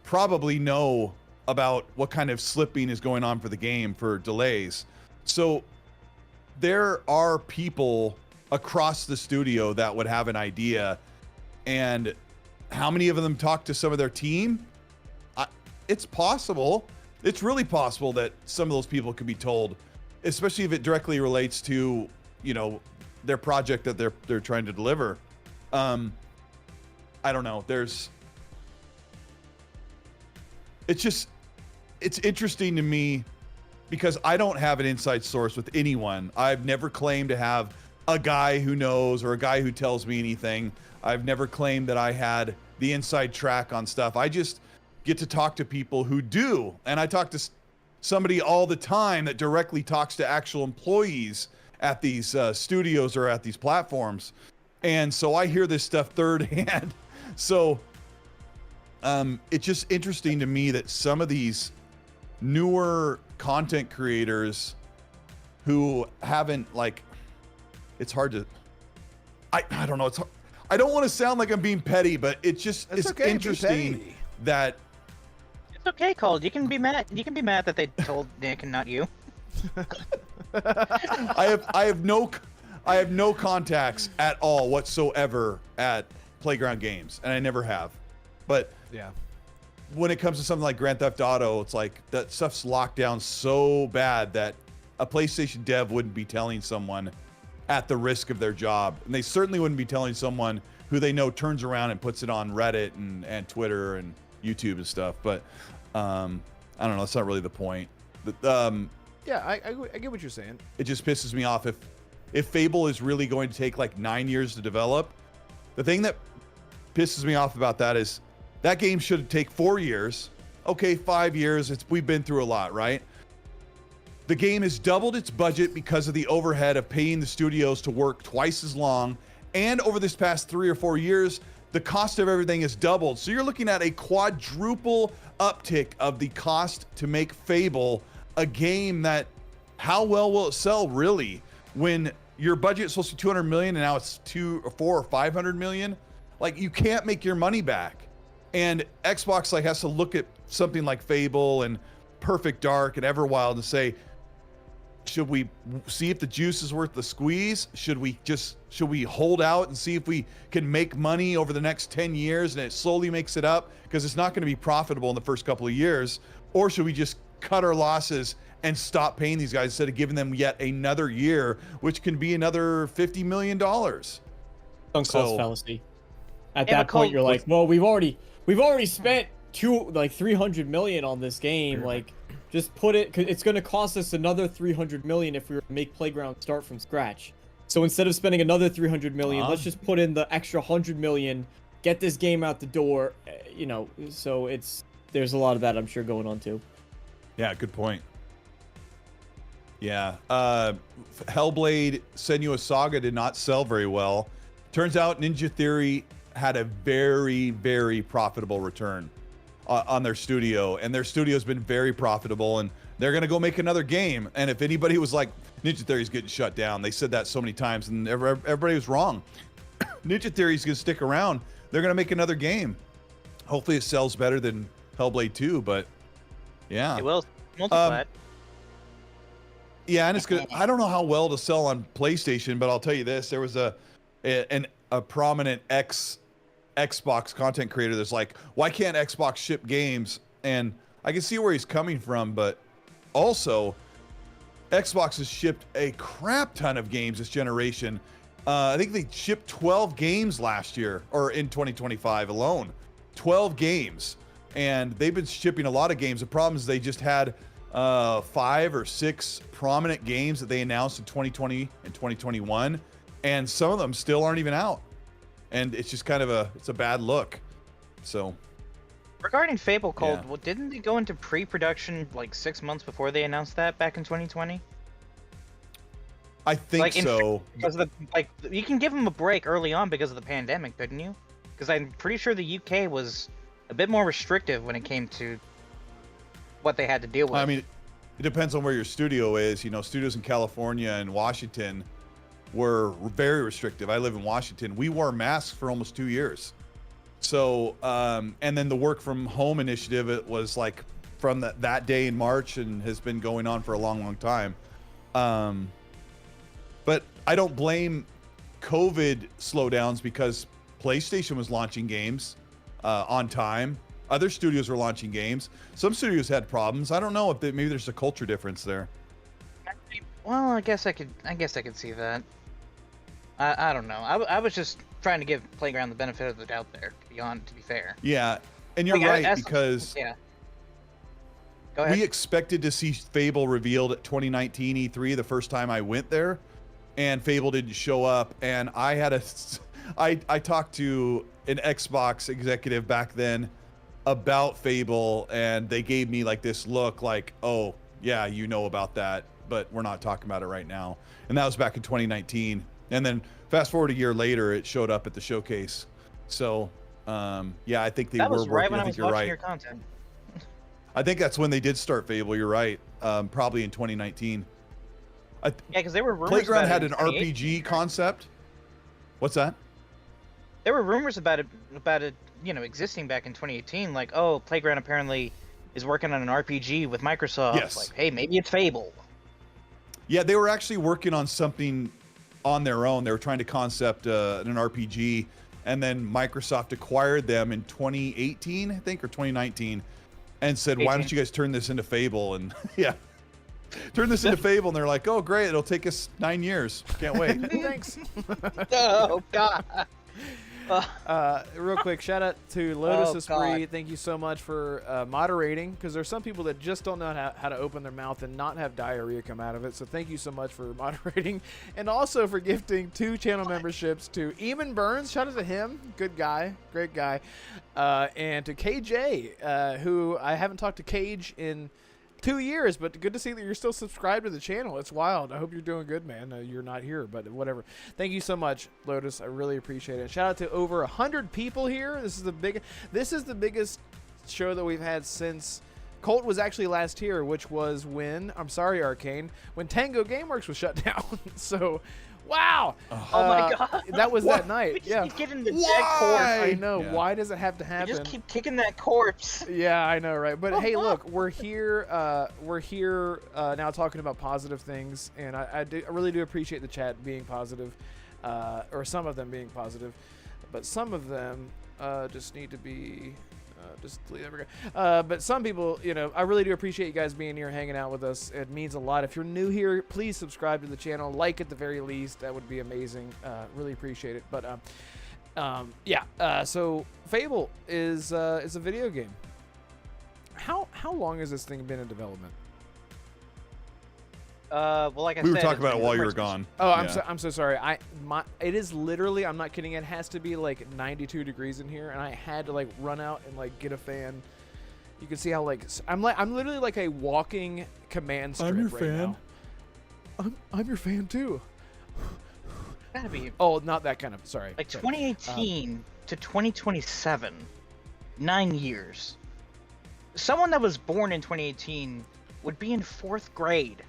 probably know about what kind of slipping is going on for the game for delays. So there are people across the studio that would have an idea, and how many of them talk to some of their team? It's possible. It's really possible that some of those people could be told, especially if it directly relates to, their project that they're trying to deliver. I don't know. It's interesting to me because I don't have an inside source with anyone. I've never claimed to have a guy who knows or a guy who tells me anything. I've never claimed that I had the inside track on stuff. I just get to talk to people who do. And I talk to somebody all the time that directly talks to actual employees at these studios or at these platforms. And so I hear this stuff third hand. So it's just interesting to me that some of these newer content creators who haven't, like, it's hard to, I don't know. It's hard. I don't want to sound like I'm being petty, but it's okay, interesting that It's okay, Colt. You can be mad. You can be mad that they told Nick and not you. I have no contacts at all whatsoever at Playground Games, and I never have. But yeah. When it comes to something like Grand Theft Auto, it's like that stuff's locked down so bad that a PlayStation dev wouldn't be telling someone at the risk of their job. And they certainly wouldn't be telling someone who they know turns around and puts it on Reddit and Twitter and YouTube and stuff. But I don't know. That's not really the point. Yeah, I get what you're saying. It just pisses me off if Fable is really going to take like 9 years to develop. The thing that pisses me off about that is that game should take 4 years. Okay, 5 years. We've been through a lot, right? The game has doubled its budget because of the overhead of paying the studios to work twice as long. And over this past 3 or 4 years, the cost of everything has doubled. So you're looking at a quadruple uptick of the cost to make Fable a game that, how well will it sell really when your budget is supposed to be 200 million and now it's 2 or 4 or 500 million? Like, you can't make your money back. And Xbox has to look at something like Fable and Perfect Dark and Everwild and say, should we see if the juice is worth the squeeze? Should we hold out and see if we can make money over the next 10 years and it slowly makes it up? Because it's not going to be profitable in the first couple of years. or should we just cut our losses and stop paying these guys instead of giving them yet another year, which can be another $50 million? Sunk cost fallacy. At Yeah, that but point, Colt- you're like, well, we've already spent 300 million on this game. Like, just put it. 'Cause it's gonna cost us another 300 million if we were to make Playground start from scratch. So instead of spending another 300 million, let's just put in the extra 100 million, get this game out the door. You know, so there's a lot of that I'm sure going on too. Yeah, good point. Yeah. Hellblade Senua's Saga did not sell very well. Turns out Ninja Theory had a very, very profitable return on their studio, and their studio's been very profitable, and they're going to go make another game. And if anybody was like, Ninja Theory's getting shut down, they said that so many times, and everybody was wrong. Ninja Theory's going to stick around. They're going to make another game. Hopefully it sells better than Hellblade 2, but yeah. It will multiply. Yeah, and it's good. I don't know how well to sell on PlayStation, but I'll tell you this: there was a prominent Xbox content creator that's like, why can't Xbox ship games? And I can see where he's coming from, but also Xbox has shipped a crap ton of games this generation. I think they shipped 12 games last year, or in 2025 alone. 12 games. And they've been shipping a lot of games. The problem is they just had 5 or 6 prominent games that they announced in 2020 and 2021. And some of them still aren't even out. And it's just kind of it's a bad look. So Regarding Fable, Colt, Yeah. well, didn't they go into pre-production like 6 months before they announced that back in 2020? I think Like, so. Because of you can give them a break early on because of the pandemic, couldn't you? Because I'm pretty sure the UK was a bit more restrictive when it came to what they had to deal with. I mean, it depends on where your studio is. You know, studios in California and Washington were very restrictive. I live in Washington. We wore masks for almost 2 years. So, and then the work from home initiative, it was like from that day in March and has been going on for a long, long time. But I don't blame COVID slowdowns because PlayStation was launching games on time. Other studios were launching games. Some studios had problems. I don't know if maybe there's a culture difference there. Well, I guess I could see that. I don't know. I was just trying to give Playground the benefit of the doubt there. To be fair. Yeah, and you're Like, right because yeah. Go ahead. we expected to see Fable revealed at 2019 E3 the first time I went there, and Fable didn't show up. And I talked to an Xbox executive back then about Fable, and they gave me like this look like, oh yeah, you know about that, but we're not talking about it right now. And that was back in 2019. And then fast forward a year later, it showed up at the showcase. So yeah, I think they that were was right working. when I I think was you're watching right. your content. I think that's when they did start Fable. You're right. Probably in 2019. Yeah, because there were rumors Playground about had it an in RPG 2018. concept. What's that? There were rumors about it, existing back in 2018. Like, oh, Playground apparently is working on an RPG with Microsoft. Yes. Like, hey, maybe it's Fable. Yeah, they were actually working on something on their own. They were trying to concept an RPG, and then Microsoft acquired them in 2018, I think, or 2019, and said, "Why don't 18. you guys turn this into Fable?" And yeah, turn this into Fable. And they're like, "Oh, great! It'll take us 9 years. Can't wait." Thanks. Oh God. Real quick, shout out to Lotus Oh, Esprit. God. Thank you so much for moderating, because there's some people that just don't know how to open their mouth and not have diarrhea come out of it. So thank you so much for moderating, and also for gifting 2 channel memberships to Eamon Burns. Shout out to him, good guy, great guy, and to KJ, who I haven't talked to Cage in 2 years, but good to see that you're still subscribed to the channel. It's wild. I hope you're doing good, man. You're not here, but whatever. Thank you so much, Lotus. I really appreciate it. Shout out to over 100 people here. This is the biggest show that we've had since Colt was actually last here, which was when, I'm sorry, Arcane, when Tango Gameworks was shut down. So, wow. Oh my God. That was that We night. just Yeah. keep getting the dead corpse. I know. Yeah. Why does it have to We happen? just keep kicking that corpse. Yeah, I know, right? But hey, look, we're here now talking about positive things, and I really do appreciate the chat being positive, or some of them being positive, but some of them just need to be Just delete every. But some people, you know, I really do appreciate you guys being here, hanging out with us. It means a lot. If you're new here, please subscribe to the channel, like at the very least. That would be amazing. Really appreciate it. But yeah. So Fable is a video game. How long has this thing been in development? Well, like I We said, were talking it's about it been while you were Christmas. gone. Oh, Yeah. I'm so sorry. It is literally, I'm not kidding. It has to be like 92 degrees in here, and I had to like run out and like get a fan. You can see how like I'm literally like a walking command strip your right fan. now. I'm your fan too. Gotta be Oh, not that kind of. Sorry. like Sorry. 2018 to 2027, 9 years. Someone that was born in 2018 would be in 4th grade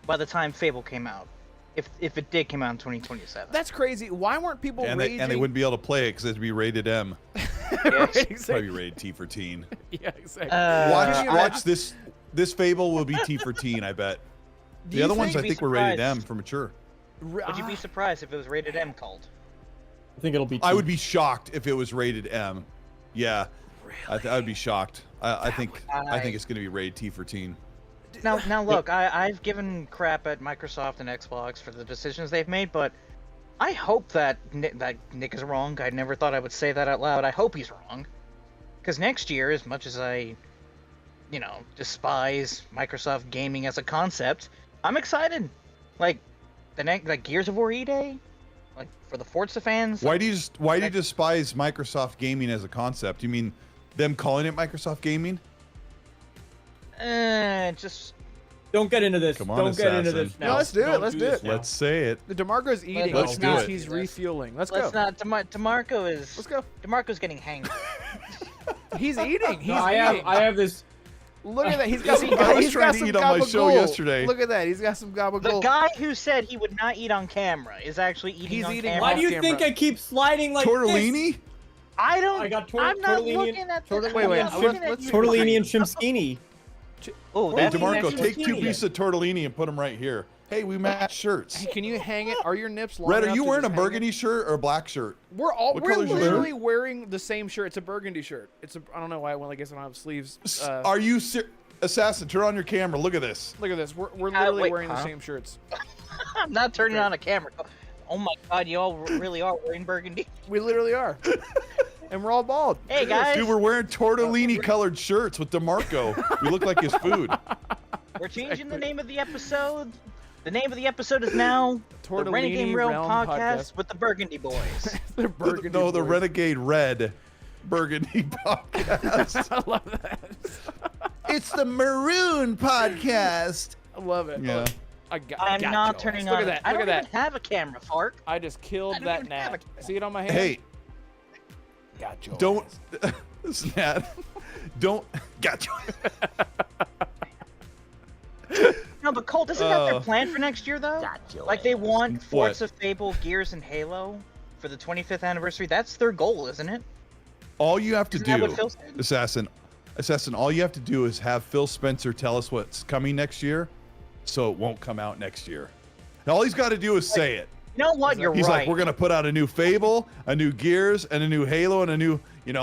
by the time Fable came out, if it did come out in 2027. That's crazy. Why weren't people And raging? they wouldn't be able to play it because it'd be rated M. Yes. Right, exactly. Probably rated T for teen. Yeah, exactly. Watch this Fable will be T for teen, I bet. Do The you other ones I be think were rated surprised? M for mature. Would you be surprised if it was rated M, Colt? I think it'll be. I T. would be shocked if it was rated M. Yeah, I would be shocked. I think it's going to be rated T for teen. Now look, I've given crap at Microsoft and Xbox for the decisions they've made, but I hope that Nick is wrong. I never thought I would say that out loud. I hope he's wrong, because next year, as much as I, despise Microsoft gaming as a concept, I'm excited. Like Gears of War E-Day, like for the Forza fans. Why do you despise Microsoft gaming as a concept? You mean them calling it Microsoft gaming? Just Don't get into this. Come on, Don't get into Assassin. this now. No, let's do it, Don't let's do this it. now. Let's say it. The DeMarco's eating. Let's do it. He's refueling. Let's go. let's not. DeMarco is. Let's go. DeMarco's getting hangry. He's eating. He's No, eating. I have this. Look at that. He's got some. I was he's trying got to some eat on my show gabagool. yesterday. Look at that. He's got some The gabagool. guy who said he would not eat on camera is actually eating He's on eating camera. Why do you camera. think I keep sliding like Tortellini? I don't. I got I'm not tortellini looking and- at tortellini this. Wait, I'm wait, not let's- looking at let's- you. this? Tortellini and shrimskini. Oh, Hey, that's DeMarco, actually take 2 tortellini. pieces of tortellini and put them right here. Hey, we match shirts. Hey, can you hang it? Are your nips long Red, are enough you to wearing a just hang it? burgundy shirt or a black shirt? We're What we're color's your literally shirt? wearing the same shirt. It's a burgundy shirt. I don't know why. Well, I guess I don't have sleeves. Are you Assassin? Turn on your camera. Look at this. Look at this. We're literally wait, wearing the huh? same shirts. I'm not turning on a camera. Oh my God, you all really are wearing burgundy. We literally are. And we're all bald. Hey guys, Dude, we're wearing tortellini colored shirts with DeMarco. We look like his food. we're changing the name of the episode. The name of the episode is now the Tortellini Renegade Realm Realm podcast, Podcast. with the Burgundy Boys. The burgundy. No, the boys. Renegade Red Burgundy podcast. I love that. It's the Maroon podcast. I love it. Yeah. I'm got not you. turning Look on. at that. I Look don't at even that. have a camera, Fark. I just killed I don't that even have gnat. a- See it on my hand? Hey, Got you. don't. Snap. Don't. Gotcha. No, but Colt, isn't that their plan for next year, though? Like they want What? Forza, Fable, Gears, and Halo for the 25th anniversary. That's their goal, isn't it? All you have to Isn't that do, what Phil said? Assassin, all you have to do is have Phil Spencer tell us what's coming next year, so it won't come out next year. And all he's got to do is say it. You know what? You're He's right. like, we're gonna put out a new Fable, a new Gears, and a new Halo, and a new, and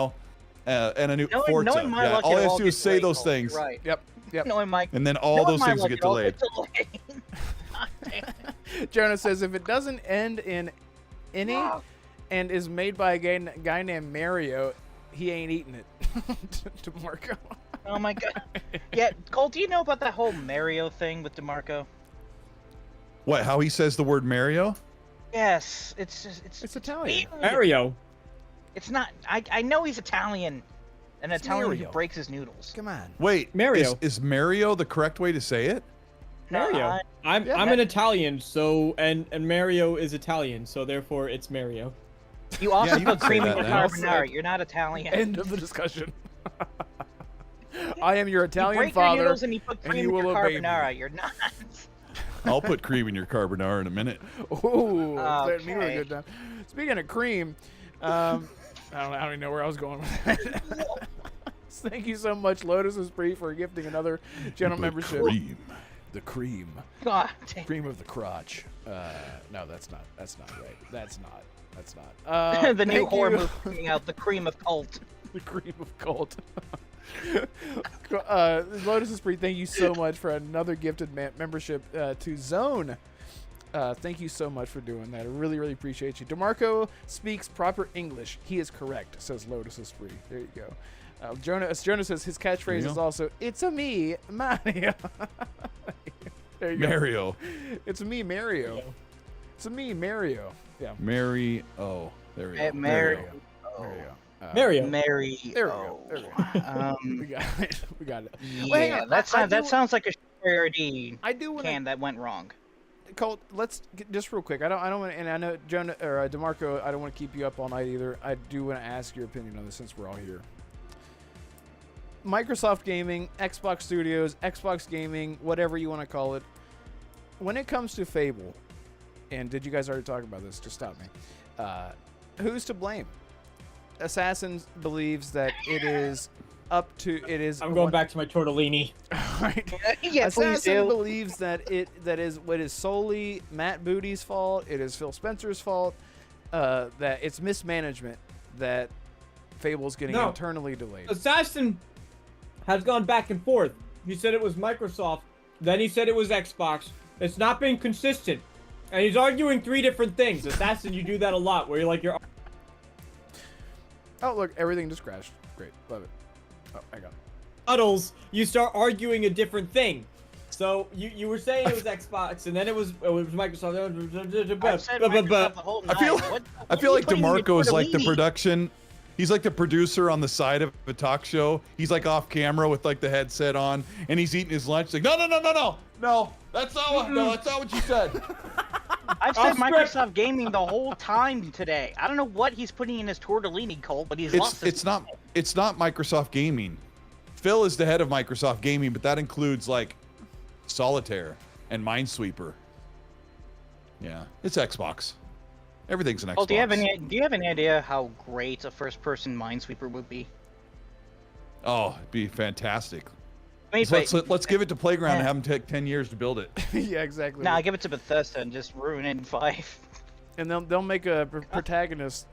a new Forza. Knowing my Yeah, luck, all it'll he has all to do get is say delayed, those Colt. You're things, Right. Yep. Yep. Knowing my, and then all knowing those my things will luck, get it'll delayed. delayed. Jonah says if it doesn't end in any and is made by a guy named Mario, he ain't eating it. To Marco. Oh my God. Yeah, Colt, do you know about that whole Mario thing with DeMarco? What? How he says the word Mario? Yes, it's just, It's Italian. weird. Mario. It's not. I know he's Italian, an Italian Mario. who breaks his noodles. Come on. Wait, Mario. Is Mario the correct way to say it? Mario. I'm yeah, I'm that- an Italian, so and Mario is Italian, so therefore it's Mario. You also Yeah, you put can say cream in that your now. carbonara. You're not Italian. End of the discussion. I am your You Italian break your father. noodles and you put and cream you in your will obey me. carbonara. You're not. I'll put cream in your carbonara in a minute. Ooh, that me a Okay. good time. Speaking of cream, I don't even know where I was going with that. Thank you so much, Lotus and Spree, for gifting another channel Put membership. Cream. The cream. God damn. Cream of the crotch. No, that's not right. That's not. The new thank horror you. movie coming out, The Cream of Colt. the cream of Colt. Lotus Esprit, thank you so much for another gifted membership to Zone. Thank you so much for doing that. I really, really appreciate you. DeMarco speaks proper English. He is correct, says Lotus Esprit. There you go. Jonah says his catchphrase is also, "It's a me, Mario." There you go. Mario. It's a me, Mario. It's a me, Mario. Yeah. Mary. Oh, there we go. Mary. There you go. Mario. Mary. There we go. There we go. We got it. We got it. Well, hang Yeah, on. that sounds like a charity I do want to. can that went wrong. Colt, let's get, just real quick. I don't want to, and I know Jonah or DeMarco. I don't want to keep you up all night either. I do want to ask your opinion on this since we're all here. Microsoft Gaming, Xbox Studios, Xbox Gaming, whatever you want to call it. When it comes to Fable, and did you guys already talk about this? Just stop me. Who's to blame? Assassin believes that it is up to it is. I'm going back to my tortellini. Right. Yeah, please Assassin do. believes that it is solely Matt Booty's fault. It is Phil Spencer's fault. That it's mismanagement that Fable's getting No. internally delayed. Assassin has gone back and forth. He said it was Microsoft, then he said it was Xbox. It's not been consistent. And he's arguing 3 different things. Assassin, you do that a lot, where you're Oh look, everything just crashed. Great, love it. Oh, I got it. huddles, you start arguing a different thing. So you were saying it was Xbox, and then it was Microsoft. I've said Microsoft the whole I feel night. I feel like putting in your DeMarco is like the tortellini? production. He's like the producer on the side of a talk show. He's like off camera with like the headset on, and he's eating his lunch. Like, no, that's not what you said. I've said Off script. Microsoft Gaming the whole time today. I don't know what he's putting in his tortellini, Colt, but he's lost his It's not Microsoft Gaming. Phil is the head of Microsoft Gaming, but that includes like Solitaire and Minesweeper. Yeah, it's Xbox. Everything's an Xbox. Oh, do you have any idea how great a first-person Minesweeper would be? Oh, it'd be fantastic. I mean, Let's give it to Playground and have them take 10 years to build it. Yeah, exactly. Nah, give it to Bethesda and just ruin it in 5. And they'll make a protagonist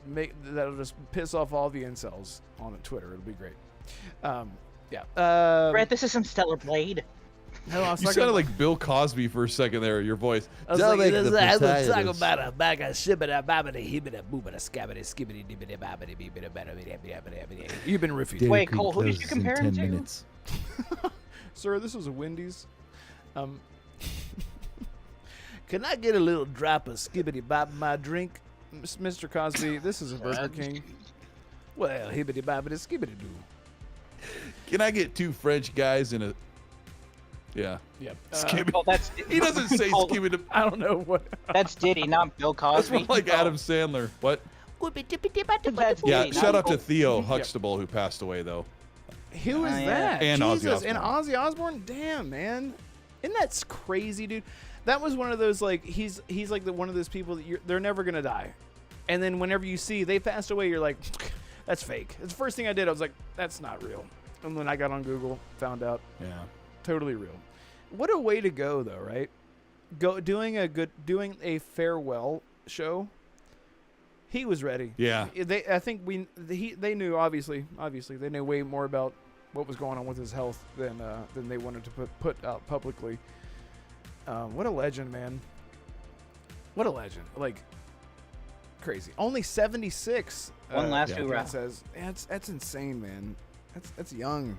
that'll just piss off all the incels on Twitter. It'll be great. Yeah. Brett, this is some Stellar Blade. No, I was You talking sounded about- like Bill Cosby for a second there, your voice. I was Don't like, make the I was talking potatoes. about a bag of shibbida babbida hibbida boobida scabbida skibbida dibbida babbida bibbida bada bida. You've been roofied. Wait, Cole, who did you compare him to? Sir, this was a Wendy's. Can I get a little drop of skibbity bop in my drink? Mr. Cosby, this is a Burger King. Well, hibbity bobbity skibbity doo. Can I get 2 French guys in a... Yeah. Yep. Skibidi. Oh, that's He doesn't say Cole, skibidi. I don't know what. That's Diddy, not Bill That's Cosby. more like Adam Sandler. What? That's Yeah, Diddy, shout not out to Bill- Theo Huxtable, who passed away, though. Who is yeah. that? And Ozzy Jesus, and Osbourne. Ozzy Osbourne? Damn, man. Isn't that crazy, dude? That was one of those, like, he's like one of those people that they're never going to die. And then whenever you see they passed away, you're like, that's fake. It's the first thing I did. I was like, that's not real. And then I got on Google, found out, Yeah. totally real. What a way to go, though, right? Doing a farewell show. He was ready. Yeah. I think they knew obviously they knew way more about what was going on with his health than they wanted to put out publicly. What a legend, man. What a legend. Like, crazy. Only 76. One last yeah. hoorah. It says that's insane, man. That's young.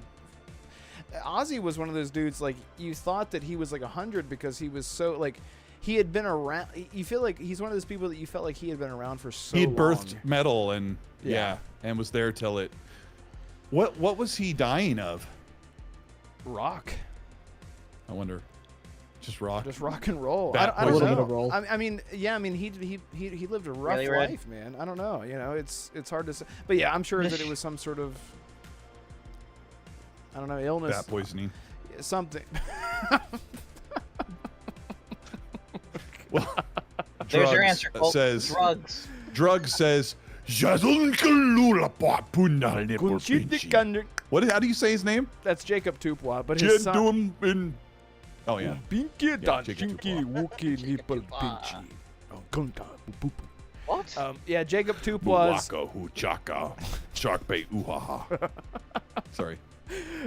Ozzy was one of those dudes, like, you thought that he was like 100 because he was so, like, he had been around. You feel like he's one of those people that you felt like he had been around for so long. He had birthed metal and Yeah. and was there till it. What was he dying of? Rock. I wonder. Just rock. Just rock and roll. Bat I don't poison. know. A little bit of roll. I mean, yeah. I mean, he lived a rough Really, Red? life, man. I don't know. You know, it's hard to say. But yeah, I'm sure that it was some sort of, I don't know, illness. Bat poisoning. Something. Well, There's your drugs answer, Colt. says Drugs. drugs says. What? How do you say his name? That's Jacob Tupois, but his son. Oh yeah. Pinky Yeah, Jacob Tupois. Wookie Nipple Pinchy. Well, What? Yeah, Jacob Toop was. Waka huchaka. Shark bait ooh-ha-ha. Sorry.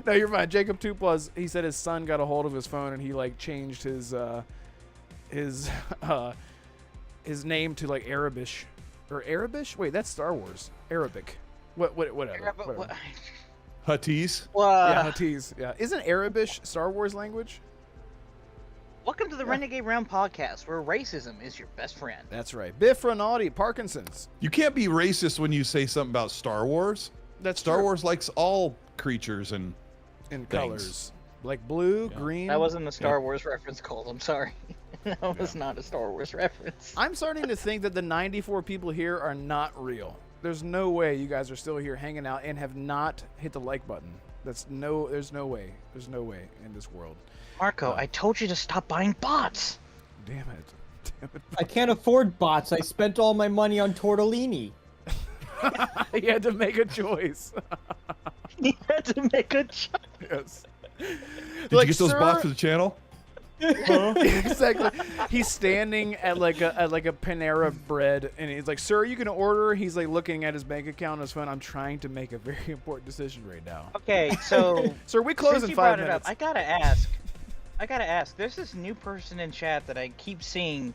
No, you're fine. Jacob Toop was. He said his son got a hold of his phone and he like changed his name to like Arabish or Arabish. Wait, that's Star Wars. Arabic. Whatever. Huttese. Yeah, Huttese. Yeah, isn't Arabish Star Wars language? Welcome to the Renegade Round podcast, where racism is your best friend. That's right. Biff Rinaldi, Parkinson's. You can't be racist when you say something about Star Wars. That's Star true. Wars likes all creatures and In things. colors, like blue, green. That wasn't a Star Wars reference, Colt. I'm sorry. That was not a Star Wars reference. I'm starting to think that the 94 people here are not real. There's no way you guys are still here hanging out and have not hit the like button. There's no way. There's no way in this world. Marco, I told you to stop buying bots. Damn it. I can't afford bots. I spent all my money on tortellini. You had to make a choice. You had to make a choice. Yes. Did you get those bots for the channel? Exactly. He's standing at like a Panera Bread, and he's like, "Sir, you can order." He's like looking at his bank account on his phone. I'm trying to make a very important decision right now. Okay, so Sir, we close since in you 5 brought it minutes. up, I gotta ask. There's this new person in chat that I keep seeing,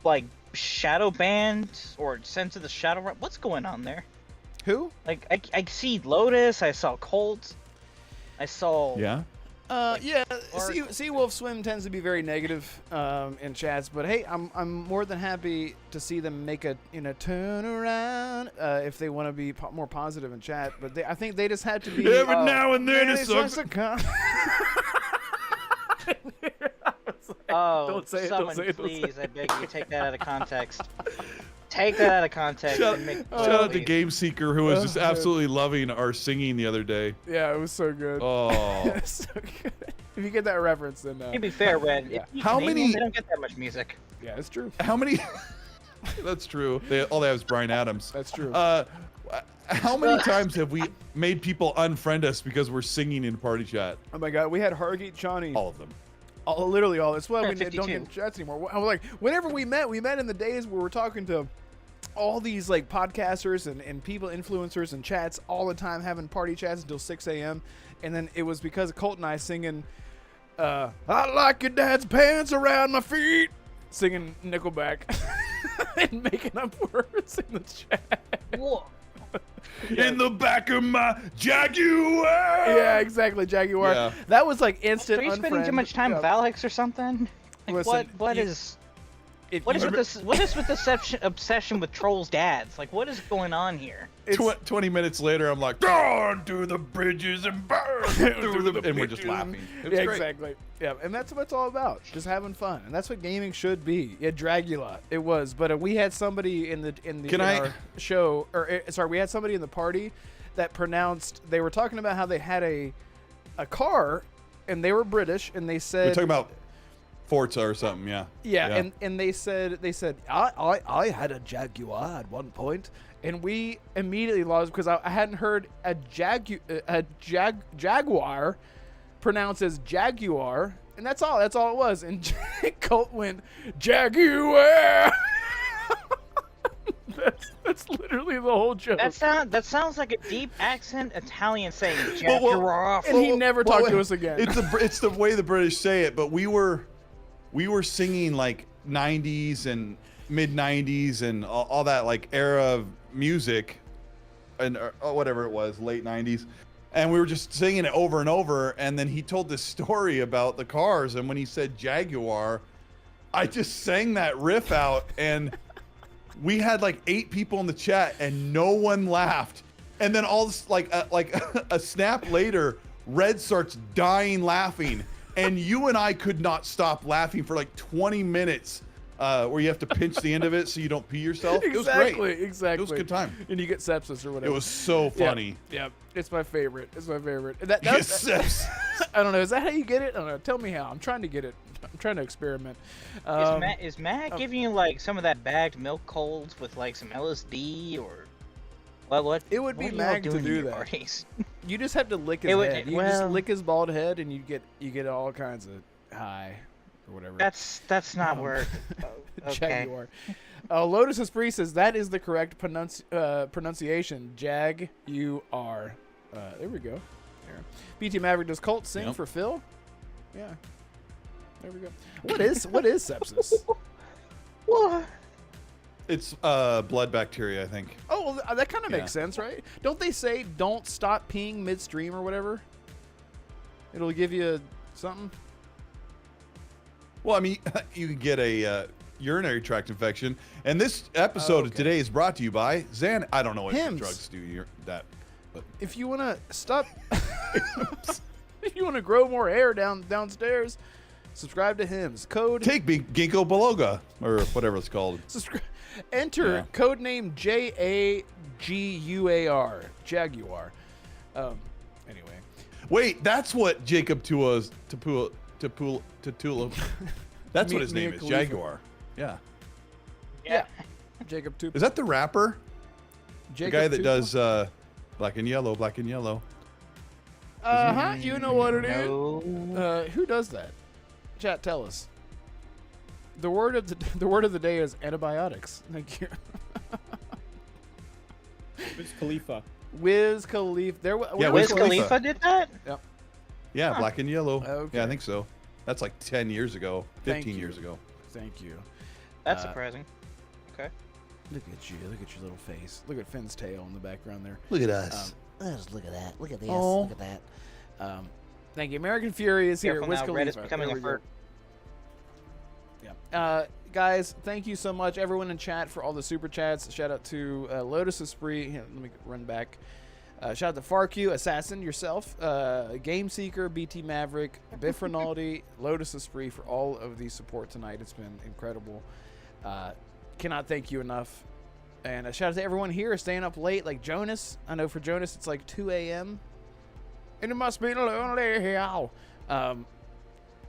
like shadow banned or sent to the shadow realm. What's going on there? Who? Like I see Lotus. I saw Colt. I saw. Yeah. Yeah. Or- Sea Wolf Swim tends to be very negative in chats, but hey, I'm more than happy to see them make a turn around if they want to be more positive in chat. But I think they just had to be. Every now and then it Manny sucks. Oh, Don't say it, someone don't say it, don't say please, I beg you, take that out of context. Take that out of context Shout, and make. shout out to please. Game Seeker, who was just Oh, absolutely loving our singing the other day. Yeah, it was so good. Oh. So good. If you get that reference, then To be fair, Red, Yeah. if you How Canadian, many- They don't get that much music. yeah, it's true. How many? That's true. All they have is Bryan Adams. That's true. How many times have we made people unfriend us because we're singing in party chat? Oh my God, we had Hargeet Chani. All of them. Literally all. That's why we don't 52. get chats anymore. I was like, whenever we met in the days where we're talking to all these like podcasters and people, influencers and chats all the time, having party chats until 6 a.m. And then it was because of Colt and I singing, I like your dad's pants around my feet, singing Nickelback and making up words in the chat. Whoa. In the back of my Jaguar. Yeah, exactly, Jaguar. Yeah. That was like instant. Are you spending too unfriend. much time Yeah. with Alex or something? Like, Listen, what you- is If what you is with this? What is with this obsession with trolls' dads? Like, what is going on here? it's- 20 minutes later, I'm like, "Burn to the bridges and burn through the," and we're just laughing. It was Yeah, great. exactly. Yeah, and that's what it's all about. Just having fun, and that's what gaming should be. Yeah, Dragula, it was. But we had somebody in our show, or sorry, we had somebody in the party that pronounced. They were talking about how they had a car, and they were British, and they said We're talking about Forza or something, yeah. Yeah, and they said I had a Jaguar at one point, and we immediately lost because I hadn't heard a Jaguar pronounced as Jaguar, and that's all it was. And Colt went Jaguar. That's literally the whole joke. That sounds like a deep accent Italian saying Well, Jaguar. and he never talked to us again. It's the way the British say it, but we were singing like 90s and mid 90s and all that like era of music and whatever it was, late 90s. And we were just singing it over and over. And then he told this story about the cars. And when he said Jaguar, I just sang that riff out. And we had like 8 people in the chat and no one laughed. And then all this, like a snap later, Red starts dying laughing. And you and I could not stop laughing for like 20 minutes where you have to pinch the end of it so you don't pee yourself. It was great. Exactly. It was a good time. And you get sepsis or whatever. It was so funny. Yeah, it's my favorite. Yes. I don't know. Is that how you get it? I don't know. Tell me how. I'm trying to get it. I'm trying to experiment. Is Matt giving you like some of that bagged milk colds with like some LSD or what? It would be what are y'all Mag to doing in do your that. parties? You just have to lick his It would- head. You well- just lick his bald head, and you get all kinds of high or whatever. That's not where. Okay. Jaguar. Lotus Esprit says that is the correct pronunciation. Jag-U-R. There we go. There. BT Maverick, does Colt sing for Phil? Yeah. There we go. What is sepsis? What? It's blood bacteria, I think. Oh, well, that kind of makes sense, right? Don't they say don't stop peeing midstream or whatever? It'll give you something. Well, I mean, you can get a urinary tract infection. And this episode of today is brought to you by Xan. I don't know what Hims. drugs do that. But If you want to stop, if you want to grow more hair downstairs, subscribe to Hims. Code take ginkgo biloba or whatever it's called. Enter code name JAGUAR. Jaguar. Anyway. Wait, that's what Jacob Tapula. That's what his name is. Khalifa. Jaguar. Yeah. Yeah. Jacob Tupa. Is that the rapper? Jacob The guy that Tupa? does black and yellow, black and yellow. You know what it is. No. Who does that? Chat, tell us. The word of the day is antibiotics. Thank you. Wiz Khalifa. Wiz Khalifa. Yeah, Wiz Wiz Khalifa Khalifa did that? Yep. Yeah, black and yellow. Okay. Yeah, I think so. That's like 10 years ago, 15 Thank you. years ago. Thank you. That's surprising. Okay. Look at you. Look at your little face. Look at Finn's tail in the background there. Look at us. Just look at that. Look at this. Oh. Look at that. Thank you. American Fury is here. Careful Wiz now, Khalifa. Reddit's becoming There a we go. fur. Yeah. Guys, thank you so much, everyone in chat, for all the super chats. Shout out to Lotus Esprit. Here, let me run back. Shout out to FarQ, Assassin, yourself, Game Seeker, BT Maverick, Biff Rinaldi, Lotus Esprit for all of the support tonight. It's been incredible. Cannot thank you enough. And shout out to everyone here staying up late, like Jonas. I know for Jonas it's like 2 a.m. And it must be lonely here.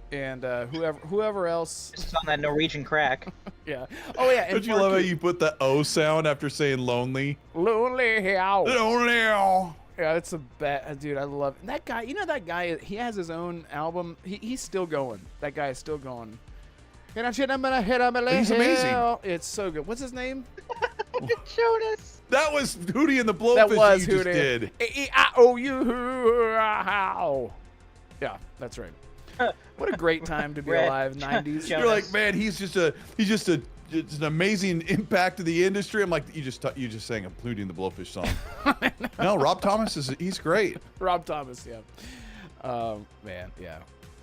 And whoever else. This is on that Norwegian crack. Yeah. Oh yeah. And Don't you love how FarQ, you put the O sound after saying lonely? lonely here. Lonely. Yeah, it's a bad dude. I love that guy. You know that guy. He has his own album. He's still going. That guy is still going. He's amazing. It's so good. What's his name? Jonas. That was Hootie and the Blowfish That was you just Hootie. did. E-I-O-U. Yeah, that's right. What a great time to be Red. alive. 90s. Jonas. You're like, man, he's just an amazing impact to the industry. I'm like, you just sang a Hootie and the Blowfish song. No, Rob Thomas he's great. Rob Thomas. Yeah. Man. Yeah.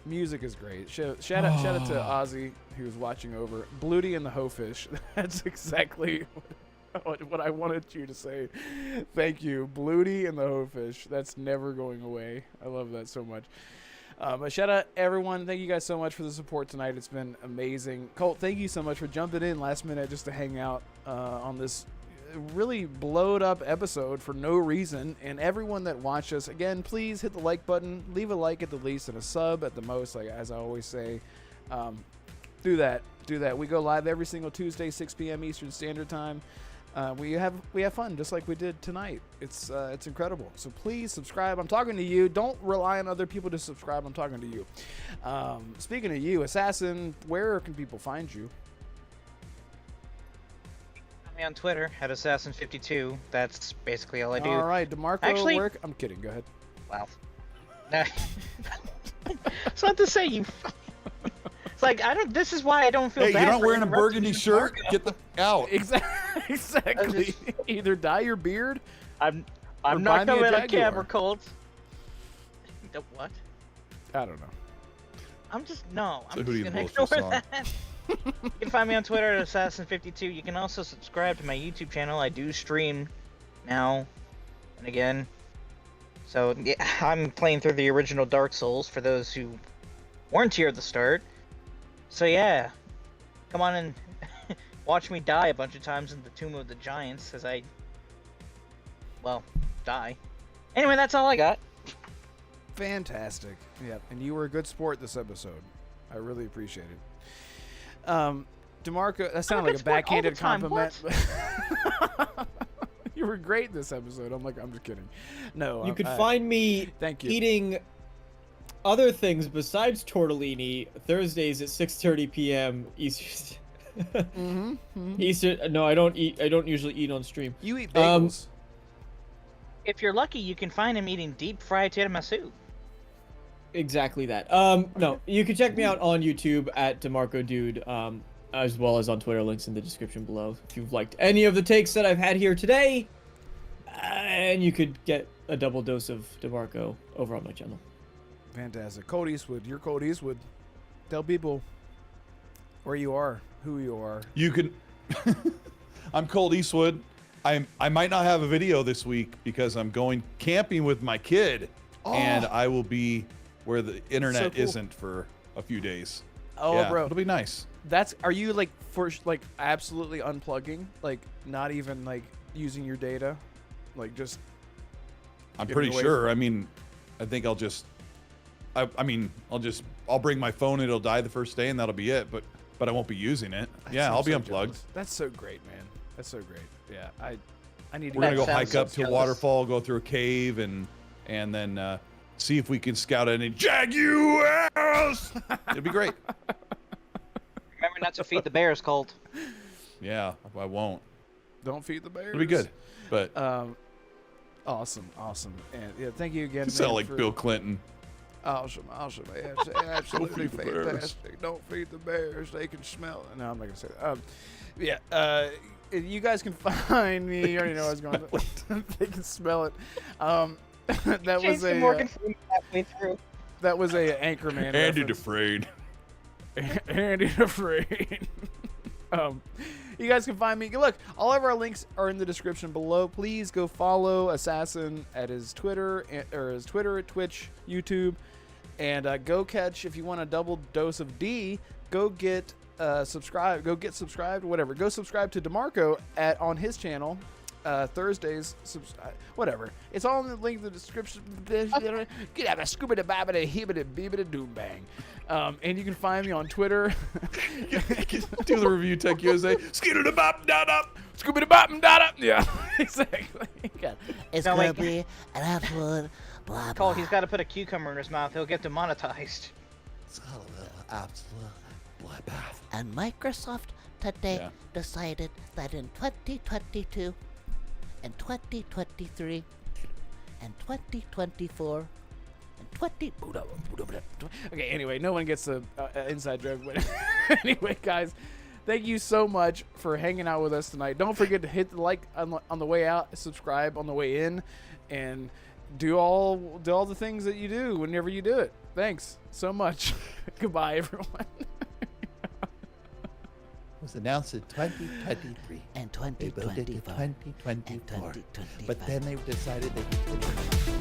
Music is great. Shout out to Ozzy, who's watching over. Bluty and the Hofish. That's exactly what I wanted you to say. Thank you. Bluty and the Hofish. That's never going away. I love that so much. But shout out everyone. Thank you guys so much for the support tonight. It's been amazing. Colt, thank you so much for jumping in last minute just to hang out on this really blowed up episode for no reason. And everyone that watched us, again, please hit the like button, leave a like at the least and a sub at the most, like as I always say. Do that. We go live every single Tuesday, 6 p.m. Eastern Standard Time. We have fun just like we did tonight. It's incredible. So please subscribe. I'm talking to you. Don't rely on other people to subscribe. I'm talking to you. Speaking of you, Assassin, where can people find you? Me on Twitter at Assassin52. That's basically all I do. All right, DeMarco. Actually- I'm kidding. Go ahead. Wow. It's not to say you. It's like I don't. This is why I don't feel Hey, bad. you're not for wearing a interrupting burgundy you, shirt? Marco. Get the out. Exactly. Either dye your beard. I'm Or buy not me a coming on Jaguar. camera, Colt. The what? I don't know. I'm just no. It's a I'm Hootie just and gonna the Blowfish ignore song. that. You can find me on Twitter at Assassin52. You can also subscribe to my YouTube channel. I do stream now and again. So yeah, I'm playing through the original Dark Souls for those who weren't here at the start. So yeah, come on and watch me die a bunch of times in the Tomb of the Giants as I, well, die. Anyway, that's all I got. Fantastic. Yeah, and you were a good sport this episode. I really appreciate it. DeMarco, that sounded like a backhanded compliment. You were great this episode. I'm just kidding. No, You could find me thank you. eating other things besides tortellini Thursdays at 6:30 p.m. Eastern. Easter? No, I don't eat. I don't usually eat on stream. You eat bagels. If you're lucky, you can find him eating deep fried tiramisu. Exactly that. No, you can check me out on YouTube at DeMarco Dude, as well as on Twitter. Links in the description below. If you've liked any of the takes that I've had here today, and you could get a double dose of DeMarco over on my channel. Fantastic. Colt Eastwood. You're Colt Eastwood. Tell people where you are, who you are. You can. I'm Colt Eastwood. I might not have a video this week because I'm going camping with my kid, and I will be where the internet cool. isn't for a few days. Oh, Yeah, bro. it'll be nice. Are you like absolutely unplugging? Like not even like using your data? Like just I'm Get pretty away sure. from- I mean, I think I'll just. I'll bring my phone. It'll die the first day, and that'll be it. But I won't be using it. Yeah, I'll be so unplugged. jealous. That's so great, man. That's so great. Yeah, I need to We're gonna go That hike sounds up to a jealous. waterfall, go through a cave, and then see if we can scout any jaguars. It'll be great. Remember not to feed the bears, Colt. Yeah, I won't. Don't feed the bears. It'll be good. But Awesome. And yeah, thank you again. you sound man, like for- Bill Clinton. Awesome. Absolutely feed the bears. fantastic. Don't feed the bears. They can smell it. No, I'm not gonna say that. You guys can find me. You already know I was going to. They can smell it. That was Jason a Morgan Freeman halfway through. that was a Anchorman. Andy reference. Dufresne. Andy Dufresne. You guys can find me. Look, all of our links are in the description below. Please go follow Assassin at his Twitter, Twitch, YouTube, and go catch. If you want a double dose of D, go get subscribe. Go get subscribed. Whatever. Go subscribe to DeMarco on his channel. Thursdays, whatever. It's all in the link in the description. Get out of scuba da babba hibbida beebida doom bang. And you can find me on Twitter. Do the review tech USA. Skittle bop da da. Scuba da bop da da. Yeah, exactly. It's Now, gonna like- be an absolute blah Colt, blah. he's got to put a cucumber in his mouth. He'll get demonetized. It's gonna be an absolute bloodbath. And Microsoft today Yeah. decided that in 2022, and 2023, and 2024, and 20. Okay, anyway, no one gets the inside joke, but anyway, guys, thank you so much for hanging out with us tonight. Don't forget to hit the like on the way out, subscribe on the way in, and do all the things that you do whenever you do it. Thanks so much. Goodbye, everyone. Was announced in 2023. And They voted in 2024. 2024. And 2025. But then they decided they